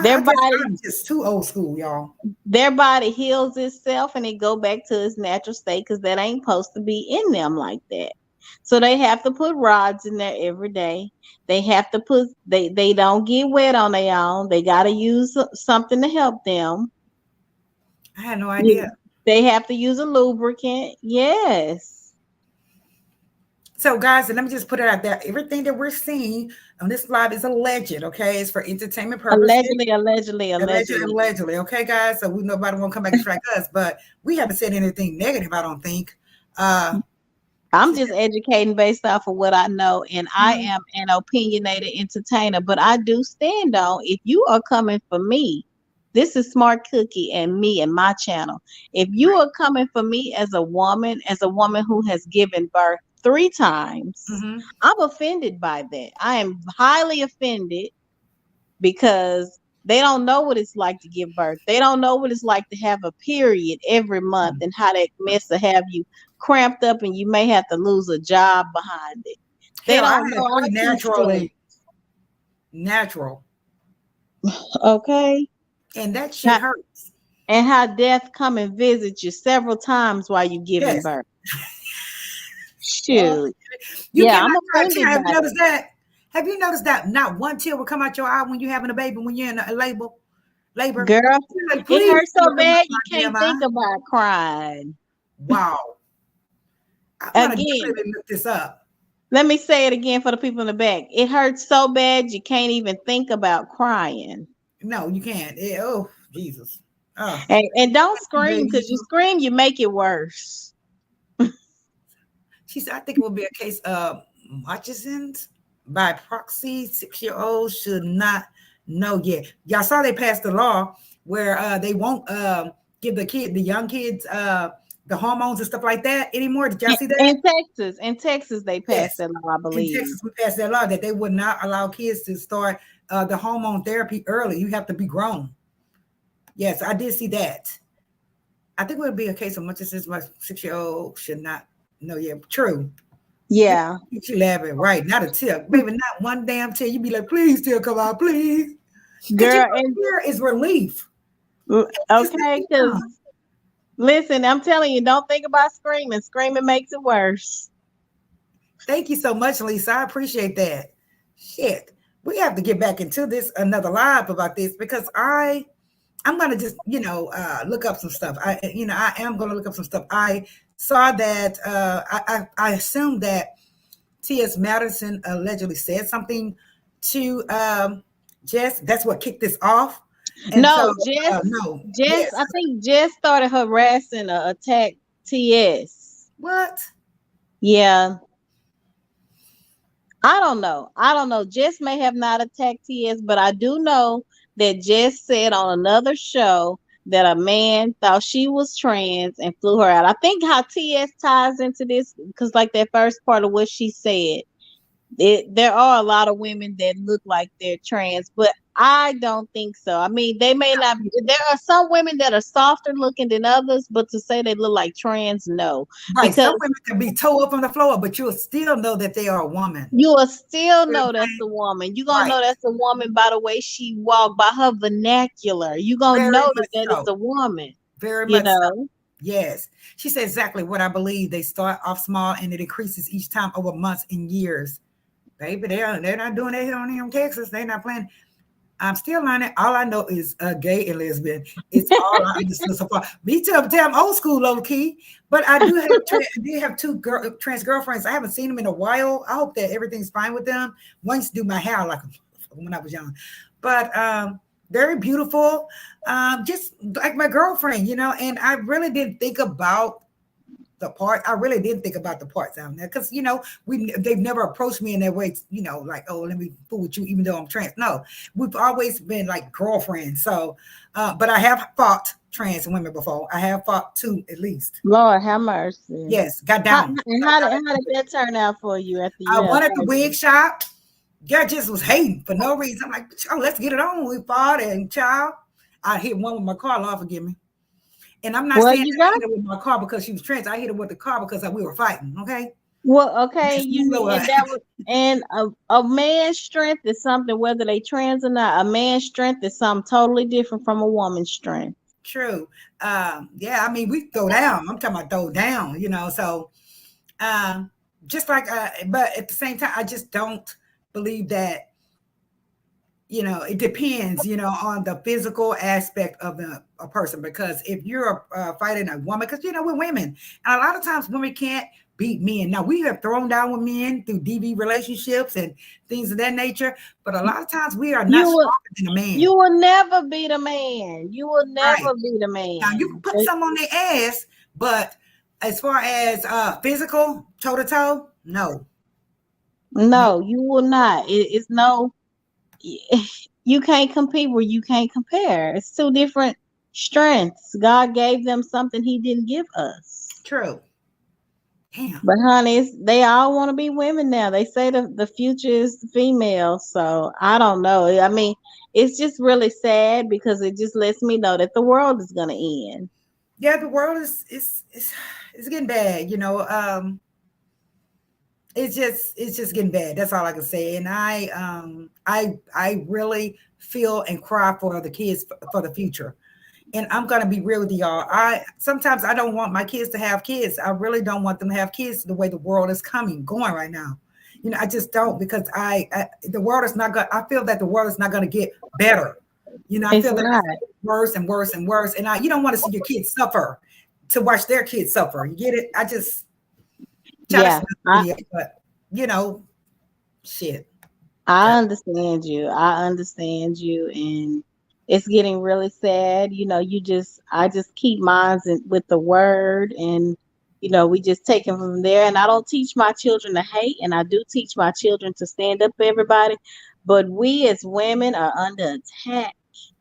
Their I guess body, I'm just too old school, y'all. their body heals itself and it go back to its natural state because that ain't supposed to be in them like that. So they have to put rods in there every day. They have to put they don't get wet on their own. They gotta use something to help them. I had no idea. You- They have to use a lubricant. Yes. So, guys, let me just put it out there. Everything that we're seeing on this live is alleged, okay? It's for entertainment purposes. Allegedly, allegedly, allegedly. Allegedly, okay, guys? So we nobody won't come back and strike us, but we haven't said anything negative, I don't think. I'm just educating based off of what I know, and I am an opinionated entertainer. But I do stand on, if you are coming for me, this is Smart Cookie and me and my channel. If you are coming for me as a woman who has given birth 3 times, I'm offended by that. I am highly offended because they don't know what it's like to give birth. They don't know what it's like to have a period every month and how that mess to have you cramped up and you may have to lose a job behind it. They Hell, don't I had know. 3 naturally. Natural. Okay. And that shit hurts. And how death come and visit you several times while you giving birth. Shoot. Yeah, I'm offended have by you noticed that? Have you noticed that not one tear will come out your eye when you're having a baby, when you're in a labor? Girl, like, it hurts so bad you can't think about crying. Wow. I'm gonna definitely look this up. Let me say it again for the people in the back. It hurts so bad you can't even think about crying. No, you can't. Oh, Jesus. Oh. And don't scream, because you scream, you make it worse. She said, I think it will be a case of Murchison's by proxy. 6-year-olds should not know yet. Y'all saw they passed the law where they won't give the young kids the hormones and stuff like that anymore. Did y'all see that? In Texas, they passed that law, I believe. In Texas, we passed that law that they would not allow kids to start the hormone therapy early. You have to be grown. Yes, I did see that. I think it would be a case of Murchison's. My 6-year-old should not know yet. True. Yeah. You laughing, right? Not a tear, baby. Not one damn tear. You be like, please, tear come out, please. Girl, and tear is relief. Okay, because listen, I'm telling you, don't think about screaming. Screaming makes it worse. Thank you so much, Lisa. I appreciate that. Shit, we have to get back into this another live about this because I'm gonna just look up some stuff. I am gonna look up some stuff. I saw that I assumed that T.S. Madison allegedly said something to Jess. That's what kicked this off. And Jess, I think Jess started harassing attack T.S. What? Yeah. I don't know. Jess may have not attacked T.S., but I do know that Jess said on another show that a man thought she was trans and flew her out. I think how T.S. ties into this, because like that first part of what she said, there are a lot of women that look like they're trans, but I don't think so. I mean, they may not. There are some women that are softer looking than others, but to say they look like trans, no. Right. Because some women can be toe up on the floor, but you'll still know that they are a woman. You will still know that's a woman. You're going to know that's a woman by the way she walk, by her vernacular. You're going to know that is a woman. Very much so. Yes. She said exactly what I believe. They start off small and it increases each time over months and years. Baby, they're not doing that here in Texas. They're not playing. I'm still learning. All I know is gay and lesbian. It's all I understood so far. Me too. I'm old school, low key. But I do have two trans girlfriends. I haven't seen them in a while. I hope that everything's fine with them. One used to do my hair like when I was young. But very beautiful. Just like my girlfriend, and I really didn't think about the part. I really didn't think about the parts down there because they've never approached me in that way, like, oh, let me fool with you even though I'm trans. No, we've always been like girlfriends. So but I have fought trans women before. I have fought 2 at least. Lord have mercy. Yes, got down. How did that turn out for you after you I went at the wig shop. Girl just was hating for no reason. I'm like, oh, let's get it on. We fought and child, I hit one with my car. Lord forgive me. And I'm not Well, saying you that I got hit her with my car because she was trans. I hit her with the car because we were fighting. Okay. well, okay, Just know and that was and a man's strength is something, whether they trans or not. A man's strength is something totally different from a woman's strength. true. Yeah, I mean, we throw down. I'm talking about throw down, so um, just like, but at the same time, I just don't believe that, it depends, on the physical aspect of a person. Because if you're fighting a woman, because, we're women, and a lot of times women can't beat men. Now, we have thrown down with men through DV relationships and things of that nature, but a lot of times we are not You will stronger than a man. you will never beat a man. You will Right. never beat a Now, you can man. put some on their ass, but as far as physical, toe to toe, no. No. No, you will not. It's no. You can't compete where you can't compare. It's two different strengths. God gave them something He didn't give us. True. Damn. But honey, they all want to be women now. They say the future is female. So I don't know. I mean, it's just really sad because it just lets me know that the world is gonna end. Yeah, the world is getting bad, it's just getting bad. That's all I can say. And I really feel and cry for the kids for the future. And I'm gonna be real with y'all. Sometimes I don't want my kids to have kids. I really don't want them to have kids the way the world is going right now. I just don't, because the world is not going. I feel that the world is not going to get better. I It's feel that not. it's worse and worse and worse. And you don't want to see your kids suffer, to watch their kids suffer. You get it? I just try Yeah, to, but shit. I understand you. I understand you, and it's getting really sad. I just keep mine with the word, and we just take it from there. And I don't teach my children to hate, and I do teach my children to stand up for everybody. But we as women are under attack.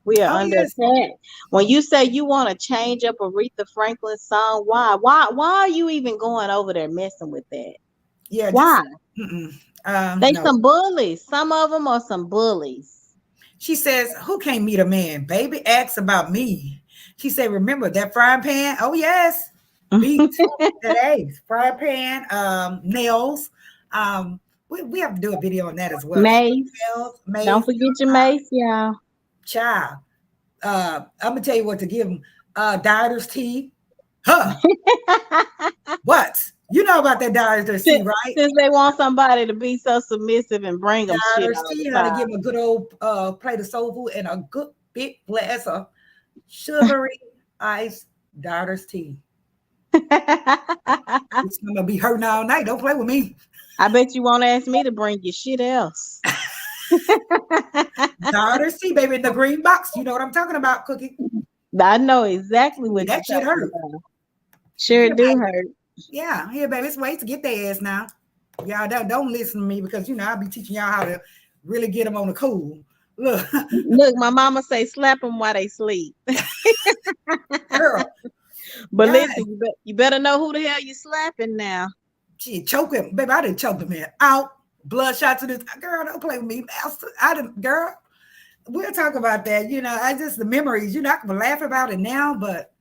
We are Oh under yes, attack. When you say you want to change up Aretha Franklin's song, why? Why are you even going over there messing with that? yeah. Why? They No. some bullies. Some of them are some bullies. She says, "Who can't meet a man? Baby asks about me." She said, "Remember that frying pan? Oh yes, beat that eggs, frying pan, nails. We have to do a video on that as well. Mace. Nails, mace, Don't forget your mace, y'all. child. I'm gonna tell you what to give them. Dieters tea. Huh? What? You know about that dieters tea, right? Since they want somebody to be so submissive and bring them shit Dieters all tea. the How to time. give them a good old plate of soul food and a good big glass of sugary iced dieters tea. It's gonna be hurting all night. Don't play with me. I bet you won't ask me to bring you shit else. Dieters tea, baby, in the green box. You know what I'm talking about, Cookie. I know exactly what That you're shit talking hurt. about. Sure Yeah, do hurt. yeah, here, baby. It's ways to get their ass now. Y'all don't listen to me, because I'll be teaching y'all how to really get them on the cool. Look, Look, my mama say slap them while they sleep. girl, But yeah, listen, you better know who the hell you slapping now. she choke him, baby. I didn't choke him in out. Bloodshot to this girl. Don't play with me, master. I didn't, girl. We'll talk about that. I just the memories. You're not gonna laugh about it now, but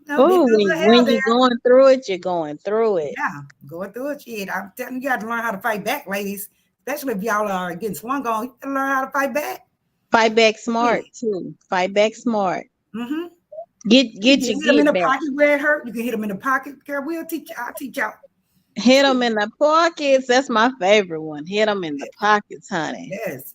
been Oh, through the hell when there. you're going through it, you're going through it. Yeah, going through it. Shit, I'm telling you, you got to learn how to fight back, ladies. Especially if y'all are getting swung on, you got to learn how to fight back. Fight back smart too. Fight back smart. Mm-hmm. Get You can your hit them in get the back. pocket where it hurt. You can hit them in the pocket. Girl, we'll teach you. I'll teach y'all. Hit them in the pockets. That's my favorite one. Hit them in the pockets, honey. Yes.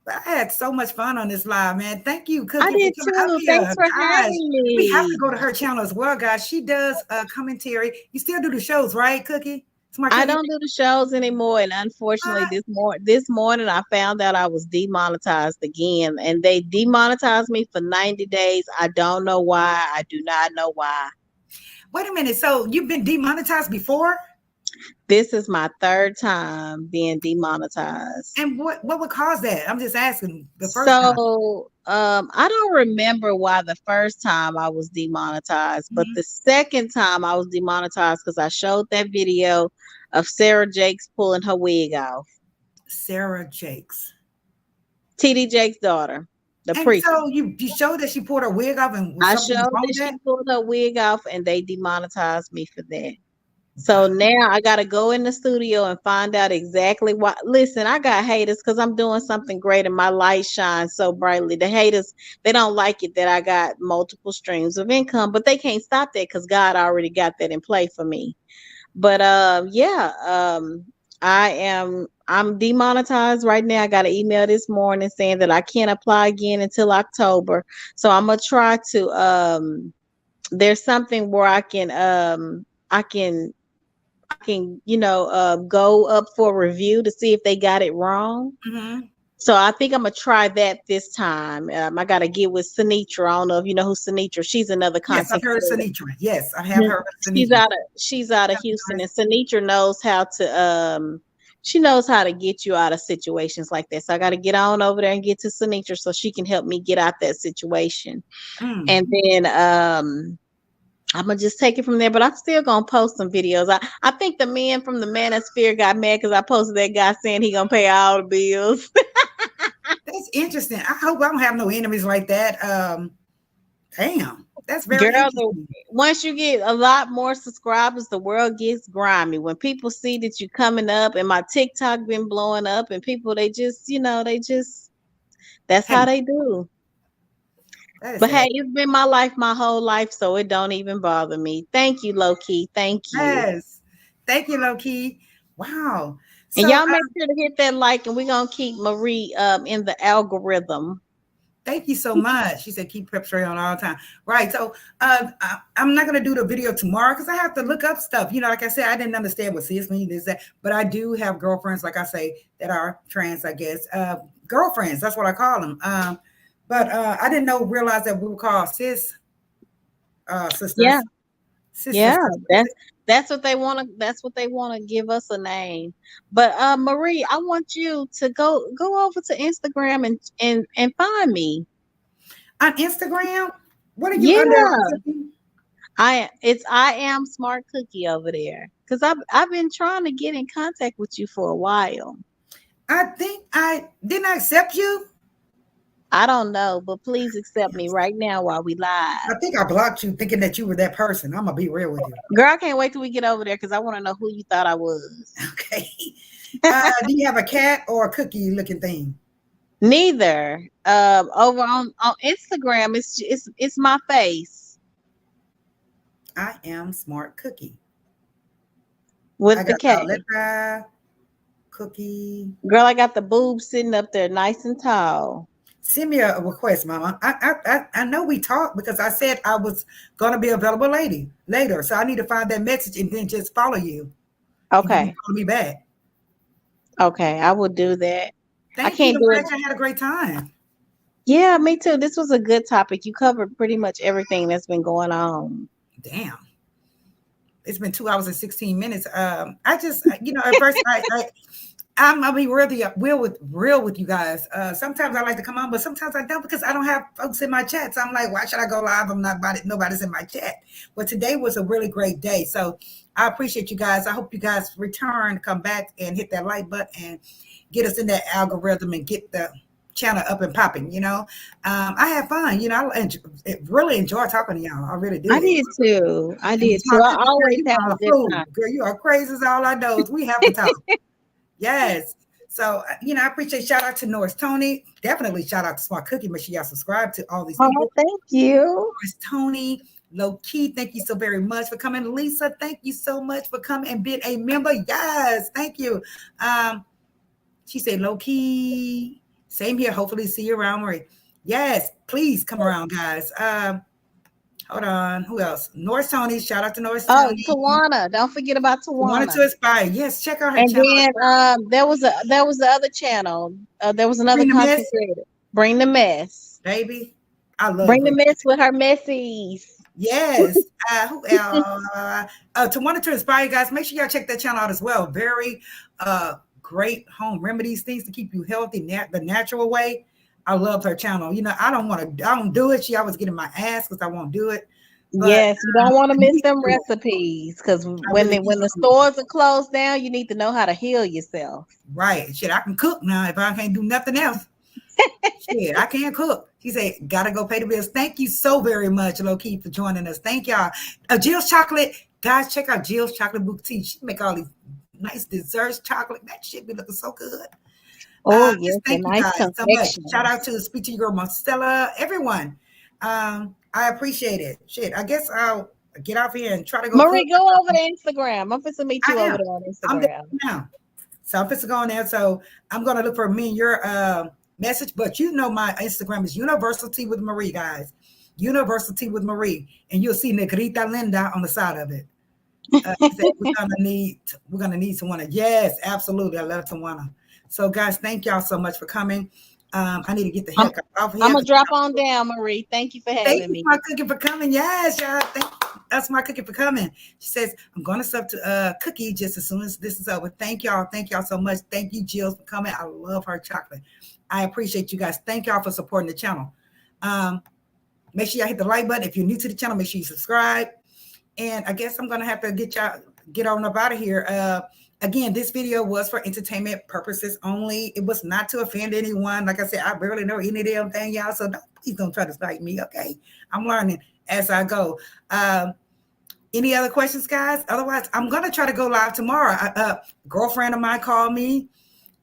But I had so much fun on this live, man. Thank you, I Cookie, did for coming up too. here. Thanks for Guys, having we have me. to go to her channel as well, guys. She does commentary. You still do the shows, right, Cookie? I don't do the shows anymore, and unfortunately, this morning I found out I was demonetized again, and they demonetized me for 90 days. I don't know why. I do not know why. Wait a minute. So you've been demonetized before? This is my third time being demonetized. And what would cause that? I'm just asking. The first time. I don't remember why the first time I was demonetized, but the second time I was demonetized because I showed that video of Sarah Jakes pulling her wig off. Sarah Jakes. TD Jake's daughter. The And prequel. so you showed that she pulled her wig off and I something was showed wrong that with she that? pulled her wig off and they demonetized me for that. So now I gotta go in the studio and find out exactly why. Listen, I got haters because I'm doing something great and my light shines so brightly. The haters, they don't like it that I got multiple streams of income, but they can't stop that because God already got that in play for me. But yeah, I'm demonetized right now. I got an email this morning saying that I can't apply again until October. So I'm gonna try to there's something where I can go up for review to see if they got it wrong. Mm-hmm. So I think I'm gonna try that this time. I gotta get with Sinitra. I don't know if you know who Sinitra. She's another Yes, I've content heard of creator. Sinitra. Yes, I have heard of She's Sinitra. out of Houston, and Sinitra knows how to she knows how to get you out of situations like that. So I got to get on over there and get to Sinitra so she can help me get out that situation. Mm. And then I'm gonna just take it from there, but I'm still gonna post some videos. I think the men from the Manosphere got mad because I posted that guy saying he gonna pay all the bills. That's interesting. I hope I don't have no enemies like that. Damn, that's very Girl, interesting. once you get a lot more subscribers, the world gets grimy. When people see that you're coming up, and my TikTok been blowing up, and people that's Hey, how they do. that is But hey, sad. it's been my life, my whole life, so it don't even bother me. Thank you, low key. Thank you. Yes. Thank you, Loki. Wow. And So y'all make sure to hit that like, and we're gonna keep Marie in the algorithm. thank you so much. She said keep prep straight on all the time. Right. So I'm not gonna do the video tomorrow because I have to look up stuff. You know, like I said, I didn't understand what cis means, this, that, but I do have girlfriends, like I say, that are trans, I guess. Girlfriends, that's what I call them. But I didn't realize that we were called cis sisters. Yeah. Cis Yeah, sisters. that's what they want to. That's what they want to give us a name. But Marie, I want you to go over to Instagram and find me. On Instagram, what are you Yeah, under? I am Smart Cookie over there because I've been trying to get in contact with you for a while. I think I didn't I accept you. I don't know, but please accept me right now while we I live. think I blocked you thinking that you were that person. I'm gonna be real with you. Girl, I can't wait till we get over there because I want to know who you thought I was. Okay. Do you have a cat or a cookie looking thing? Neither. Over on Instagram, it's my face I am Smart Cookie. with I the got cat. letra, cookie. Girl, I got the boobs sitting up there nice and tall. Send me a request, Mama. I know we talked because I said I was gonna be available later. So I need to find that message and then just follow you. And you can Okay. follow me back. Okay, I will do that. I Thank you. can't I'm do it. glad you had a great time. Yeah, me too. This was a good topic. You covered pretty much everything that's been going on. Damn. It's been 2 hours and 16 minutes. I just, at first I'm gonna be real with you guys. Sometimes I like to come on, but sometimes I don't because I don't have folks in my chat. So I'm like, why should I go live? I'm not about it. Nobody's in my chat. Well, today was a really great day. So I appreciate you guys. I hope you guys return, come back and hit that like button and get us in that algorithm and get the channel up and popping. I had fun. Really enjoy talking to y'all. I really did. I did too. I And did too. Smart I Cookie, girl, always you have are a a good fool. time. Girl, you are crazy as all I know is we have to talk. Yes. So, I appreciate shout out to Norris Tony. Definitely shout out to Smart Cookie. Make sure y'all subscribe to all these Oh, people. thank you. Norris Tony, Low Key, thank you so very much for coming. Lisa, thank you so much for coming and being a member. Yes, thank you. She said, Low Key, same here. Hopefully see you around, Marie. Yes, please come around, guys. Hold on. Who else? Norris Tony. Shout out to Norris Oh, Tony. Tawana. Don't forget about Wanted Tawana. to inspire. Yes, check out her And channel. then there was the other channel. There was another Bring the content mess, creator. Bring the mess. baby. I love Bring the Bring mess with her messies. Yes. Who else? To want to inspire you guys, make sure y'all check that channel out as well. Very great home remedies, things to keep you healthy, the natural way. I love her channel. I don't do it. She always getting my ass because I won't do it. But, Yes, you don't want to I miss need them to. recipes because really when the do. stores are closed down, you need to know how to heal yourself. Right. Shit, I can cook now if I can't do nothing else. Shit, I can't cook. She said, gotta go pay the bills. Thank you so very much, Low-Key, for joining us. Thank y'all. Jill's Chocolate. Guys, check out Jill's Chocolate Boutique. She make all these nice desserts, chocolate. That shit be looking so good. Oh, yes, thank you nice guys so much. confection. Shout out to Speak to Your Girl, Marcella, everyone. I appreciate it. Shit, I guess I'll get off here and try to go. Marie, go over to Instagram. I'm supposed to meet you over there on Instagram. I'm there now. So I'm supposed to go on there. So I'm going to look for me and your message. But you know my Instagram is Universal Tea with Marie, guys. Universal Tea with Marie. And you'll see Negrita Linda on the side of it. We're gonna need Tawana. Yes, absolutely. I love Tawana. So guys, thank y'all so much for coming. I need to get the heck off here. I'm gonna drop on down, Marie. Thank you for having me. Thank you, my cookie, for coming. Yes, y'all. That's my cookie for coming. She says, I'm going to sub to Cookie just as soon as this is over. Thank y'all. Thank y'all so much. Thank you, Jill, for coming. I love her chocolate. I appreciate you guys. Thank y'all for supporting the channel. Make sure y'all hit the like button. If you're new to the channel, make sure you subscribe. And I guess I'm going to have to get on up out of here. Again, this video was for entertainment purposes only. It was not to offend anyone. Like I said, I barely know any damn thing, y'all. So please don't try to fight me, okay? I'm learning as I go. Any other questions, guys? Otherwise, I'm going to try to go live tomorrow. A girlfriend of mine called me.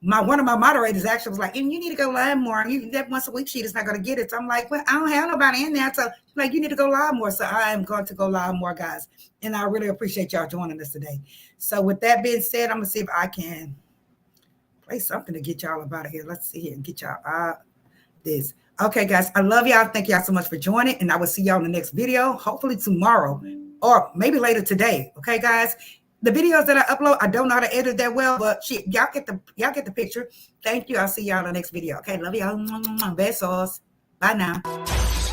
One of my moderators actually was like, and you need to go live more. That once a week sheet is not going to get it. So I'm like, well, I don't have nobody in there. So like, you need to go live more. So I am going to go live more, guys. And I really appreciate y'all joining us today. So with that being said, I'm going to see if I can play something to get y'all up out of here. Let's see here and get y'all out this. Okay, guys, I love y'all. Thank y'all so much for joining. And I will see y'all in the next video, hopefully tomorrow or maybe later today. Okay, guys. The videos that I upload, I don't know how to edit that well, but shit, y'all get the picture. Thank you. I'll see y'all in the next video. Okay, love y'all. Besos. Bye now.